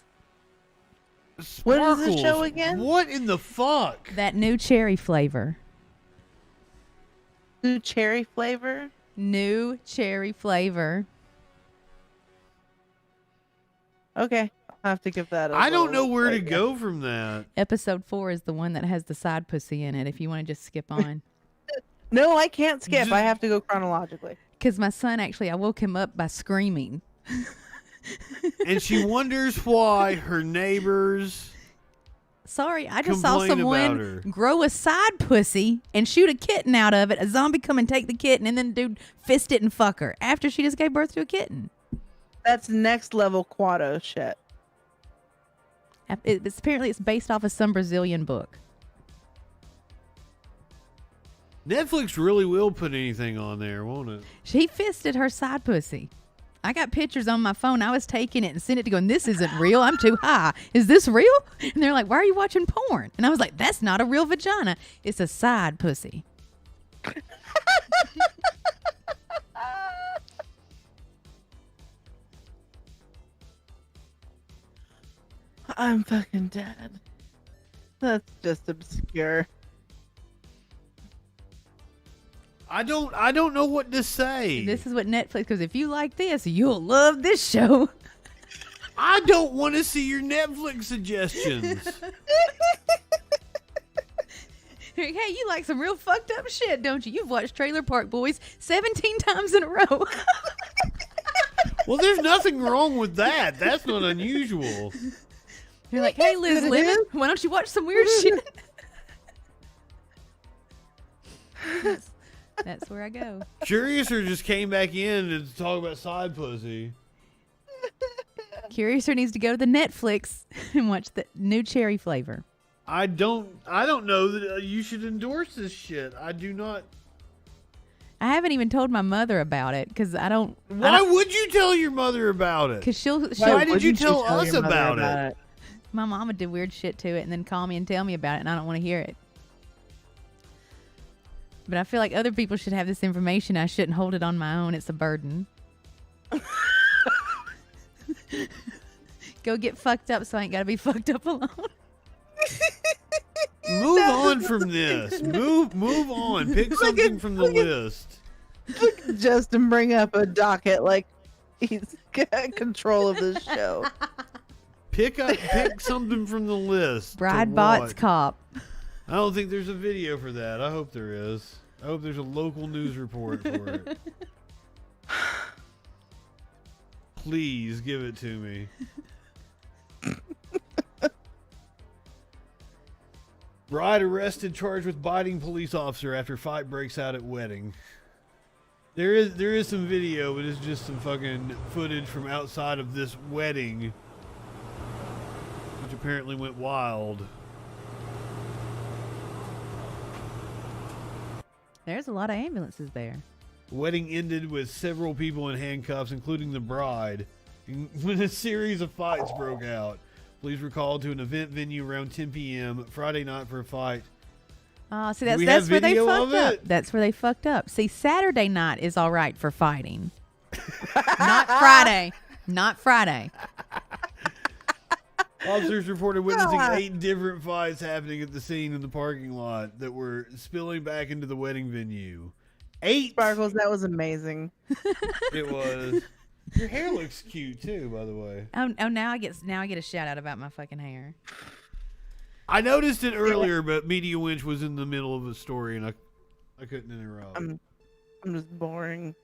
What is this show again? What in the fuck? That New Cherry Flavor. New Cherry Flavor? New Cherry Flavor. Okay. I'll have to give that I don't know where to go from that. Episode 4 is the one that has the side pussy in it, if you want to just skip on. No, I can't skip. I have to go chronologically. Because my son, actually, I woke him up by screaming. And she wonders why her neighbors... Sorry, I just saw someone her. grow a side pussy and shoot a kitten out of it. A zombie come and take the kitten, and then dude fist it and fuck her after she just gave birth to a kitten. That's next level Quado shit. Apparently it's based off of some Brazilian book. Netflix really will put anything on there, won't it? She fisted her side pussy. I got pictures on my phone. I was taking it and sending it to going, this isn't real. I'm too high. Is this real? And they're like, why are you watching porn? And I was like, that's not a real vagina. It's a side pussy. I'm fucking dead. That's just obscure. I don't know what to say. This is what Netflix, because if you like this, you'll love this show. I don't want to see your Netflix suggestions. Hey, you like some real fucked up shit, don't you? You've watched Trailer Park Boys 17 times in a row. Well, there's nothing wrong with that. That's not unusual. You're like, hey, Liz Lemon, why don't you watch some weird shit? That's where I go. Curiouser just came back in to talk about side pussy. Curiouser needs to go to the Netflix and watch the New Cherry Flavor. I don't know that you should endorse this shit. I do not. I haven't even told my mother about it because I don't. Why would you tell your mother about it? Because she'll. Why did you tell us about it? My mama did weird shit to it and then call me and tell me about it, and I don't want to hear it. But I feel like other people should have this information. I shouldn't hold it on my own. It's a burden. Go get fucked up so I ain't got to be fucked up alone. Move on from this. Move on. Pick something from the list. Look at Justin bring up a docket like he's got control of this show. Pick something from the list. Bride Bots Cop. I don't think there's a video for that. I hope there is. I hope there's a local news report for it. Please give it to me. Bride arrested, charged with biting police officer after fight breaks out at wedding. There is some video, but it's just some fucking footage from outside of this wedding, which apparently went wild. There's a lot of ambulances there. Wedding ended with several people in handcuffs, including the bride, when a series of fights broke out. Police were called to an event venue around 10 p.m. Friday night for a fight. See, that's where they fucked up. That's where they fucked up. See, Saturday night is all right for fighting. Not Friday. Not Friday. Officers reported witnessing 8 different fights happening at the scene in the parking lot that were spilling back into the wedding venue. 8? Sparkles, that was amazing. It was. Your hair looks cute too, by the way. Oh, now I get a shout out about my fucking hair. I noticed it earlier, but Media Winch was in the middle of a story, and I couldn't interrupt. I'm just boring.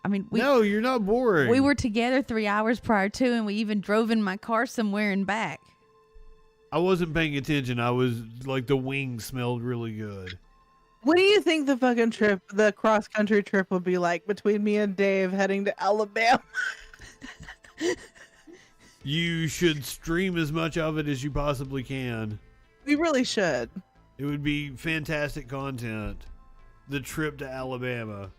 I mean, no, you're not boring. We were together 3 hours prior to, and we even drove in my car somewhere and back. I wasn't paying attention. I was like, the wings smelled really good. What do you think the fucking trip, the cross country trip, would be like between me and Dave heading to Alabama? You should stream as much of it as you possibly can. We really should. It would be fantastic content. The trip to Alabama.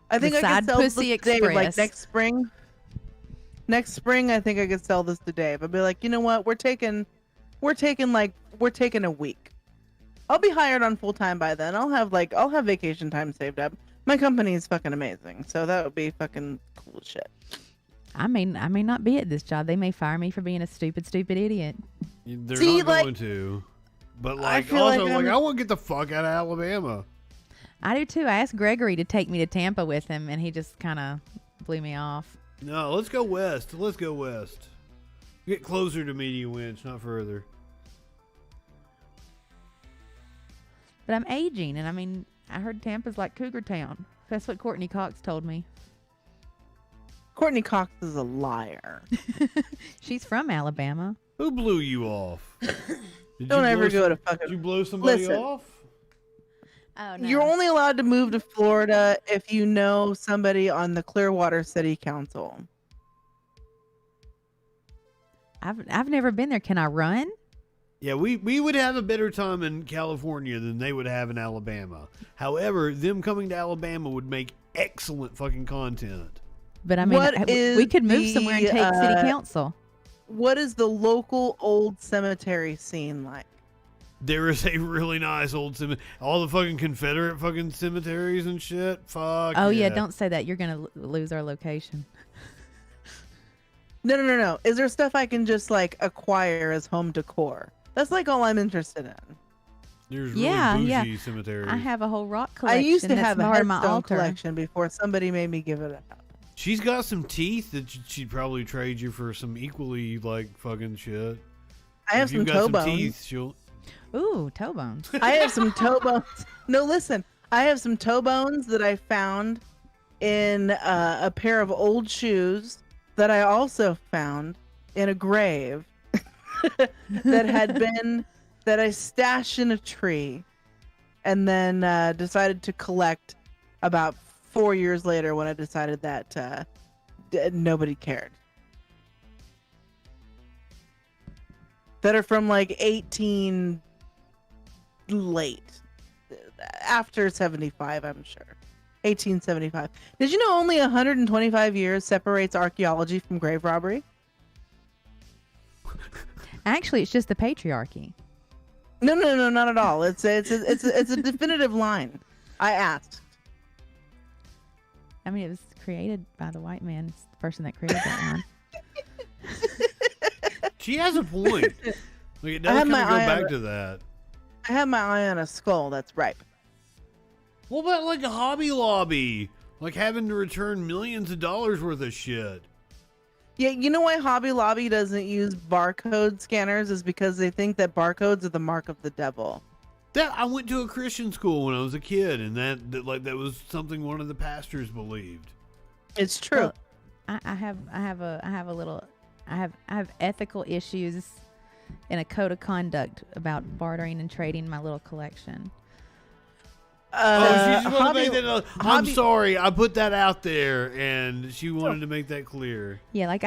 I think I could sell this to Dave, like next spring. Next spring, I think I could sell this to Dave. I'd be like, you know what? We're taking a week. I'll be hired on full time by then. I'll have vacation time saved up. My company is fucking amazing, so that would be fucking cool as shit. I may not be at this job. They may fire me for being a stupid idiot. They're not going to. But I want to get the fuck out of Alabama. I do too. I asked Gregory to take me to Tampa with him, and he just kind of blew me off. No, let's go west. Get closer to Media Winch, not further. But I'm aging, and I mean, I heard Tampa's like Cougar Town. That's what Courtney Cox told me. Courtney Cox is a liar. She's from Alabama. Who blew you off? Don't ever go to fucking... Did you blow somebody off? Oh, no. You're only allowed to move to Florida if you know somebody on the Clearwater City Council. I've never been there. Can I run? Yeah, we would have a better time in California than they would have in Alabama. However, them coming to Alabama would make excellent fucking content. But I mean, we could move somewhere and take city council. What is the local old cemetery scene like? There is a really nice old cemetery. All the fucking Confederate fucking cemeteries and shit. Fuck. Oh yeah, don't say that. You're gonna lose our location. No. Is there stuff I can just like acquire as home decor? That's like all I'm interested in. There's really bougie cemeteries. I have a whole rock collection. I used to have a headstone altar collection before somebody made me give it up. She's got some teeth that she'd probably trade you for some equally like fucking shit. I have some toe bones. Ooh, toe bones. I have some toe bones. No, listen. I have some toe bones that I found in a pair of old shoes that I also found in a grave that I stashed in a tree and then decided to collect about 4 years later when I decided that nobody cared. That are from like 18 late. After 75, I'm sure. 1875. Did you know only 125 years separates archaeology from grave robbery? Actually, it's just the patriarchy. No, not at all. It's a definitive line. I asked. I mean, it was created by the white man. It's the person that created that line. She has a point. Like, it does kind of go back to that. I have my eye on a skull that's ripe. What about like a Hobby Lobby? Like having to return millions of dollars worth of shit. Yeah, you know why Hobby Lobby doesn't use barcode scanners is because they think that barcodes are the mark of the devil. That I went to a Christian school when I was a kid, and that was something one of the pastors believed. It's true. Well, I have ethical issues and a code of conduct about bartering and trading my little collection. I'm sorry, I put that out there, and she wanted to make that clear. Yeah, like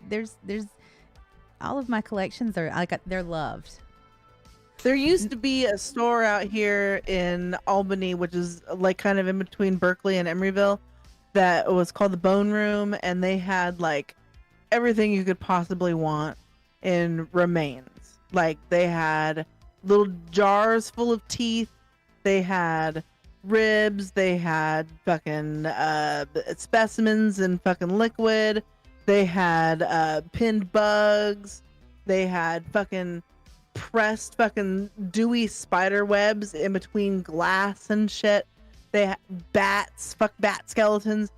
there's all of my collections are like they're loved. There used to be a store out here in Albany, which is like kind of in between Berkeley and Emeryville, that was called the Bone Room, and they had like everything you could possibly want in remains. Like they had little jars full of teeth. They had ribs. They had fucking specimens in fucking liquid. They had pinned bugs. They had fucking pressed fucking dewy spider webs in between glass and shit. They had bats, bat skeletons,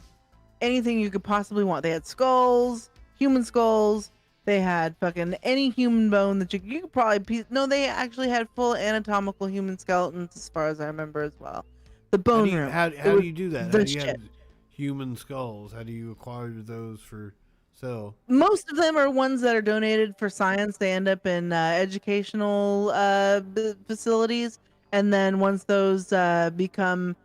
anything you could possibly want. They had skulls, human skulls. They had fucking any human bone that you could probably no, they actually had full anatomical human skeletons as far as I remember as well. The Bone Room. How do you do that? How do you shit. have human skulls? How do you acquire those for sale? Most of them are ones that are donated for science. They end up in educational facilities, and then once those become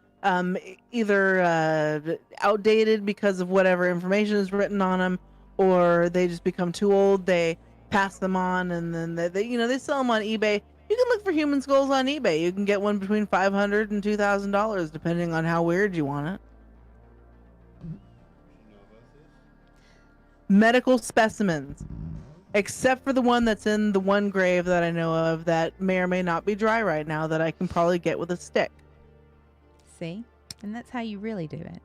either outdated because of whatever information is written on them, or they just become too old, they pass them on, and then they sell them on eBay. You can look for human skulls on eBay. You can get one between $500 and $2,000 depending on how weird you want it. Medical specimens, except for the one that's in the one grave that I know of that may or may not be dry right now that I can probably get with a stick. See? And that's how you really do it.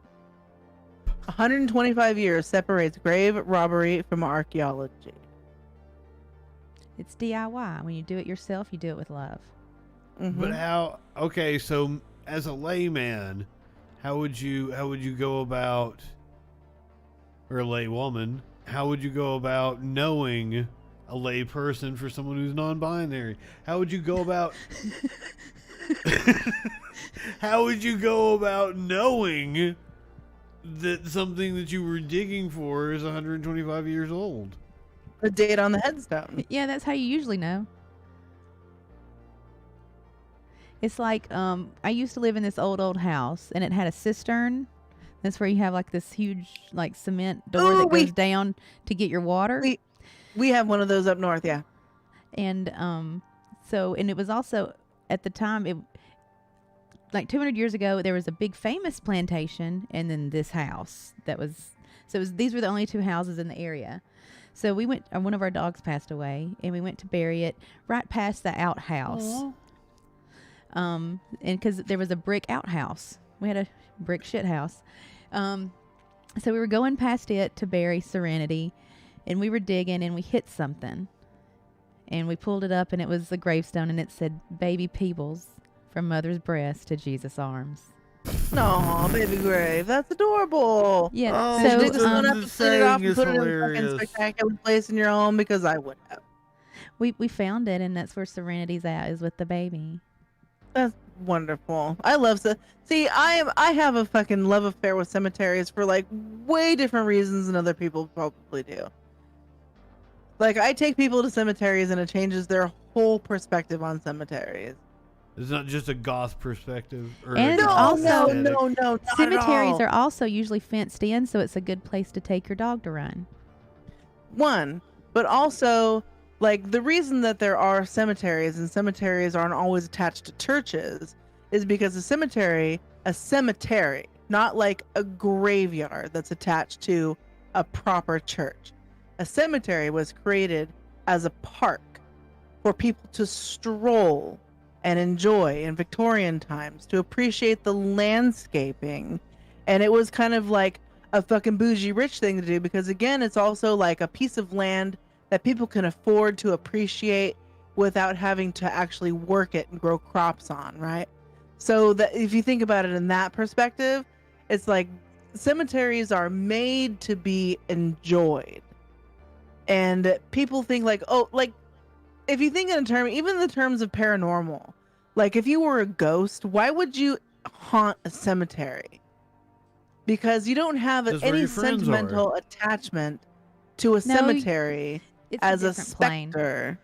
125 years separates grave robbery from archaeology. It's DIY. When you do it yourself, you do it with love. Mm-hmm. But how? Okay, so as a layman, how would you go about, or a laywoman, how would you go about knowing a lay person for someone who's non-binary? How would you go about? How would you go about knowing that something that you were digging for is 125 years old? The date on the headstone. Yeah, that's how you usually know. It's like I used to live in this old house, and it had a cistern. That's where you have like this huge like cement door that goes down to get your water. We have one of those up north, yeah. And and it was also at the time like 200 years ago there was a big famous plantation, and then this house these were the only two houses in the area. So we went, one of our dogs passed away, and we went to bury it right past the outhouse. And because there was a brick outhouse, we had a brick shit house. So we were going past it to bury Serenity, and we were digging, and we hit something, and we pulled it up, and it was a gravestone, and it said, "Baby Peebles, from mother's breast to Jesus' arms." No, baby grave. That's adorable. Yeah. Oh, so you just don't have to split it off and put it in a hilarious. fucking spectacular place in your home, because I would have. we found it, and that's where Serenity's at, is with the baby. That's wonderful. I love see. I have a fucking love affair with cemeteries for like way different reasons than other people probably do. Like I take people to cemeteries, and it changes their whole perspective on cemeteries. It's not just a goth perspective. Or And a also- aesthetic. No, not Cemeteries at all. are also usually fenced in, so it's a good place to take your dog to run. One, but also like the reason that there are cemeteries and cemeteries aren't always attached to churches is because a cemetery, not like a graveyard that's attached to a proper church. A cemetery was created as a park for people to stroll and enjoy in Victorian times, to appreciate the landscaping. And it was kind of like a fucking bougie rich thing to do, because again, it's also like a piece of land that people can afford to appreciate without having to actually work it and grow crops on, right? So that if you think about it in that perspective, it's like cemeteries are made to be enjoyed. And people think like, oh, like if you think in term, even the terms of paranormal, like if you were a ghost, why would you haunt a cemetery? Because you don't have any sentimental attachment to a cemetery as a specter.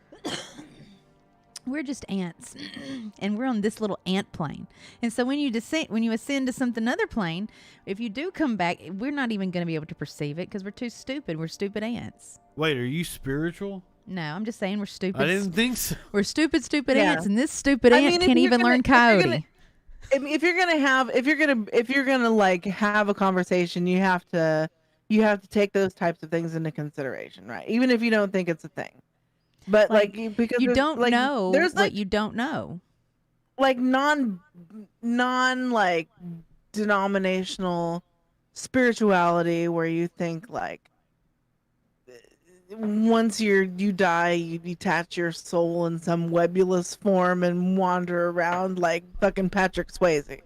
We're just ants, and we're on this little ant plane. And so when you ascend to something other plane, if you do come back, we're not even going to be able to perceive it because we're too stupid. We're stupid ants. Wait, are you spiritual? No, I'm just saying we're stupid. I didn't think so. We're stupid ants, and this stupid ant can't even learn coyote. If you're gonna like have a conversation, you have to take those types of things into consideration, right? Even if you don't think it's a thing. But like because you don't know there's what you don't know. Like non like denominational spirituality where you think like once you die, you detach your soul in some webulous form and wander around like fucking Patrick Swayze.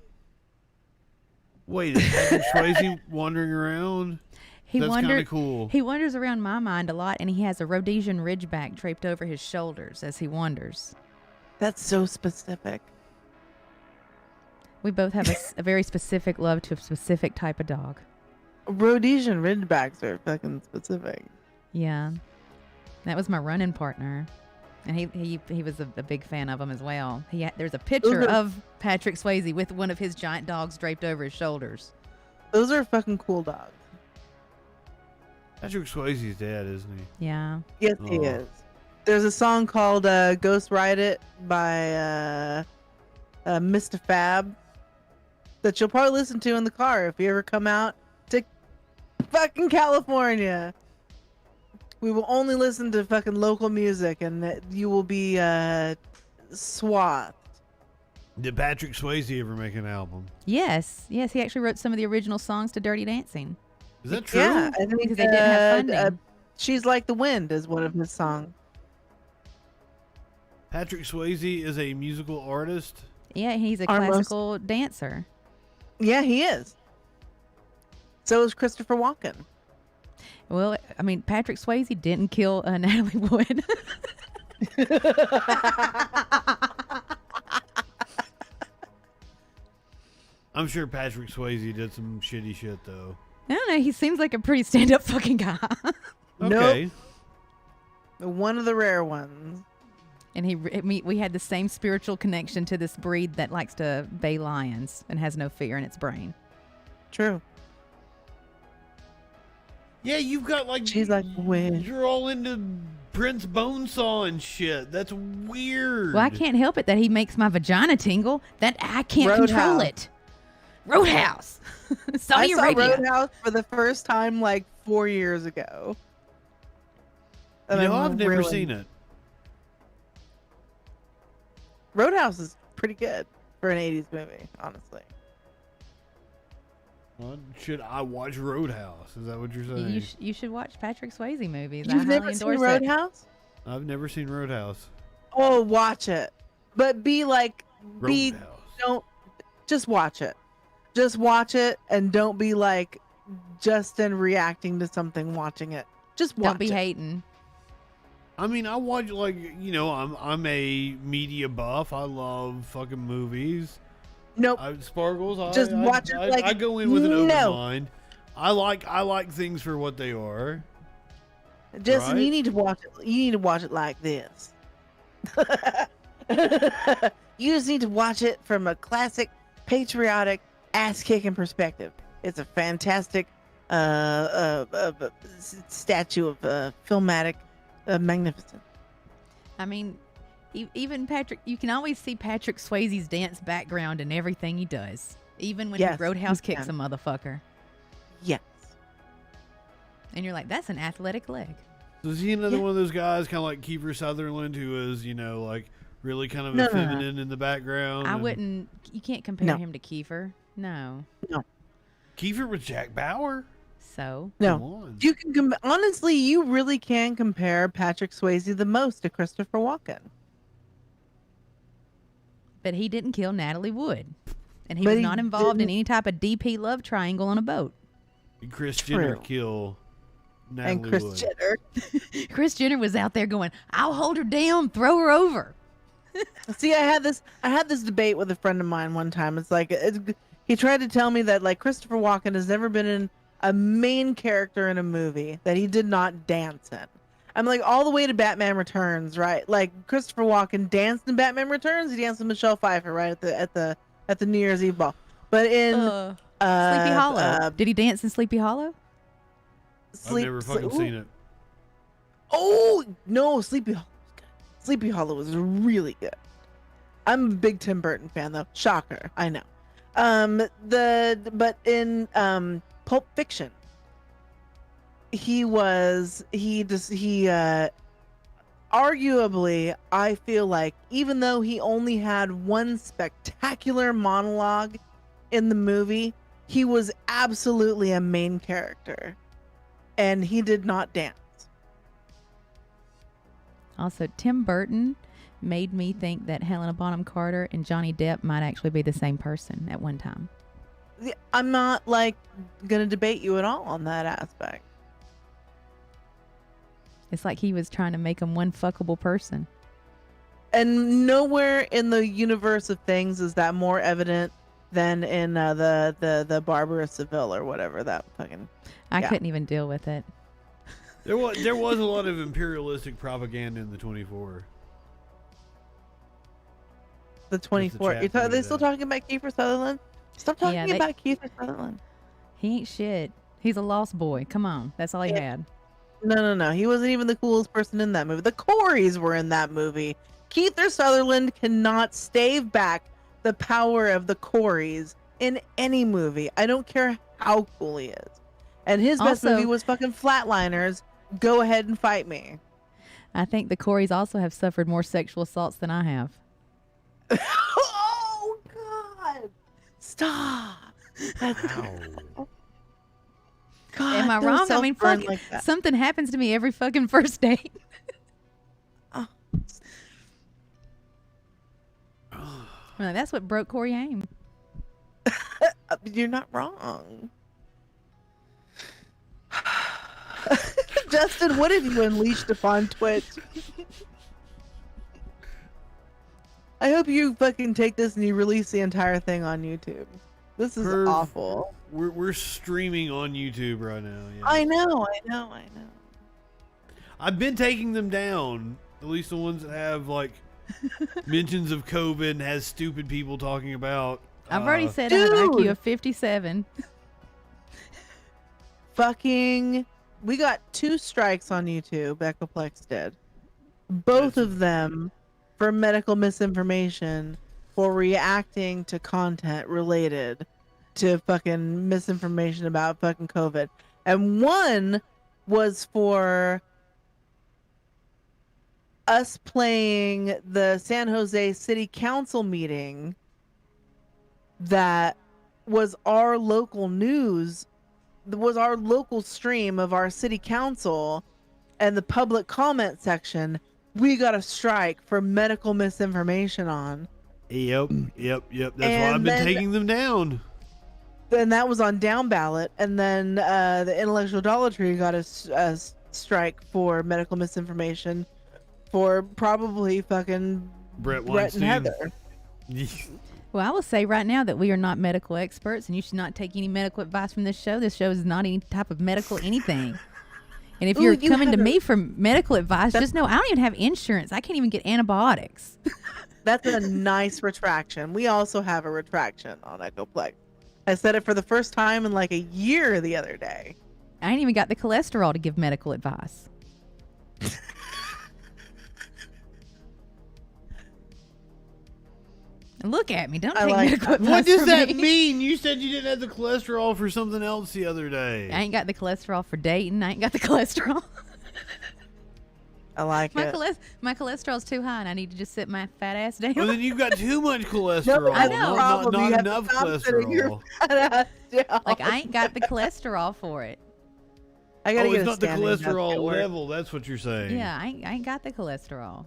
Wait, is Patrick Swayze wandering around? That's kind of cool. He wanders around my mind a lot, and he has a Rhodesian ridgeback draped over his shoulders as he wanders. That's so specific. We both have a very specific love to a specific type of dog. Rhodesian ridgebacks are fucking specific. Yeah, that was my running partner, and he was a big fan of them as well. There's a picture of Patrick Swayze with one of his giant dogs draped over his shoulders. Those are fucking cool dogs. Patrick Swayze's dead, isn't he? Yeah. Yes, he is. There's a song called Ghost Ride It by Mr. Fab that you'll probably listen to in the car if you ever come out to fucking California. We will only listen to fucking local music, and you will be swathed. Did Patrick Swayze ever make an album? Yes. He actually wrote some of the original songs to Dirty Dancing. Is that true? Yeah, I think because they didn't have funding. She's Like the Wind is one of his songs. Patrick Swayze is a musical artist? Yeah, he's a classical dancer. Yeah, he is. So is Christopher Walken. Well, I mean, Patrick Swayze didn't kill Natalie Wood. I'm sure Patrick Swayze did some shitty shit, though. I don't know. He seems like a pretty stand-up fucking guy. Okay. Nope. One of the rare ones. And we had the same spiritual connection to this breed that likes to bay lions and has no fear in its brain. True. Yeah, you've got like... She's Like the Wind. You're all into Prince Bonesaw and shit. That's weird. Well, I can't help it that he makes my vagina tingle. That I can't control it. Roadhouse. I saw Roadhouse for the first time like 4 years ago. I've never seen it. Roadhouse is pretty good for an 80s movie, honestly. Well, should I watch Roadhouse? Is that what you're saying? You should watch Patrick Swayze movies. You've never seen Roadhouse? I've never seen Roadhouse. Oh, watch it. But don't just watch it. Just watch it and don't be like Justin reacting to something watching it. Just watch it. Don't be hating. I mean, I watch I'm a media buff. I love fucking movies. Nope. Sparkles. Just watch it. I go in with an open mind. I like things for what they are. Justin, right? you need to watch it. You need to watch it like this. You just need to watch it from a classic, patriotic, ass-kicking perspective. It's a fantastic statue of filmatic magnificence. I mean, even Patrick, you can always see Patrick Swayze's dance background in everything he does. Even when he Roadhouse kicks a motherfucker. Yes. And you're like, that's an athletic leg. So is he another one of those guys, kind of like Kiefer Sutherland, who is, like really kind of feminine in the background? I wouldn't. You can't compare him to Kiefer. No. Kiefer with Jack Bauer? So no, you can honestly, you really can compare Patrick Swayze the most to Christopher Walken. But he didn't kill Natalie Wood, and he was not involved in any type of DP love triangle on a boat. And Kris Jenner kill Natalie and Kris Wood. Jenner. Kris Jenner was out there going, "I'll hold her down, throw her over." See, I had this debate with a friend of mine one time. It's like he tried to tell me that like Christopher Walken has never been in a main character in a movie that he did not dance in. I'm like, all the way to Batman Returns, right? Like Christopher Walken danced in Batman Returns. He danced with Michelle Pfeiffer, right, at the New Year's Eve ball. But in Sleepy Hollow, did he dance in Sleepy Hollow? I've never fucking seen it. Oh no, Sleepy Hollow was really good. I'm a big Tim Burton fan, though. Shocker, I know. But in Pulp Fiction, arguably, I feel like, even though he only had one spectacular monologue in the movie, he was absolutely a main character, and he did not dance. Also, Tim Burton made me think that Helena Bonham Carter and Johnny Depp might actually be the same person at one time. I'm not like gonna debate you at all on that aspect. It's like he was trying to make him one fuckable person. And nowhere in the universe of things is that more evident than in the Barber of Seville or whatever that fucking. I couldn't even deal with it. There was a lot of imperialistic propaganda in the 24. The 24. Are they still talking about Kiefer Sutherland? Stop talking about Kiefer Sutherland. He ain't shit. He's a lost boy. Come on. That's all he had. No. He wasn't even the coolest person in that movie. The Coreys were in that movie. Kiefer Sutherland cannot stave back the power of the Coreys in any movie. I don't care how cool he is. And his best movie was fucking Flatliners. Go ahead and fight me. I think the Coreys also have suffered more sexual assaults than I have. Oh, God. Stop. Wow. God, am I wrong? I mean, fuck, like something happens to me every fucking first date. Well, that's what broke Corey Haim. You're not wrong. Justin, what have you unleashed upon Twitch? I hope you fucking take this and you release the entire thing on YouTube. This is awful. We're streaming on YouTube right now. Yeah. I know. I've been taking them down. At least the ones that have like mentions of COVID and has stupid people talking about. I've already said I have an IQ of 57. Fucking, we got 2 strikes on YouTube. Ecoplex did. Both of them for medical misinformation, for reacting to content related to fucking misinformation about fucking COVID. And one was for us playing the San Jose City Council meeting that was our local news, was our local stream of our city council, and the public comment section we got a strike for medical misinformation on. Yep. That's why I've been taking them down. Then that was on down ballot, and then the Intellectual Dollar Tree got a strike for medical misinformation for probably fucking Brett and Heather. Well, I will say right now that we are not medical experts, and you should not take any medical advice from this show. This show is not any type of medical anything. And if you're coming to me for medical advice, just know I don't even have insurance. I can't even get antibiotics. That's a nice retraction. We also have a retraction on Ecoplex. I said it for the first time in like a year the other day. I ain't even got the cholesterol to give medical advice. Look at me. Don't take medical advice. What does from that me. mean? You said you didn't have the cholesterol for something else the other day. I ain't got the cholesterol for dating. I ain't got the cholesterol. I like it. My cholesterol's too high, and I need to just sit my fat ass down. Well, then you've got too much cholesterol. I know. Not enough cholesterol. Like, I ain't got the cholesterol for it. I gotta get it's a not the standing desk at cholesterol work. level. That's what you're saying. Yeah, I ain't got the cholesterol.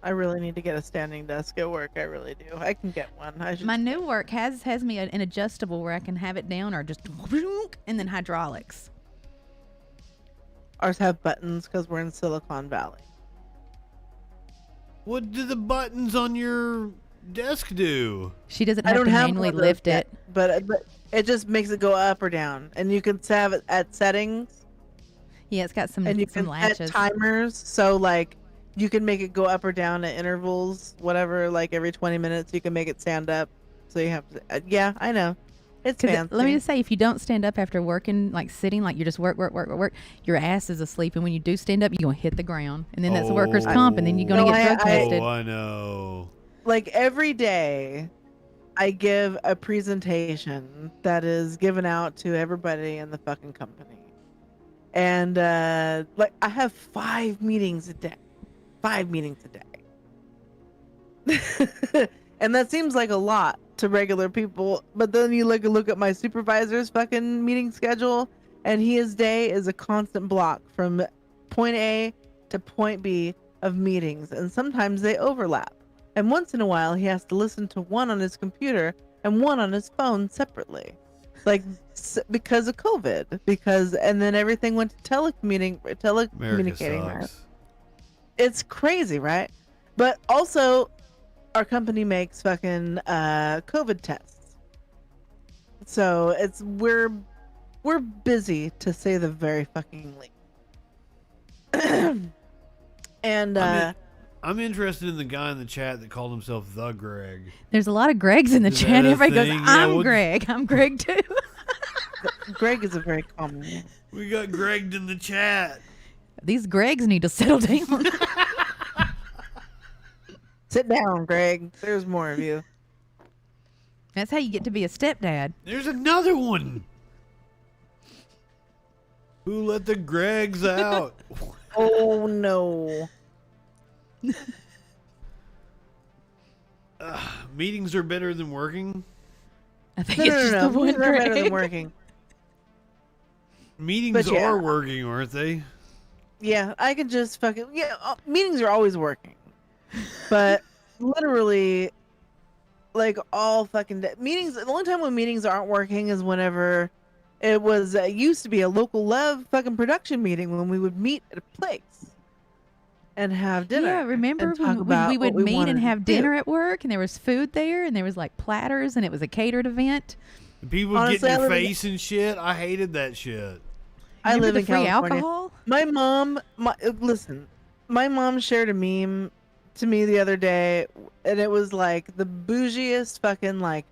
I really need to get a standing desk at work. I really do. I can get one. My new work has me an adjustable where I can have it down or just and then hydraulics. Ours have buttons because we're in Silicon Valley. What do the buttons on your desk do? She doesn't I have don't to have manually one of lift those it. yet, but it just makes it go up or down, and you can have it at settings. Yeah, it's got some And you some can latches. set timers, so like you can make it go up or down at intervals, whatever. Like every 20 minutes, you can make it stand up. So you have to. Yeah, I know. It's fancy. Let me just say, if you don't stand up after working, like sitting, like you're just work, your ass is asleep, and when you do stand up, you're gonna hit the ground, and then that's a workers' comp, and then you're gonna get drug tested. Oh, I know. Like every day, I give a presentation that is given out to everybody in the fucking company. And like I have 5 meetings a day. 5 meetings a day. And that seems like a lot to regular people, but then you look at my supervisor's fucking meeting schedule, and his day is a constant block from point A to point B of meetings, and sometimes they overlap. And once in a while, he has to listen to one on his computer and one on his phone separately, like because of COVID. And then everything went to telecommunicating. Sucks. It's crazy, right? But also, our company makes fucking COVID tests, so we're busy to say the very fucking least. And I'm interested in the guy in the chat that called himself the Greg. There's a lot of Gregs in the Is chat. that a Everybody goes, thing? "I'm Yeah, Greg. I'm Greg too." Greg is a very common name. We got Greg in the chat. These Gregs need to settle down. Sit down, Greg. There's more of you. That's how you get to be a stepdad. There's another one. Who let the Gregs out? Oh no. Meetings are better than working. I think No, it's no, just no, the no. one Meetings are better Greg. than working. Meetings But yeah. are working, aren't they? Yeah, I can just fucking meetings are always working, but literally, like all fucking meetings. The only time when meetings aren't working is whenever it was used to be a local love fucking production meeting when we would meet at a place and have dinner. Yeah, remember and talk when about we would what we meet wanted and to have do. dinner at work, and there was food there, and there was like platters, and it was a catered event. People Honestly, get in I your live in- face and shit. I hated that shit. I Remember live the in free California. alcohol? My mom, listen, my mom shared a meme to me the other day, and it was like the bougiest fucking like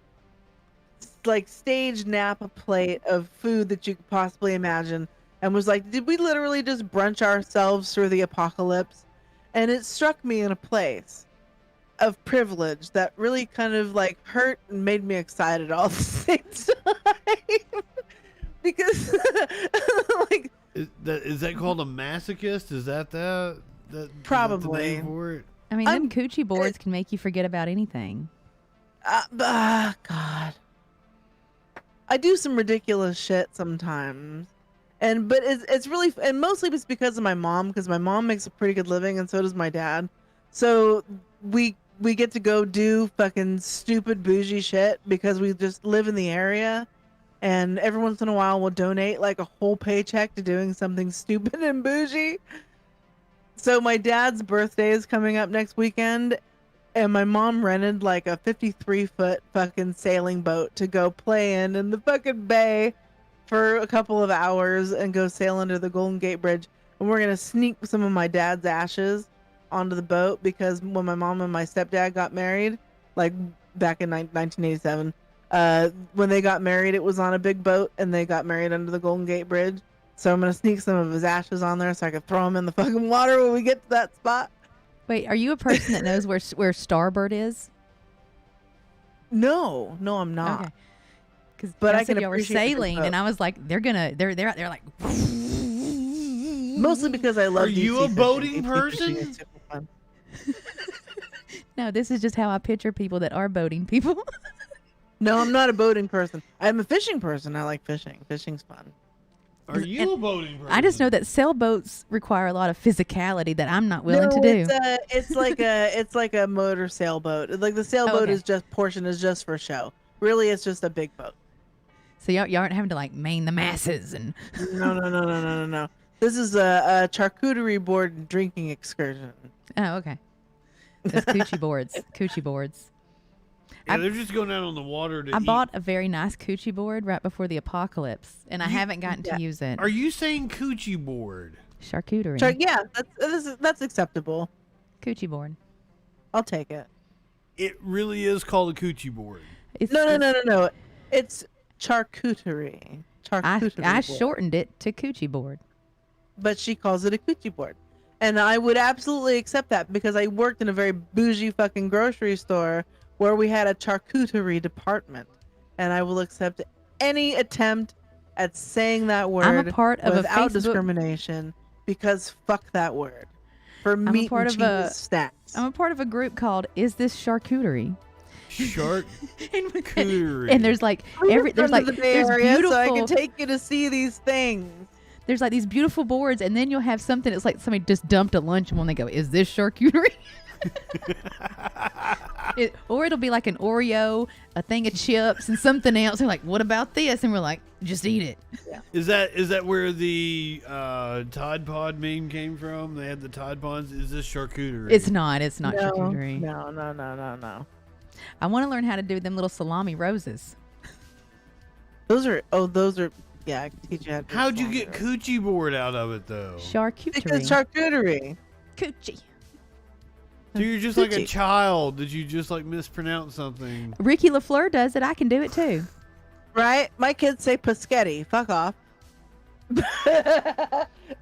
stage Napa plate of food that you could possibly imagine, and was like, did we literally just brunch ourselves through the apocalypse? And it struck me in a place of privilege that really kind of like hurt and made me excited all at the same time. Because like Is that called a masochist? Is that Probably. the name for it? I mean, them coochie boards can make you forget about anything. God, I do some ridiculous shit sometimes, but it's really, and mostly it's because of my mom, because my mom makes a pretty good living, and so does my dad. So we get to go do fucking stupid bougie shit because we just live in the area. And every once in a while, we'll donate like a whole paycheck to doing something stupid and bougie. So my dad's birthday is coming up next weekend, and my mom rented like a 53-foot fucking sailing boat to go play in the fucking bay for a couple of hours and go sail under the Golden Gate Bridge. And we're gonna sneak some of my dad's ashes onto the boat because when my mom and my stepdad got married, like back in 1987. When they got married, it was on a big boat, and they got married under the Golden Gate Bridge. So I'm gonna sneak some of his ashes on there so I can throw them in the fucking water when we get to that spot. Wait, are you a person that knows where Starboard is? No, I'm not. Okay. Because But I I said can y'all were appreciate the sailing, boat. and I was like, they're like. Mostly because I love. Are you DC a fishing. boating DC person? fishing is super fun. No, this is just how I picture people that are boating people. No, I'm not a boating person. I'm a fishing person. I like fishing. Fishing's fun. Are you a boating person? I just know that sailboats require a lot of physicality that I'm not willing to do. It's like a motor sailboat. Like the sailboat okay. is just for show. Really, it's just a big boat. So y'all aren't having to like main the masses and. No. This is a charcuterie board and drinking excursion. Oh, okay. Those coochie boards. Coochie boards. Yeah, they're just going out on the water to I eat. bought a very nice coochie board right before the apocalypse, and I haven't gotten to use it. Are you saying coochie board? Charcuterie. Yeah, that's acceptable. Coochie board. I'll take it. It really is called a coochie board. No. It's charcuterie. Charcuterie I board. shortened it to coochie board. But she calls it a coochie board. And I would absolutely accept that because I worked in a very bougie fucking grocery store where we had a charcuterie department. And I will accept any attempt at saying that word I'm a part of without a Facebook... discrimination because fuck that word. For I'm meat a part and of cheese snacks. I'm a part of a group called Is This Charcuterie? Charcuterie. And there's like the Bay Area, beautiful so I can take you to see these things. There's like these beautiful boards, and then you'll have something that's like somebody just dumped a lunch and when they go, is this charcuterie? Or it'll be like an Oreo, a thing of chips, and something else. They're like, what about this? And we're like, just eat it. Yeah. Is that where the Tide Pod meme came from? They had the Tide Pods. Is this charcuterie? It's not No, charcuterie. No. I want to learn how to do them little salami roses. Those are yeah, I can teach you how to do How'd you salami get rolls. coochie board out of it though? Charcuterie. Because charcuterie. Coochie. So you're just like a child. Did you just like mispronounce something? Ricky LaFleur does it. I can do it too. Right? My kids say Paschetti. Fuck off.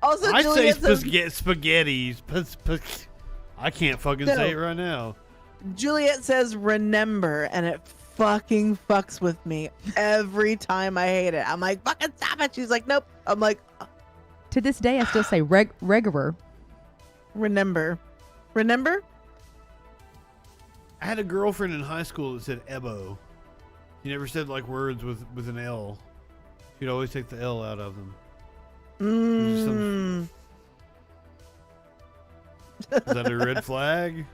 Also, I say Juliet says, spaghetti. I can't fucking say it right now. Juliet says remember, and it fucking fucks with me every time I hate it. I'm like, fucking stop it. She's like, nope. I'm like, To this day, I still say regerer. remember. I had a girlfriend in high school that said Ebo. She never said like words with an L. She'd always take the L out of them. Is that a red flag?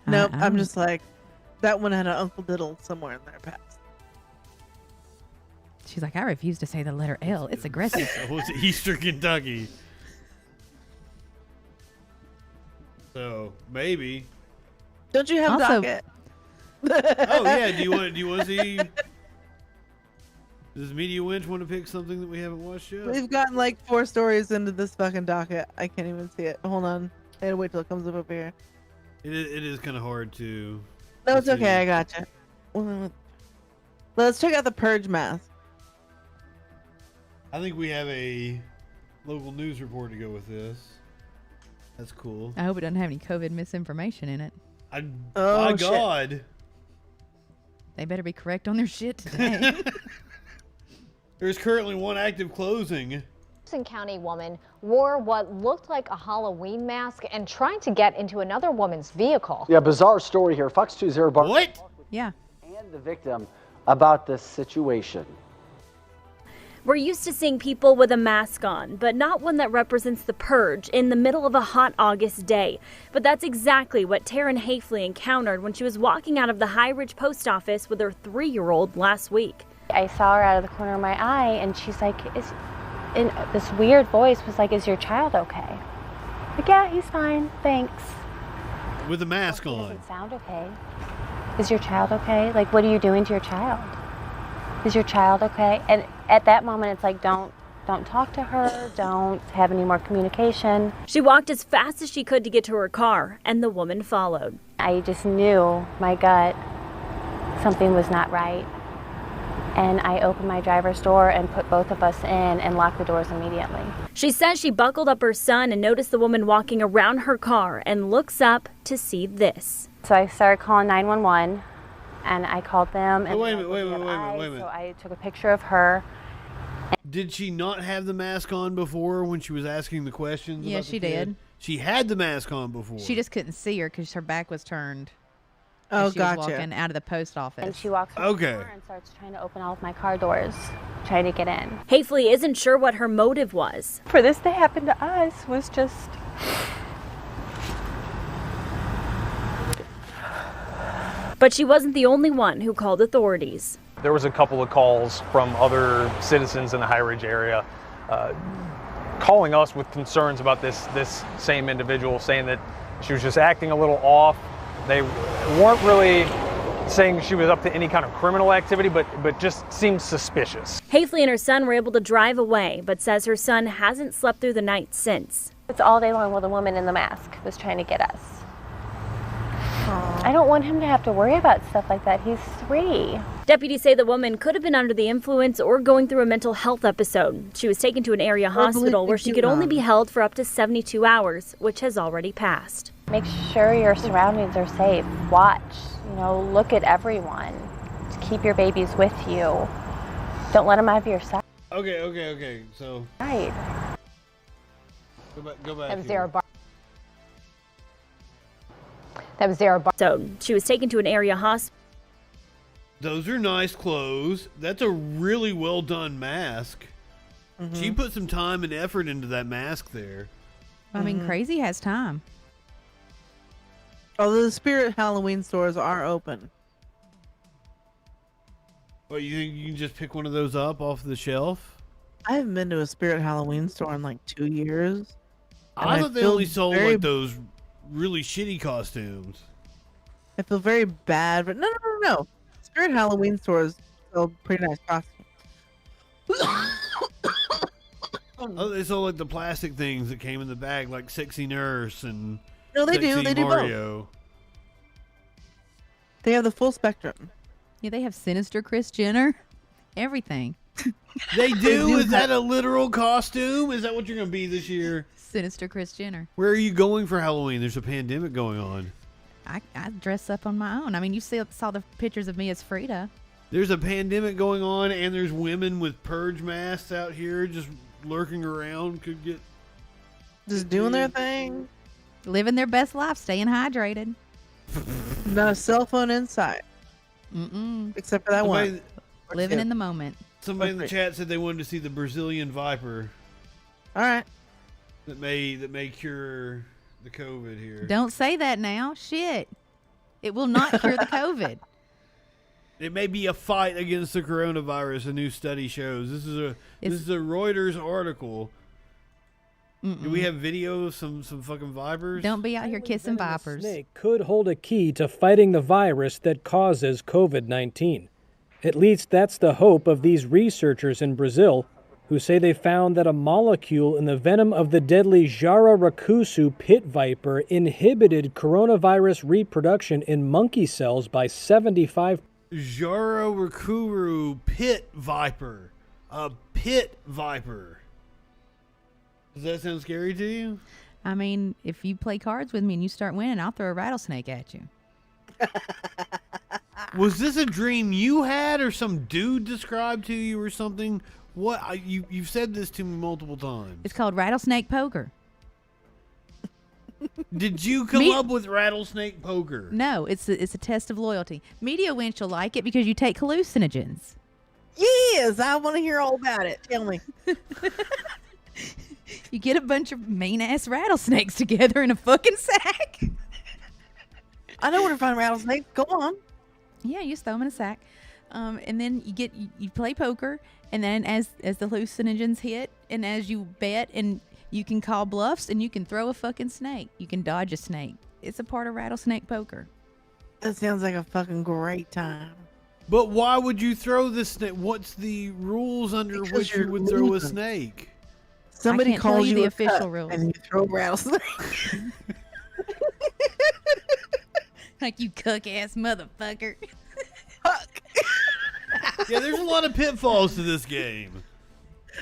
Nope. I'm just like, that one had an Uncle Diddle somewhere in their past. She's like, I refuse to say the letter L. It's aggressive. Was it Eastern Kentucky? So maybe. Don't you have Also- docket? Oh yeah. Do you want to see? Does Media Winch want to pick something that we haven't watched yet? We've gotten like 4 stories into this fucking docket. I can't even see it. Hold on. I gotta wait till it comes up over here. It is kind of hard to. No, it's see. okay. I gotcha. Let's check out the Purge mask. I think we have a local news report to go with this. That's cool. I hope it doesn't have any COVID misinformation in it. My shit. God. They better be correct on their shit today. There's currently one active closing. Jefferson County woman wore what looked like a Halloween mask and tried to get into another woman's vehicle. Yeah, bizarre story here. Fox 2's Bar. What? Yeah. And the victim about this situation. We're used to seeing people with a mask on, but not one that represents the purge in the middle of a hot August day. But that's exactly what Taryn Hafley encountered when she was walking out of the High Ridge post office with her 3-year-old last week. I saw her out of the corner of my eye, and she's like, in this weird voice was like, is your child okay? Like, yeah, he's fine, thanks. With a mask He on. doesn't sound okay. Is your child okay? Like, what are you doing to your child? Is your child okay? And at that moment, it's like, don't talk to her, don't have any more communication. She walked as fast as she could to get to her car, and the woman followed. I just knew, my gut, something was not right. And I opened my driver's door and put both of us in and locked the doors immediately. She says she buckled up her son and noticed the woman walking around her car and looks up to see this. So I started calling 911, and I called them. And Wait a minute. So I took a picture of her, Did she not have the mask on before when she was asking the questions? Yeah, about the she kid? did. She had the mask on before. She just couldn't see her because her back was turned. Oh, as she gotcha. was walking out of the post office. And she walks Okay. to the car and starts trying to open all of my car doors, trying to get in. Hafley isn't sure what her motive was. For this to happen to us was just... But she wasn't the only one who called authorities. There was a couple of calls from other citizens in the High Ridge area calling us with concerns about this same individual, saying that she was just acting a little off. They weren't really saying she was up to any kind of criminal activity, but just seemed suspicious. Hafley and her son were able to drive away, but says her son hasn't slept through the night since. It's all day long while the woman in the mask was trying to get us. I don't want him to have to worry about stuff like that. He's 3. Deputies say the woman could have been under the influence or going through a mental health episode. She was taken to an area hospital where she could only be held for up to 72 hours, which has already passed. Make sure your surroundings are safe. Watch, look at everyone. Just keep your babies with you. Don't let them out of your sight. Okay. So. Right. Go back. That was Zara Bar. So she was taken to an area hospital. Those are nice clothes. That's a really well done mask. Mm-hmm. She put some time and effort into that mask there. I mean, Crazy has time. Although the Spirit Halloween stores are open. Well, you think you can just pick one of those up off the shelf? I haven't been to a Spirit Halloween store in like 2 years. I thought they only sold like those really shitty costumes. I feel very bad, but no. Spirit Halloween stores sell pretty nice costumes. Oh, they sold like the plastic things that came in the bag, like Sexy Nurse and No, they do. Sexy They do Mario. both. They have the full spectrum. Yeah, they have Sinister Chris Jenner. Everything. They do? Is that a literal costume? Is that what you're going to be this year? Sinister Chris Jenner. Where are you going for Halloween? There's a pandemic going on. I dress up on my own. I mean, you saw the pictures of me as Frida. There's a pandemic going on, and there's women with purge masks out here just lurking around. Could get... Just doing their thing. Living their best life, staying hydrated. Not a cell phone inside. Except for that one. Living in the moment. Somebody in the chat said they wanted to see the Brazilian viper. All right. That may cure the COVID here. Don't say that now. Shit. It will not cure the COVID. It may be a fight against the coronavirus, a new study shows. This is a Reuters article. Do we have video of some fucking vipers? Don't be out here kissing vipers. Snake could hold a key to fighting the virus that causes COVID-19. At least that's the hope of these researchers in Brazil, who say they found that a molecule in the venom of the deadly Jararacuçu pit viper inhibited coronavirus reproduction in monkey cells by 75%. Jararacuçu pit viper. A pit viper. Does that sound scary to you? I mean, if you play cards with me and you start winning, I'll throw a rattlesnake at you. Was this a dream you had or some dude described to you or something? What you've said this to me multiple times. It's called rattlesnake poker. Did you come up with rattlesnake poker? No, it's a test of loyalty. Media Winch will like it because you take hallucinogens. Yes, I want to hear all about it. Tell me. You get a bunch of mean-ass rattlesnakes together in a fucking sack. I know where to find rattlesnakes. Go on. Yeah, you just throw them in a sack. And then you play poker, and then as the hallucinogens hit, and as you bet, and you can call bluffs, and you can throw a fucking snake. You can dodge a snake. It's a part of rattlesnake poker. That sounds like a fucking great time. But why would you throw the snake? What's the rules under which you would throw a snake? Somebody calls you the a official cut, rules, and you throw a rattlesnake. Like you cuck-ass motherfucker. Yeah, there's a lot of pitfalls to this game.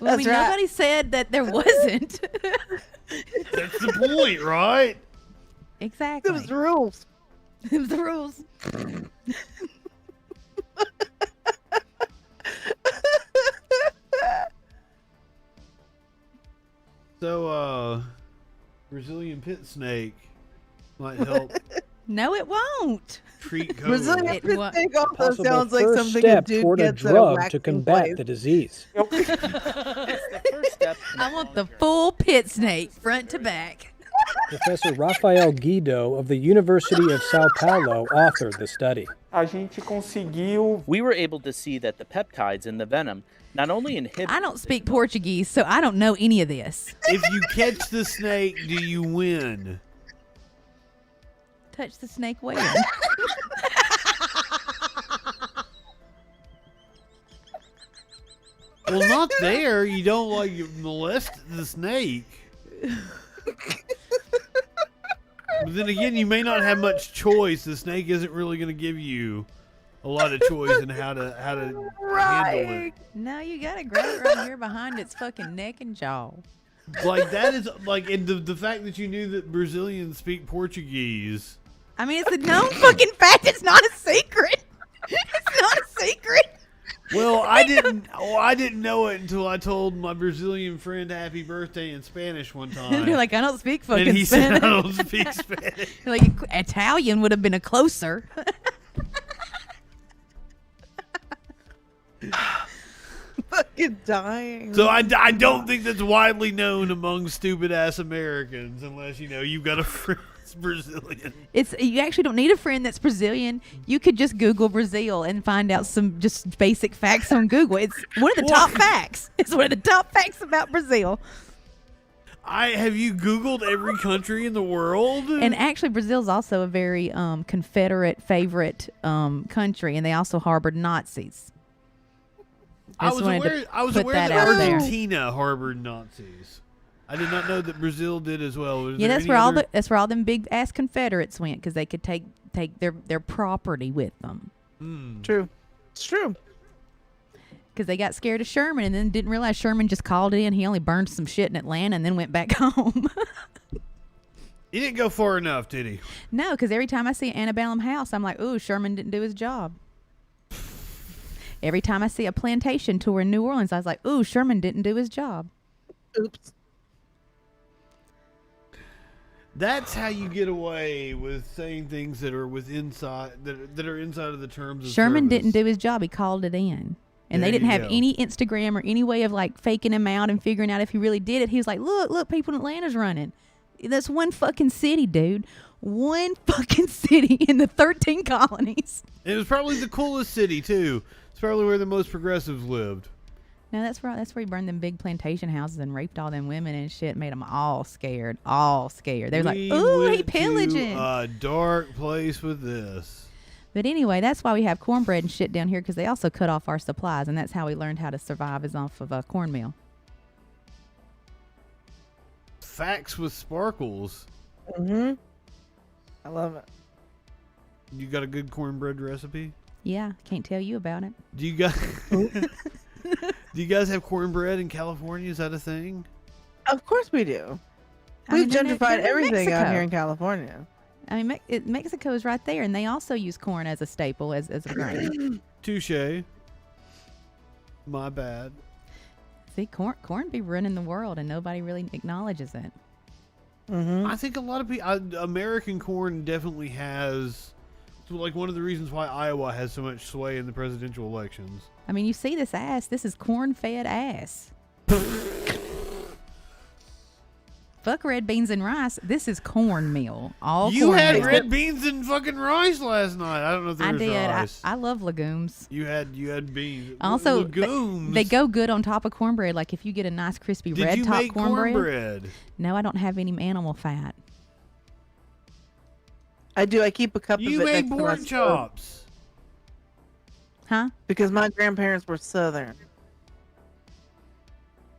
Well, I mean, nobody said that there wasn't. That's the point, right? Exactly. It was the rules. It was the rules. So, Brazilian pit snake might help. No, it won't. Treat COVID. Brazilian It pit wa- snake also Possible sounds like first something step a dude toward a gets at a drug to waxing combat place. the disease. It's the first step. I want the full pit snake, front to back. Professor Rafael Guido of the University of Sao Paulo authored the study. We were able to see that the peptides in the venom not only inhibit. I don't speak Portuguese, so I don't know any of this. If you catch the snake, do you win? Touch the snake where? Well, not there. You don't like molest the snake. But then again, you may not have much choice. The snake isn't really going to give you a lot of choice in how to handle it. No, you gotta grab it right here behind its fucking neck and jaw. Like that is like, and the fact that you knew that Brazilians speak Portuguese. I mean, it's a known fucking fact. It's not a secret. It's not a secret. Well, I didn't know it until I told my Brazilian friend happy birthday in Spanish one time. You're like, I don't speak fucking and he Spanish. said I don't speak Spanish. You're like, Italian would have been a closer. Fucking dying. So I don't think that's widely known among stupid ass Americans, unless you've got a friend that's Brazilian. You actually don't need a friend that's Brazilian. You could just Google Brazil and find out some just basic facts on Google. It's one of the top facts. It's one of the top facts about Brazil. Have you Googled every country in the world? And actually, Brazil's also a very Confederate favorite country, and they also harbored Nazis. I was aware that Argentina harbored Nazis. I did not know that Brazil did as well. Yeah, that's where all them big ass Confederates went, because they could take their property with them. True, it's true. Because they got scared of Sherman and then didn't realize Sherman just called in. He only burned some shit in Atlanta and then went back home. He didn't go far enough, did he? No, because every time I see an antebellum house, I'm like, ooh, Sherman didn't do his job. Every time I see a plantation tour in New Orleans, I was like, ooh, Sherman didn't do his job. Oops. That's how you get away with saying things that are inside of the terms of Sherman service. didn't do his job. He called it in. And they didn't have any Instagram or any way of like faking him out and figuring out if he really did it. He was like, look, people in Atlanta's running. That's one fucking city, dude. One fucking city in the 13 colonies. It was probably the coolest city, too. It's probably where the most progressives lived. No, that's where he burned them big plantation houses and raped all them women and shit. Made them all scared. All scared. They were like, ooh, he pillaging. A dark place with this. But anyway, that's why we have cornbread and shit down here, because they also cut off our supplies, and that's how we learned how to survive, is off of cornmeal. Facts with sparkles. Mm-hmm. I love it. You got a good cornbread recipe? Yeah, can't tell you about it. Do you guys have cornbread in California? Is that a thing? Of course we do. We've gentrified everything out here in California. I mean, Mexico is right there, and they also use corn as a staple, as a grain. Touche. My bad. See, corn be running the world, and nobody really acknowledges it. Mm-hmm. I think a lot of people, American corn definitely has, like, one of the reasons why Iowa has so much sway in the presidential elections. I mean, you see this ass. This is corn-fed ass. Fuck red beans and rice. This is cornmeal. All you cornmeal. had red beans and fucking rice last night. I don't know if there was rice. I love legumes. You had beans. Also, legumes. They go good on top of cornbread. Like if you get a nice crispy red top cornbread. No, I don't have any animal fat. I do. I keep a cup of it. You made pork chops. Huh? Because my grandparents were Southern.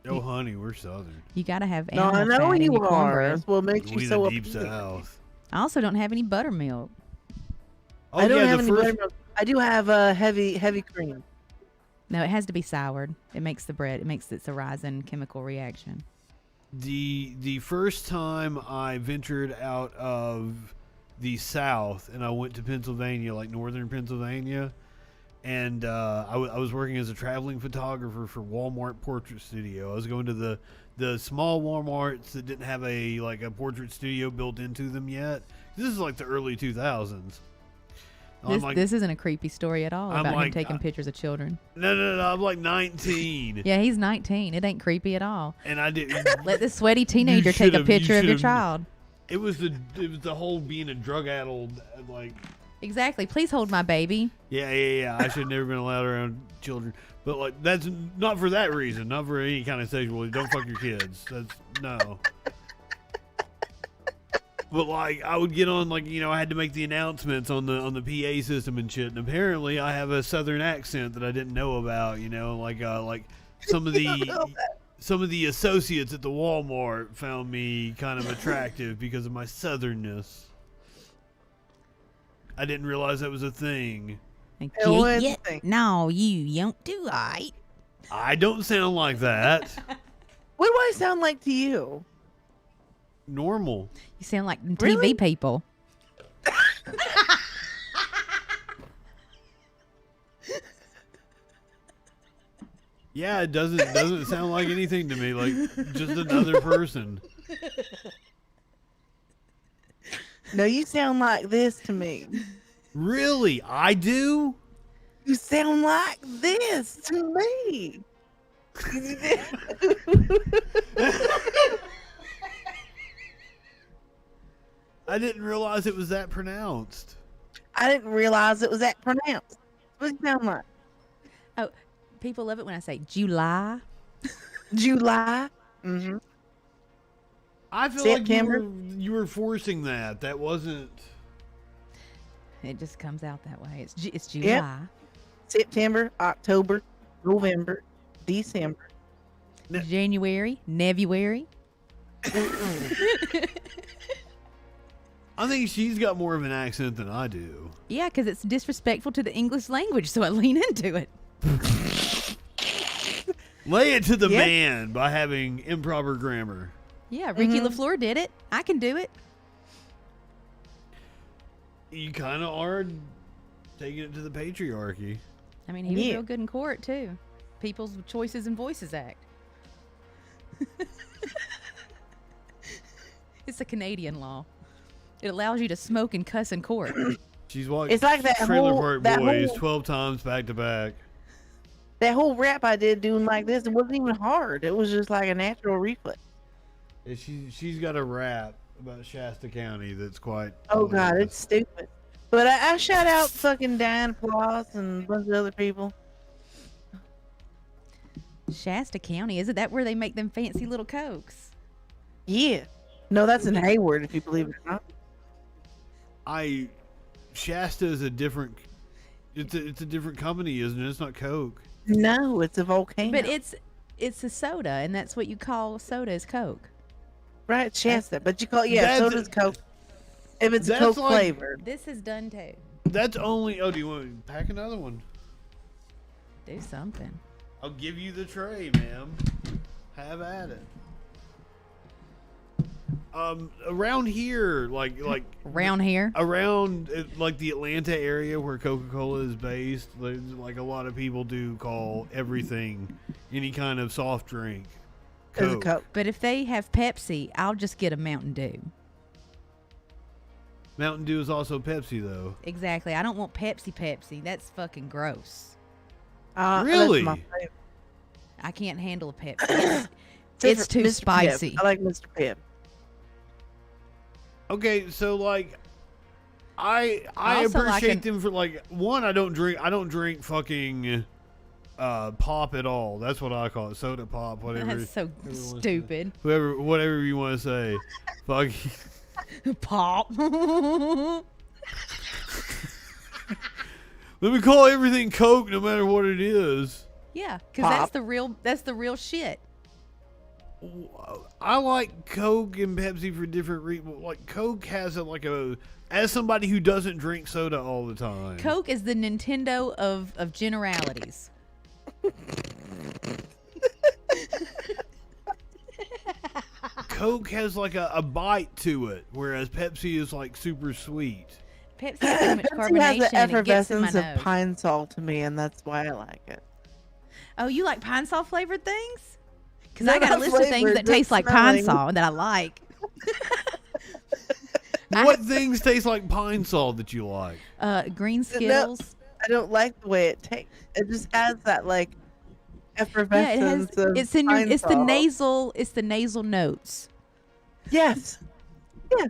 Oh, honey, we're Southern. You gotta have animal fat. No, I know you are. That's what makes you so the deep South. I also don't have any buttermilk. Oh, I don't have any buttermilk. I do have heavy cream. No, it has to be soured. It makes the bread. It's a rising chemical reaction. The first time I ventured out of the South and I went to Pennsylvania, like northern Pennsylvania, and I was working as a traveling photographer for Walmart Portrait Studio. I was going to the small Walmarts that didn't have a portrait studio built into them yet. This is like the early 2000s. This isn't a creepy story at all about him taking pictures of children. No, I'm like 19. Yeah, he's 19. It ain't creepy at all. And I didn't let this sweaty teenager take a picture of your child. It was the whole being a drug-addled, like... Exactly. Please hold my baby. Yeah. I should have never been allowed around children. But, like, that's not for that reason. Not for any kind of sexual... Don't fuck your kids. That's... No. But, like, I would get on, like, I had to make the announcements on the PA system and shit. And apparently I have a southern accent that I didn't know about, like some of the associates at the Walmart found me kind of attractive because of my southernness. I didn't realize that was a thing. No, you don't do right. I don't sound like that. What do I sound like to you? Normal. You sound like TV people. Yeah, it doesn't sound like anything to me. Like just another person. No, you sound like this to me. Really? I do? You sound like this to me. I didn't realize it was that pronounced. I didn't realize it was that pronounced. What does it sound like? Oh, people love it when I say July. July. Mm-hmm. I feel September. like you were forcing that. That wasn't. It just comes out that way. It's July. Yep. September, October, November, December, January, Nevuary. I think she's got more of an accent than I do. Yeah, because it's disrespectful to the English language, so I lean into it. Lay it to the man by having improper grammar. Yeah, Ricky LaFleur did it. I can do it. You kind of are taking it to the patriarchy. I mean, he was real good in court, too. People's Choices and Voices Act. It's a Canadian law. It allows you to smoke and cuss in court. She's watched It's like that Trailer whole- Park that Boys whole- 12 times back to back. That whole rap I did doing like this, it wasn't even hard. It was just like a natural reflex. She's got a rap about Shasta County that's quite... Oh God, it's stupid. But I shout out fucking Diane Ploss and a bunch of other people. Shasta County, isn't that where they make them fancy little Cokes? Yeah. No, that's in Hayward, if you believe it or not. Shasta is a different... It's a different company, isn't it? It's not Coke. No, it's a volcano. But it's a soda, and that's what you call soda is Coke. Right, Shasta. But you call it, soda's Coke. If it's Coke flavored. This is done too. That's only... Oh, do you want to pack another one? Do something. I'll give you the tray, ma'am. Have at it. Around here, like around here, around like the Atlanta area where Coca-Cola is based, like a lot of people do call everything, any kind of soft drink, Coke. But if they have Pepsi, I'll just get a Mountain Dew. Mountain Dew is also Pepsi, though. Exactly. I don't want Pepsi. That's fucking gross. Really? That's my favorite. I can't handle a Pepsi. It's too Mr. spicy. Pibb. I like Mr. Pibb. Okay, so like, I appreciate them for like one. I don't drink fucking pop at all. That's what I call it, soda pop, whatever. That's so stupid. Whatever you want to say, fuck pop. Let me call everything Coke, no matter what it is. Yeah, because that's the real shit. I like Coke and Pepsi for different reasons. Like Coke has as somebody who doesn't drink soda all the time. Coke is the Nintendo of generalities. Coke has like a bite to it, whereas Pepsi is like super sweet. Pepsi has so much Pepsi has the carbonation and it gets in my effervescence of nose. pine sol to me, and that's why I like it. Oh, you like pine sol flavored things? Because No, I got a not list of things flavored, that just taste like pine smelling. sol that I like. What things taste like pine sol that you like? Green Skittles. I don't like the way it tastes. It just has that like effervescence of It's in your. pine It's the sol. nasal. It's the nasal notes. Yes. Yeah.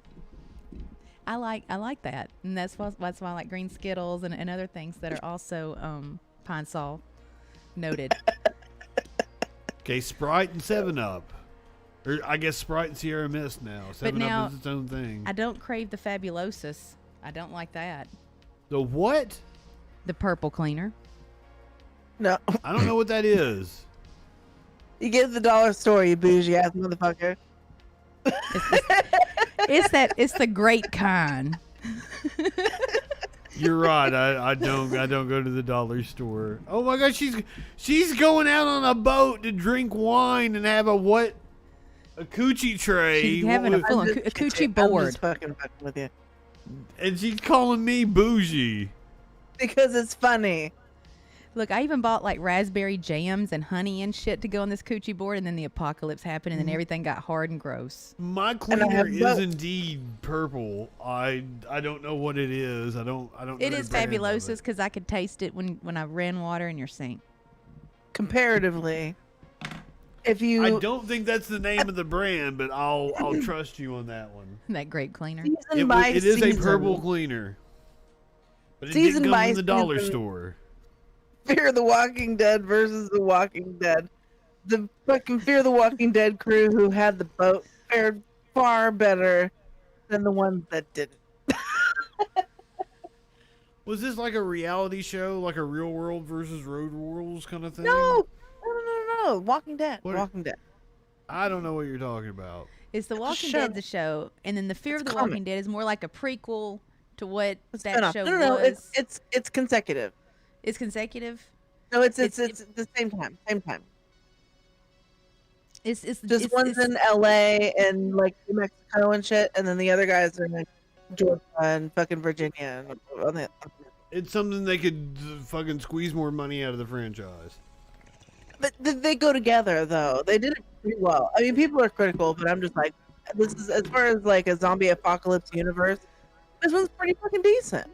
I like that, and that's why I like green Skittles and other things that are also pine sol noted. Okay, Sprite and 7-Up. Or I guess Sprite and Sierra Mist now. 7-Up is its own thing. I don't crave the Fabulosis. I don't like that. The what? The purple cleaner. No. I don't know what that is. You get the dollar store, you bougie ass motherfucker. It's the great kind. You're right. I don't go to the dollar store. Oh my gosh, she's going out on a boat to drink wine and have a what? A coochie tray. She's having a full coochie board. I'm just fucking with you. And she's calling me bougie. Because it's funny. Look, I even bought like raspberry jams and honey and shit to go on this coochie board, and then the apocalypse happened, and then everything got hard and gross. My cleaner is indeed purple. I don't know what it is. I don't. It know is the brand of Fabulosis because I could taste it when I ran water in your sink. Comparatively, if you, I don't think that's the name of the brand, but I'll trust you on that one. That great cleaner. It is a purple cleaner, but it didn't come from the dollar store. Fear the Walking Dead versus the Walking Dead. The fucking Fear the Walking Dead crew who had the boat fared far better than the ones that didn't. Was this like a reality show, like a Real World versus Road Rules kind of thing? No. Walking Dead. Walking Dead. I don't know what you're talking about. It's The Walking Dead, the show, and then the Fear of the Walking Dead is more like a prequel to what that show was. It's consecutive. It's consecutive. No, it's the same time. It's just one's in LA and like New Mexico and shit, and then the other guys are in like Georgia and fucking Virginia. It's something they could fucking squeeze more money out of the franchise. But they go together though. They did it pretty well. I mean, people are critical, but I'm just like, this is as far as like a zombie apocalypse universe. This one's pretty fucking decent.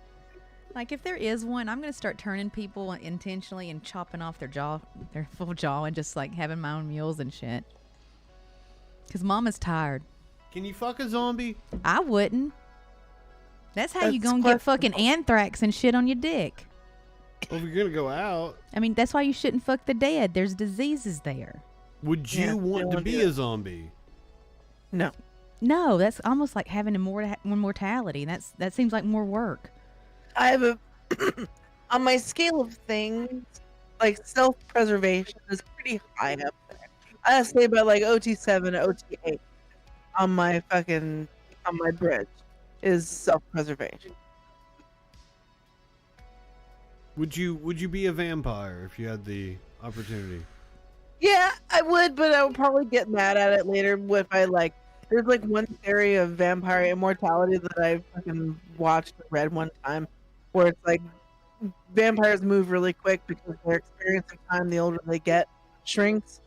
Like if there is one, I'm gonna start turning people intentionally and chopping off their full jaw, and just like having my own meals and shit. Cause Mama's tired. Can you fuck a zombie? I wouldn't. That's how you gonna get fucking anthrax and shit on your dick. Well, if you're gonna go out, I mean, that's why you shouldn't fuck the dead. There's diseases there. Would you want to be a zombie? No. No, that's almost like having immortality. That seems like more work. I have a on my scale of things, like self-preservation is pretty high up there. I say about like OT7, OT8 on my bridge is self-preservation. Would you be a vampire if you had the opportunity? Yeah, I would, but I would probably get mad at it later if I like. There's like one theory of vampire immortality that I fucking watched and read one time, where it's like vampires move really quick because their experience of time, the older they get, shrinks.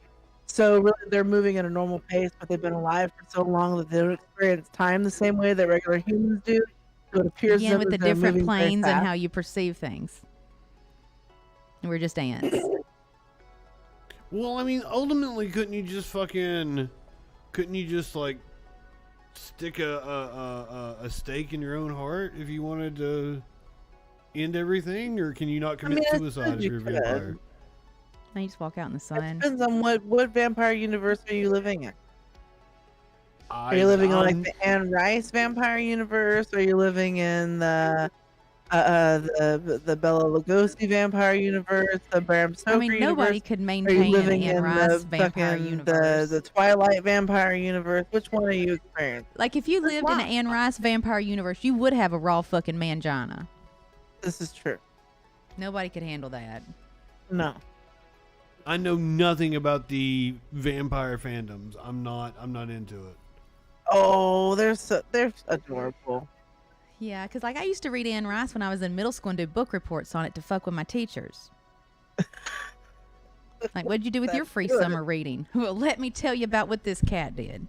So really, they're moving at a normal pace, but they've been alive for so long that they don't experience time the same way that regular humans do. So it appears Again, with the that they're different moving very planes and fast. how you perceive things. We're just ants. Well, I mean, ultimately, couldn't you just like stick a stake in your own heart if you wanted to end everything, or can you not commit suicide if you're a vampire? Now you just walk out in the sun. Depends on what vampire universe are you living in. Are you living in like the Anne Rice vampire universe? Or are you living in the Bela Lugosi vampire universe, the Bram Stoker universe? Nobody could Are you maintain living an Anne in Rice the vampire fucking universe. the Twilight vampire universe? Which one are you experiencing? Like if you lived in an Anne Rice vampire universe, you would have a raw fucking mangina. This is true. Nobody could handle that. No. I know nothing about the vampire fandoms. I'm not into it. Oh, they're adorable. Yeah, because like I used to read Anne Rice when I was in middle school and do book reports on it to fuck with my teachers. Like, what'd you do with your free summer reading? Well, let me tell you about what this cat did.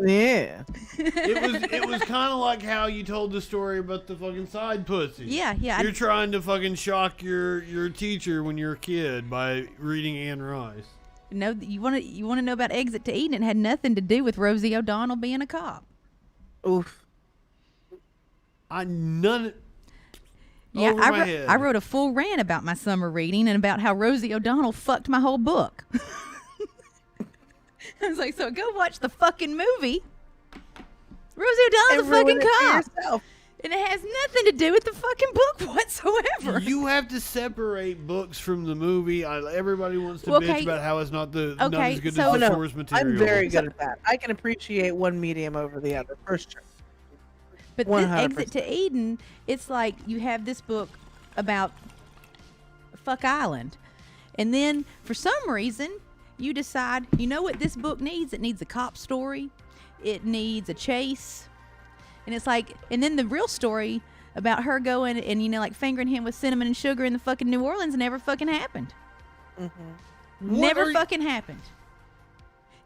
Yeah. It was kind of like how you told the story about the fucking side pussy. Yeah. You're trying to fucking shock your teacher when you're a kid by reading Anne Rice. No, you want to know about Exit to Eden? It had nothing to do with Rosie O'Donnell being a cop. Oof. I wrote a full rant about my summer reading and about how Rosie O'Donnell fucked my whole book. I was like, so go watch the fucking movie. Rosie O'Donnell's a fucking cop. And it has nothing to do with the fucking book whatsoever. You have to separate books from the movie. Everybody wants to bitch about how it's not as good as the source material. I'm very good at that. I can appreciate one medium over the other, for sure. But this Exit to Eden, it's like you have this book about Fuck Island. And then for some reason, you decide, you know what this book needs? It needs a cop story. It needs a chase. And it's like, and then the real story about her going and, like fingering him with cinnamon and sugar in the fucking New Orleans never fucking happened. Mm-hmm. Never fucking happened.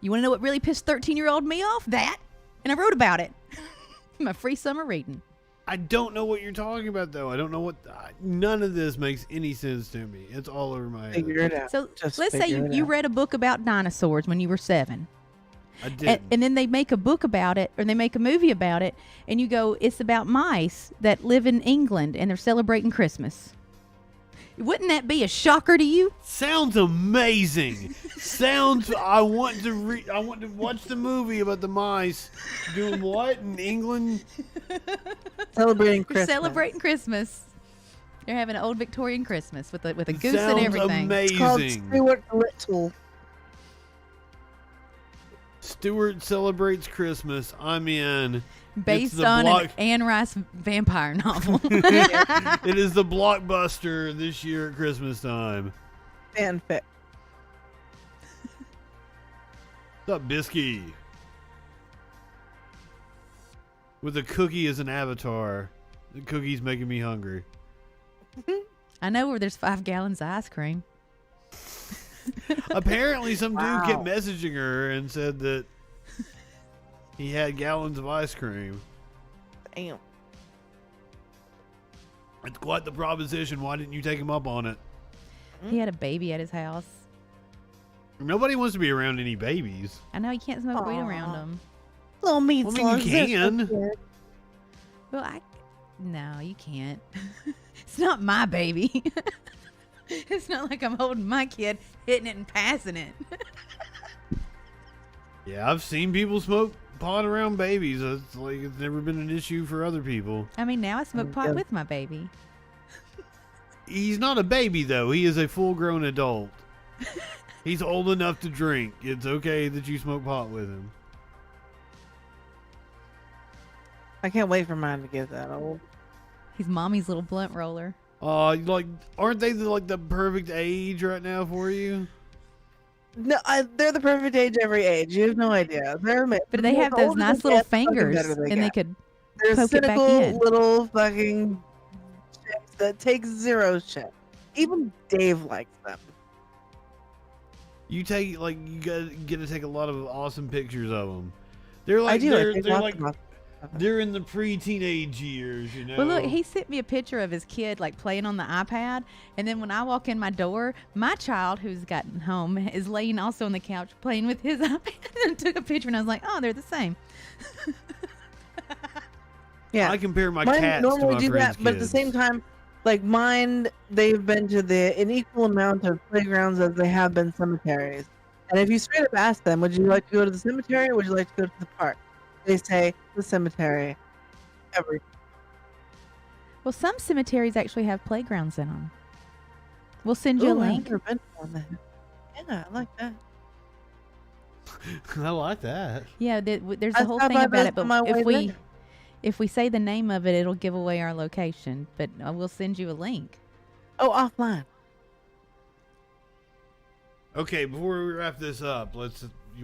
You want to know what really pissed 13-year-old me off? That. And I wrote about it. My free summer reading. I don't know what you're talking about, though. I don't know what... none of this makes any sense to me. It's all over my head. Figure it out. So let's say you read a book about dinosaurs when you were 7. I did. And then they make a book about it, or they make a movie about it, and you go, it's about mice that live in England, and they're celebrating Christmas. Wouldn't that be a shocker to you? Sounds amazing. I want to watch the movie about the mice doing what in England? Celebrating Christmas. Celebrating Christmas. They're having an old Victorian Christmas with a goose sounds and everything. Amazing. It's called Stuart Little. Stuart Celebrates Christmas. I'm in. Based on an Anne Rice vampire novel. It is the blockbuster this year at Christmas time. Fanfic. What's up, Bisky? With a cookie as an avatar. The cookie's making me hungry. I know where there's 5 gallons of ice cream. Apparently some dude kept messaging her and said that he had gallons of ice cream. Damn. It's quite the proposition. Why didn't you take him up on it? He had a baby at his house. Nobody wants to be around any babies. I know, you can't smoke weed around them. Little meat. Well, I mean, you can. Well, no, you can't. It's not my baby. It's not like I'm holding my kid, hitting it and passing it. Yeah, I've seen people smoke pot around babies. It's like it's never been an issue for other people. I mean, now I smoke pot with my baby. He's not a baby, though. He is a full-grown adult. He's old enough to drink. It's okay that you smoke pot with him. I can't wait for mine to get that old. He's mommy's little blunt roller. Like, aren't they the perfect age right now for you? No, they're the perfect age every age. You have no idea. But they have those nice little fingers, and they could They're poke it back cynical in. little fucking chicks that take zero shit. Even Dave likes them. You get to take a lot of awesome pictures of them. They're like I do. they're like they're in the pre-teenage years, you know. Well, look, he sent me a picture of his kid like playing on the iPad, and then when I walk in my door, my child who's gotten home is laying also on the couch playing with his iPad. And I took a picture, and I was like, oh, they're the same. Yeah, I compare my mine cats normally to my do friends' that, but at the same time, like mine, they've been to an equal amount of playgrounds as they have been cemeteries. And if you straight up ask them, would you like to go to the cemetery or would you like to go to the park? They say the cemetery. Well, some cemeteries actually have playgrounds in them. We'll send you a link. I've never been to one then. Yeah, I like that. I like that. Yeah, there's a whole thing about it, but if we say the name of it, it'll give away our location. But we'll send you a link. Oh, offline. Okay, before we wrap this up, you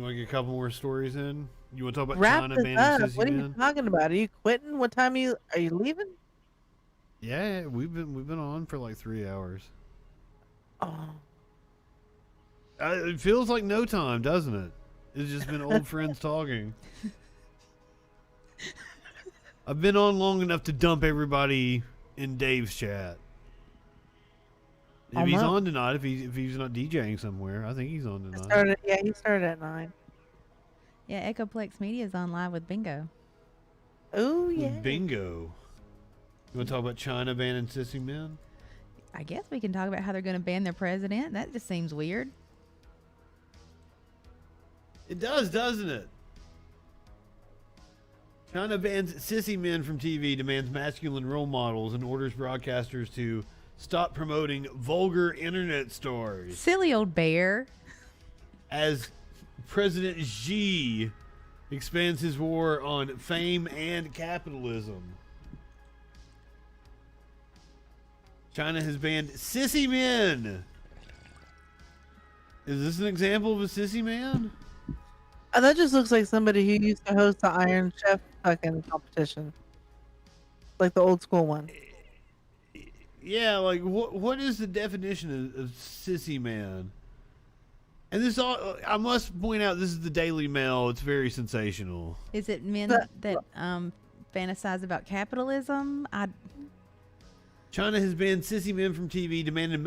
want to get a couple more stories in? You want to talk about Wrap China this banning up. sissy What are you men? talking about? Are you quitting? What time are you leaving? Yeah, we've been on for like 3 hours. Oh. It feels like no time, doesn't it? It's just been old friends talking. I've been on long enough to dump everybody in Dave's chat. If he's on tonight, if he's not DJing somewhere, I think he's on tonight. He started at 9. Yeah, Ecoplex Media is on live with Bingo. Oh yeah. Bingo. You want to talk about China banning sissy men? I guess we can talk about how they're going to ban their president. That just seems weird. It does, doesn't it? China bans sissy men from TV, demands masculine role models, and orders broadcasters to stop promoting vulgar internet stories. Silly old bear. As President Xi expands his war on fame and capitalism. China has banned sissy men. Is this an example of a sissy man? That just looks like somebody who used to host the Iron Chef fucking competition. Like the old school one. Yeah, like what is the definition of sissy man? And this all, I must point out, this is the Daily Mail. It's very sensational. Is it men that fantasize about capitalism? China has banned sissy men from TV, demanding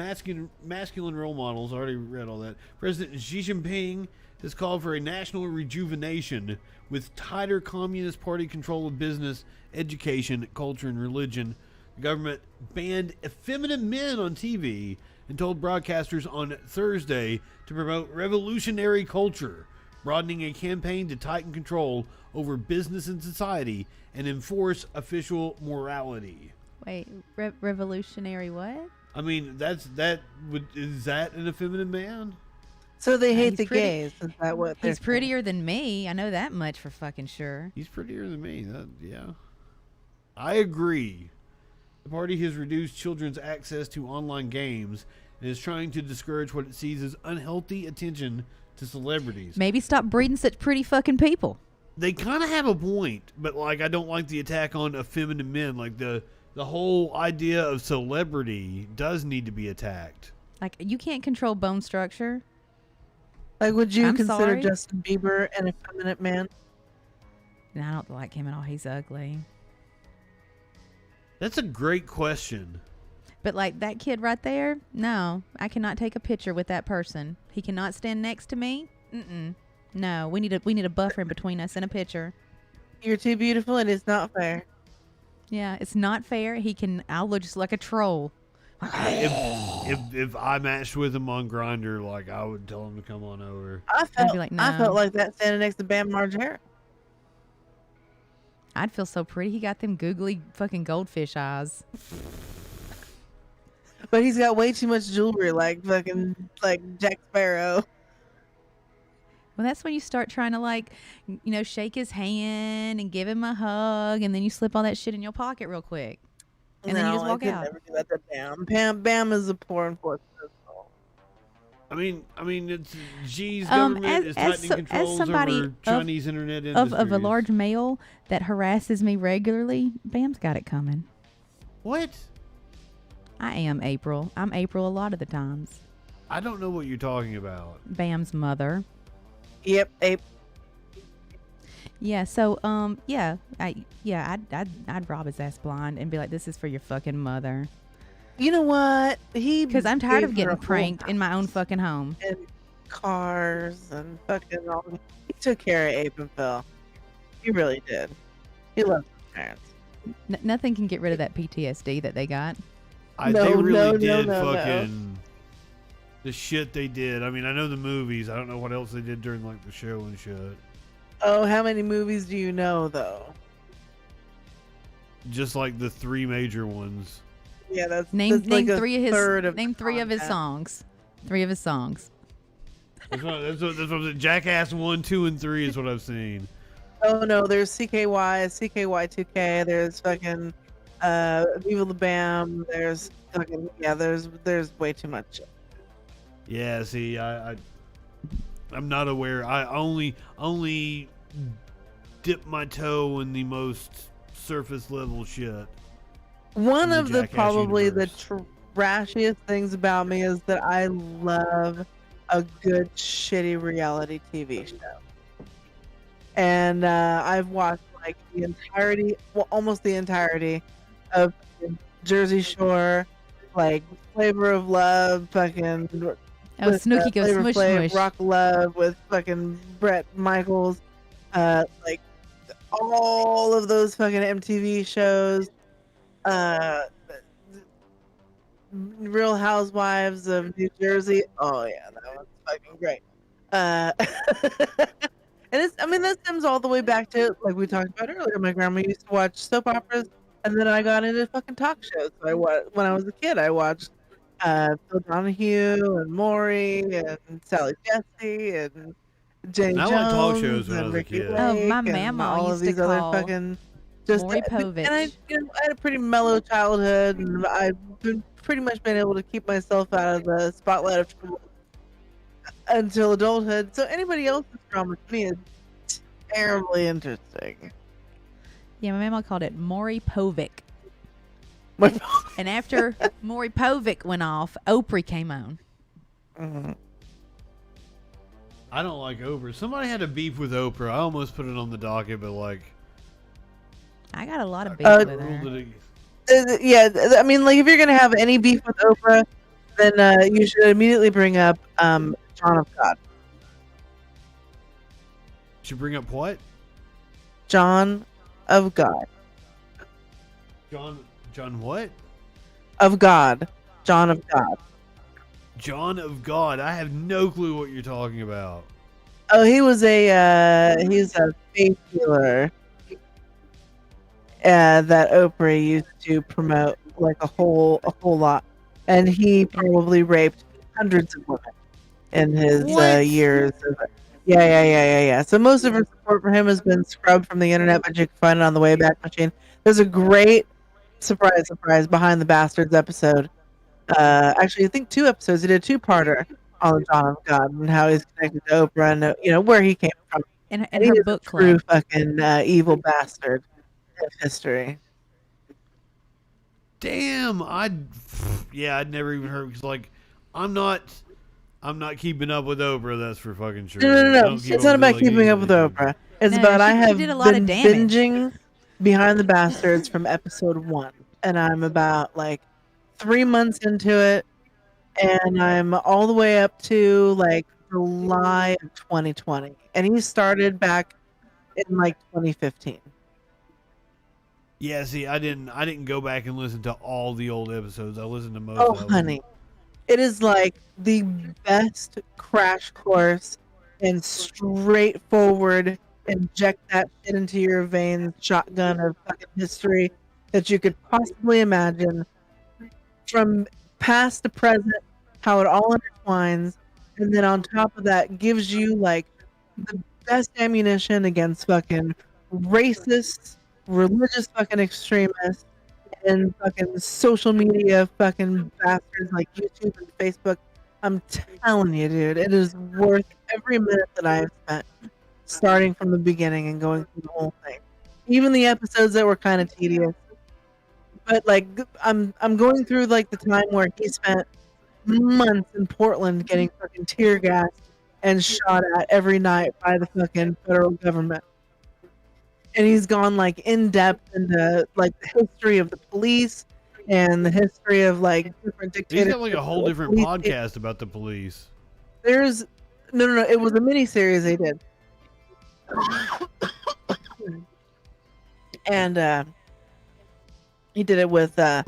masculine role models. I already read all that. President Xi Jinping has called for a national rejuvenation with tighter Communist Party control of business, education, culture, and religion. The government banned effeminate men on TV and told broadcasters on Thursday to promote revolutionary culture, broadening a campaign to tighten control over business and society and enforce official morality. Wait, revolutionary what? I mean, is that an effeminate man? So they hate the gays. Is that what? He's prettier than me. I know that much for fucking sure. He's prettier than me. Yeah. I agree. The party has reduced children's access to online games and is trying to discourage what it sees as unhealthy attention to celebrities. Maybe stop breeding such pretty fucking people. They kind of have a point, but like I don't like the attack on effeminate men. Like the whole idea of celebrity does need to be attacked. Like you can't control bone structure. Like would you consider sorry? Justin Bieber an effeminate man? No, I don't like him at all. He's ugly. That's a great question. But like that kid right there, no, I cannot take a picture with that person. He cannot stand next to me. No, we need a buffer in between us in a picture. You're too beautiful and it's not fair. Yeah, it's not fair. I'll look just like a troll. If I matched with him on Grindr, like I would tell him to come on over. I felt like that standing next to Bam Margera. I'd feel so pretty. He got them googly fucking goldfish eyes. But he's got way too much jewelry, like fucking Jack Sparrow. Well, that's when you start trying to shake his hand and give him a hug, and then you slip all that shit in your pocket real quick, and then you just walk out. Never do that to Bam. Bam is a poor unfortunate soul. I mean, it's G's government is tightening controls over Chinese internet industries. Of a large male that harasses me regularly, Bam's got it coming. What? I am April. I'm April a lot of the times. I don't know what you're talking about. Bam's mother. Yep, Ape. Yeah, so I'd rob his ass blind and be like, "This is for your fucking mother." You know what? Because I'm tired of getting pranked in my own fucking home. And cars and fucking all. He took care of Ape and Phil. He really did. He loved his parents. Nothing can get rid of that PTSD that they got. They really did fucking the shit they did. I mean, I know the movies. I don't know what else they did during like the show and shit. Oh, how many movies do you know though? Just like the 3 major ones. Yeah, that's name like three of his name three of his songs. 3 of his songs. That's what I'm saying. Jackass 1, 2, and 3 is what I've seen. Oh no, there's CKY, CKY2K. There's fucking Viva La Bam. There's fucking there's way too much. Yeah, see, I'm not aware. I only dip my toe in the most surface level shit. One in of the Jackass probably universe. the trashiest things about me is that I love a good shitty reality TV show. And I've watched like the entirety, well, almost the entirety of Jersey Shore, like Flavor of Love, fucking Snooki goes Flavor smush Flav, smush. Rock Love with fucking Brett Michaels, like all of those fucking MTV shows, Real Housewives of New Jersey. Oh yeah, that was fucking great. And it's, I mean, that stems all the way back to, like we talked about earlier, my grandma used to watch soap operas, and then I got into fucking talk shows. So when I was a kid, I watched Phil Donahue and Maury and Sally Jesse and Jenny And I Jones liked talk shows when I and was a Ricky kid. Lake Oh, my and mama all used of to these other call fucking just Maury and I, Povich. I had a pretty mellow childhood, and I've pretty much been able to keep myself out of the spotlight of trouble until adulthood. So anybody else's drama to me is terribly interesting. Yeah, my mama called it Maury Povich. And after Maury Povich went off, Oprah came on. I don't like Oprah. Somebody had a beef with Oprah. I almost put it on the docket, but like, I got a lot of beef with her. Yeah, I mean, like if you're gonna have any beef with Oprah, then you should immediately bring up John of God. Should bring up what? John of God. John what? Of God. John of God. John of God. I have no clue what you're talking about. Oh, he's a faith healer that Oprah used to promote like a whole lot, and he probably raped hundreds of women in his years. Yeah. So most of her support for him has been scrubbed from the internet, but you can find it on the Wayback Machine. There's a great surprise behind the Bastards episode. Actually, I think 2 episodes. He did a 2-parter on John of God and how he's connected to Oprah and where he came from. And he her is book a true club. fucking evil bastard of history. Damn, I'd never even heard, because like I'm not keeping up with Oprah. That's for fucking sure. No. It's not about keeping up with Oprah. It's about I have did a lot been of damage. binging Behind the Bastards from episode 1, and I'm about like 3 months into it, and I'm all the way up to like July of 2020, and he started back in like 2015. Yeah, see, I didn't go back and listen to all the old episodes. I listened to most Oh, of them. honey. It is like the best crash course and straightforward, inject that shit into your veins shotgun of fucking history that you could possibly imagine, from past to present, how it all intertwines, and then on top of that gives you like the best ammunition against fucking racists, religious fucking extremists, and fucking social media fucking bastards like YouTube and Facebook. I'm telling you, dude, it is worth every minute that I've spent starting from the beginning and going through the whole thing. Even the episodes that were kind of tedious. But like I'm going through like the time where he spent months in Portland getting fucking tear gassed and shot at every night by the fucking federal government. And he's gone like in depth into like the history of the police and the history of like different He's dictatorships. got like a whole different podcast about the police. There's no. It was a mini series they did, and he did it with a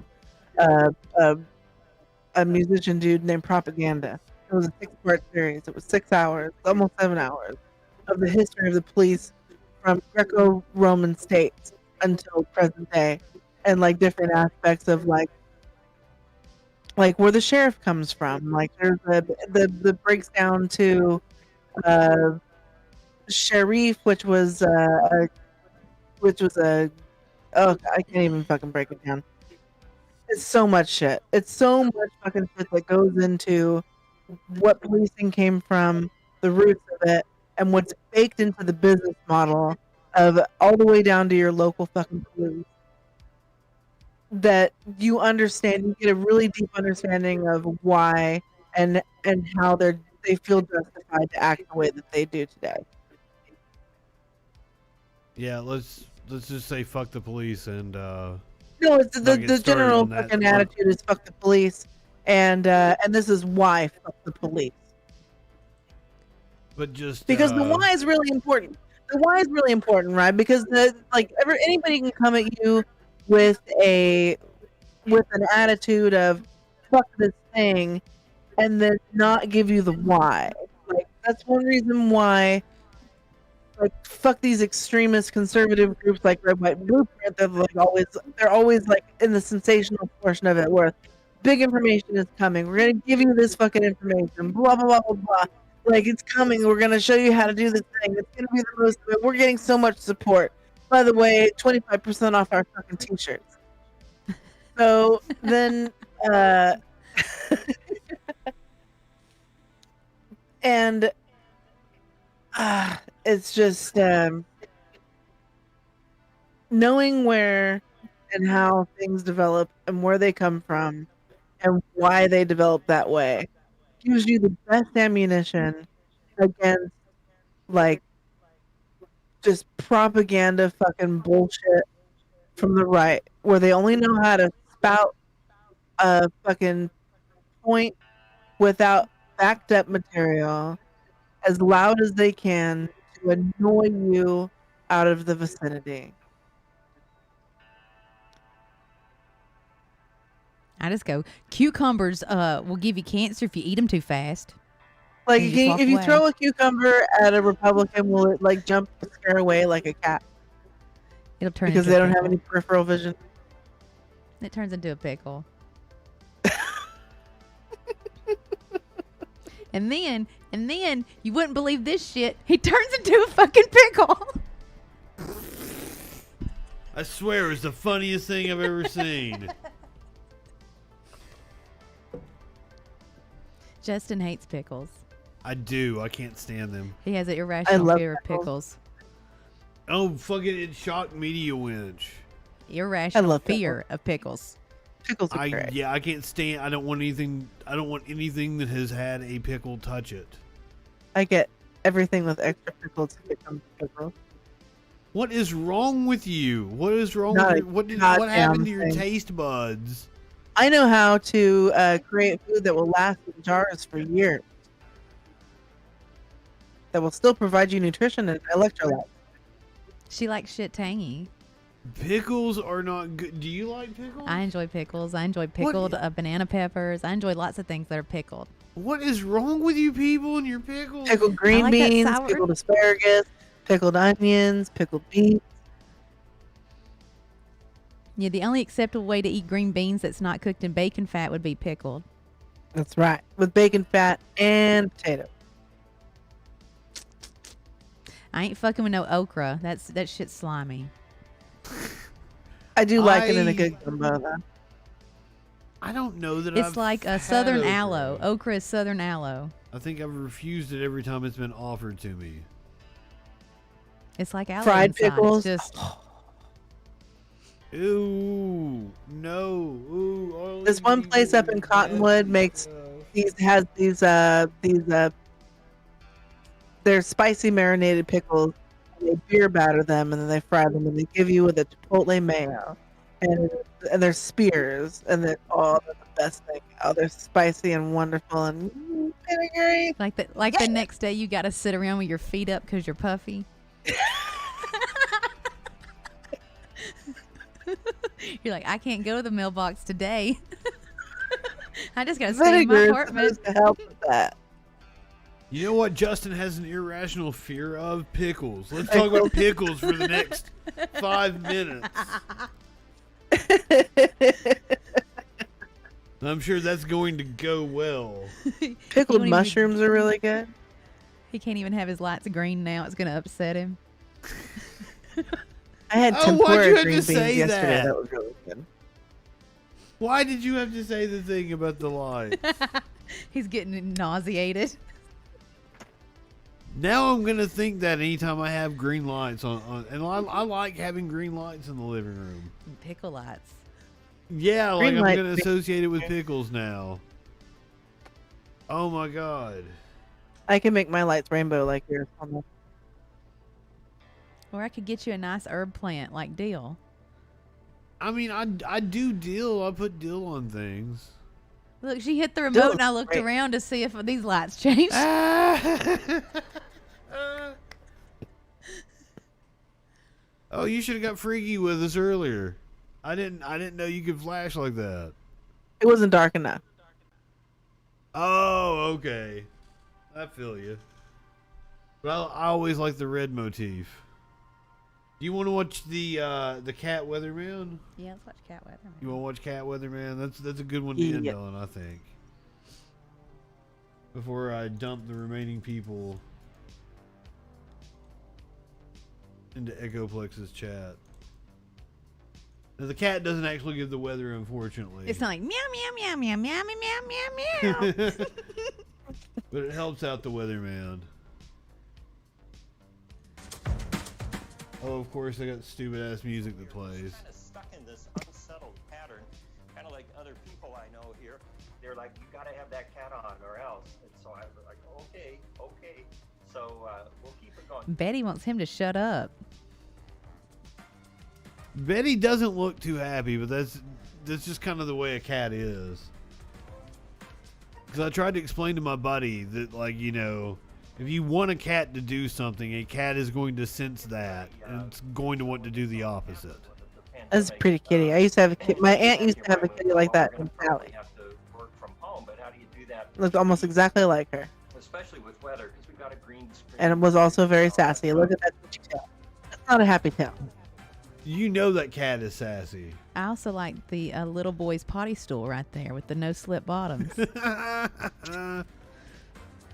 musician dude named Propaganda. It was a 6-part series. It was 6 hours, almost 7 hours, of the history of the police from Greco-Roman states until present day, and like different aspects of like where the sheriff comes from. Like there's the breaks down to Sharif, which was a oh, I can't even fucking break it down. It's so much shit. It's so much fucking shit that goes into what policing came from, the roots of it, and what's baked into the business model of all the way down to your local fucking police, that you understand, you get a really deep understanding of why and how they feel justified to act the way that they do today. Yeah, let's just say fuck the police and No, it's the general fucking attitude is fuck the police, and this is why fuck the police. But just Because the why is really important. The why is really important, right? Because anybody can come at you with an attitude of fuck this thing, and then not give you the why. Like that's one reason why. Like fuck these extremist conservative groups like Red, White, and Blueprint. They're always like in the sensational portion of it, where big information is coming. We're gonna give you this fucking information. Blah blah blah blah blah. Like it's coming. We're gonna show you how to do this thing. It's gonna be the most. We're getting so much support. By the way, 25% off our fucking t-shirts. So then, and it's just knowing where and how things develop and where they come from and why they develop that way gives you the best ammunition against like just propaganda fucking bullshit from the right, where they only know how to spout a fucking point without backed up material as loud as they can to annoy you out of the vicinity. I just go, cucumbers will give you cancer if you eat them too fast. Like if you throw a cucumber at a Republican, will it like jump and scare away like a cat? It'll turn because into they a don't have pickle. any peripheral vision. It turns into a pickle. and then you wouldn't believe this shit. He turns into a fucking pickle. I swear it's the funniest thing I've ever seen. Justin hates pickles. I do. I can't stand them. He has an irrational fear of pickles. Oh, fucking it shocked me to a winch. Irrational fear of pickles. Pickles are great. Yeah, I can't stand. I don't want anything that has had a pickle touch it. I get everything with extra pickles if it comes to pickles. What is wrong with you? What is wrong Not with a what goddamn happened to your thing. taste buds? I know how to create food that will last in jars for years. That will still provide you nutrition and electrolytes. She likes shit tangy. Pickles are not good. Do you like pickles? I enjoy pickles. I enjoy pickled banana peppers. I enjoy lots of things that are pickled. What is wrong with you people and your pickles? Pickled green beans, pickled asparagus, pickled onions, pickled beets. Yeah, the only acceptable way to eat green beans that's not cooked in bacon fat would be pickled. That's right. With bacon fat and potato. I ain't fucking with no okra. That shit's slimy. I do like it in a good gumbo though. I don't know that It's I've like a had southern okra. aloe. Okra is southern aloe. I think I've refused it every time it's been offered to me. It's like aloe Fried inside. pickles. It's just Ooh, no. Ooh, This one place up in Cottonwood has these they're spicy marinated pickles. And they beer batter them and then they fry them and they give you with a chipotle mayo and they're spears and they're the best thing. Oh, they're spicy and wonderful and vinegary. like the next day you got to sit around with your feet up because you're puffy. You're like, I can't go to the mailbox today. I just got to stay in my Vinegar is apartment. supposed to help with that. You know what Justin has an irrational fear of? Pickles. Let's talk about pickles for the next 5 minutes. I'm sure that's going to go well. Pickled mushrooms are really good. He can't even have his lights green now. It's going to upset him. I had why'd tempura you have green to beans say yesterday. that? That was really good. Why did you have to say the thing about the lights? He's getting nauseated. Now I'm gonna think that anytime I have green lights on and I like having green lights in the living room. Pickle lights. Yeah, like Green I'm light. gonna associate it with pickles now. Oh my god. I can make my lights rainbow like yours. Or I could get you a nice herb plant like dill. I mean, I do dill. I put dill on things. Look, she hit the remote and I looked around to see if these lights changed. Oh, you should have got freaky with us earlier. I didn't know you could flash like that. It wasn't dark enough. Oh, okay. I feel you. Well, I always like the red motif. Do you want to watch the Cat Weatherman? Yeah, let's watch Cat Weatherman. You want to watch Cat Weatherman? That's a good one to end on, I think. Before I dump the remaining people into Echoplex's chat. Now, the cat doesn't actually give the weather, unfortunately. It's not like meow meow meow meow meow meow meow meow. But it helps out the weatherman. Oh, of course, I got stupid ass music that plays. Kind of stuck in this unsettled pattern, kind of like other people I know here. They're like, you got to have that cat on or else. And so I was like, okay. So we'll keep it going. Betty wants him to shut up. Betty doesn't look too happy, but that's just kind of the way a cat is. Because I tried to explain to my buddy that, like, you know, if you want a cat to do something, a cat is going to sense that, and it's going to want to do the opposite. That's a pretty kitty. I used to have a kitty. My aunt used to have a kitty like that in Sally. Looked almost exactly like her. Especially with weather, because we've got a green screen. And it was also very sassy. Look at that tail. That's not a happy tail. You know that cat is sassy. I also like the little boy's potty stool right there with the no slip bottoms.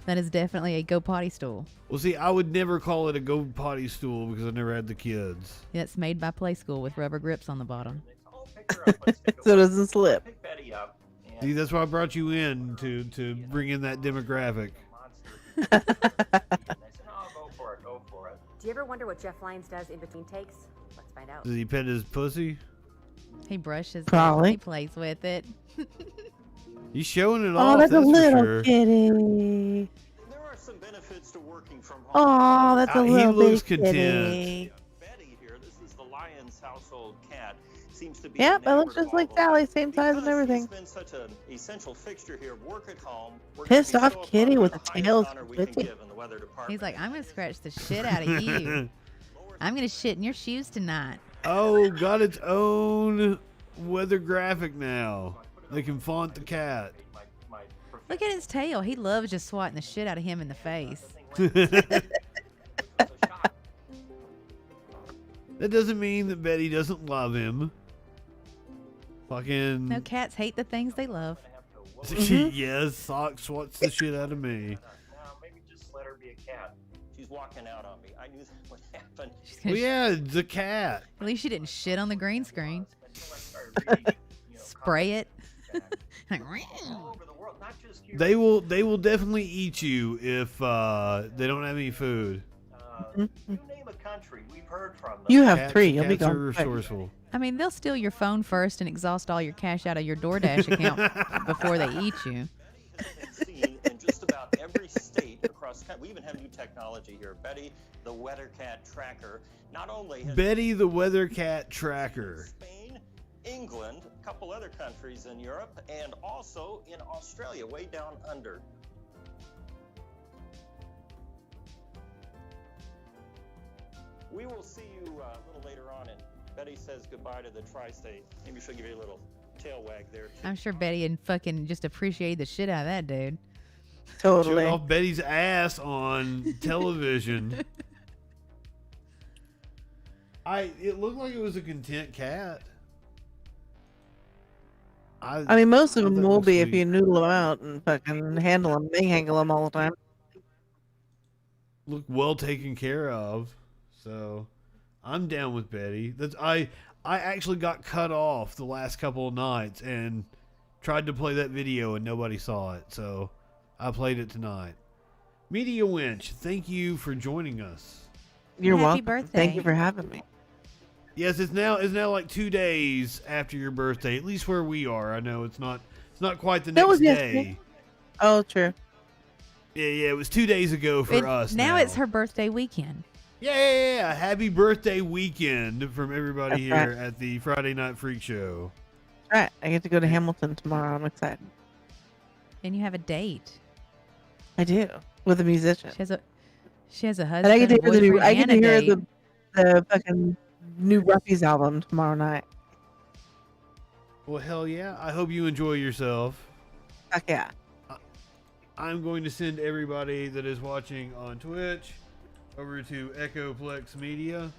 That is definitely a go potty stool. Well, see, I would never call it a go potty stool because I never had the kids. Yeah, it's made by Play School with rubber grips on the bottom. So it doesn't slip. See, that's why I brought you in to bring in that demographic. Do you ever wonder what Jeff Lyons does in between takes? Let's find out. Does he pet his pussy? He brushes Probably. it. He plays with it. He's showing it Oh, off. that's a for little sure. kitty. There are some benefits to working from home. Oh, that's a He little looks bitty content. kitty. Betty here, this is the Lyons household cat. Seems to be Yep, it enamored looks just of like all Sally, same size and everything. He's been such an essential fixture here. Work at home. We're Pissed gonna be off so kitty upfront with with the the tail highest honor we can switching. give in the weather department. He's like, I'm going to scratch the shit out of you. I'm going to shit in your shoes tonight. Oh, got its own weather graphic now. They can font the cat. Look at his tail. He loves just swatting the shit out of him in the face. That doesn't mean that Betty doesn't love him. Fucking. No, cats hate the things they love. Yes, Sock swats the shit out of me. Now, maybe just let her be a cat. She's walking out on me. I knew that would happen. Well, yeah, the cat. At least she didn't shit on the green screen. Spray it. Like, They will definitely eat you if they don't have any food. You name a country, we've heard from them. You have three. You'll be Cats are gone. resourceful. I mean, they'll steal your phone first and exhaust all your cash out of your DoorDash account before they eat you. Seen in just about every state across the country. We even have new technology here. Betty, the weather cat tracker, not only has Betty the weather cat tracker. Spain, England, a couple other countries in Europe, and also in Australia, way down under. We will see you a little later on, and Betty says goodbye to the tri-state. Maybe she'll give you a little tail wag there, too. I'm sure Betty and fucking just appreciate the shit out of that dude. Totally. Showing off Betty's ass on television. It looked like it was a content cat. I mean, most of thought them that will was be if sweet. you noodle them out and fucking handle them. They handle them all the time. Look well taken care of. So I'm down with Betty. I actually got cut off the last couple of nights and tried to play that video and nobody saw it. So I played it tonight. Media Winch, thank you for joining us. You're Happy welcome. birthday. Thank you for having me. Yes, it's now like 2 days after your birthday, at least where we are. I know it's not quite the That next was day. yesterday. Oh, true. Yeah, it was 2 days ago for us. Now it's her birthday weekend. Yeah. Happy birthday weekend from everybody That's here at the Friday Night Freak Show. All right, I get to go to Hamilton tomorrow. I'm excited. And you have a date. I do, with a musician. She has a husband. And I get to hear boyfriend, I get and to a hear date. the fucking new Ruffies album tomorrow night. Well, hell yeah. I hope you enjoy yourself. Fuck yeah. I'm going to send everybody that is watching on Twitch over to Echoplex Media.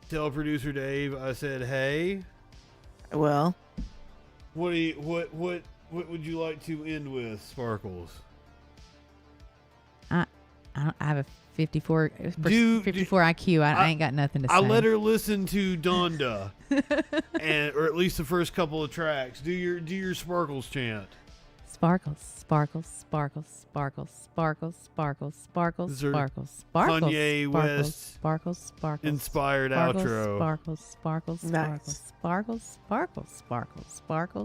Tell producer Dave I said hey. I will. What would you like to end with, Sparkles? I have a 54 IQ. I ain't got nothing to say. I let her listen to Donda, or at least the first couple of tracks. Do your Sparkles chant. Sparkles, sparkles, sparkles, sparkles, sparkles, sparkles, sparkles, This is her sparkles, sparkles, Kanye sparkles, West sparkles, sparkles, inspired sparkles, outro. sparkles, sparkles, Nice. sparkles, sparkles, sparkles, sparkles, sparkles.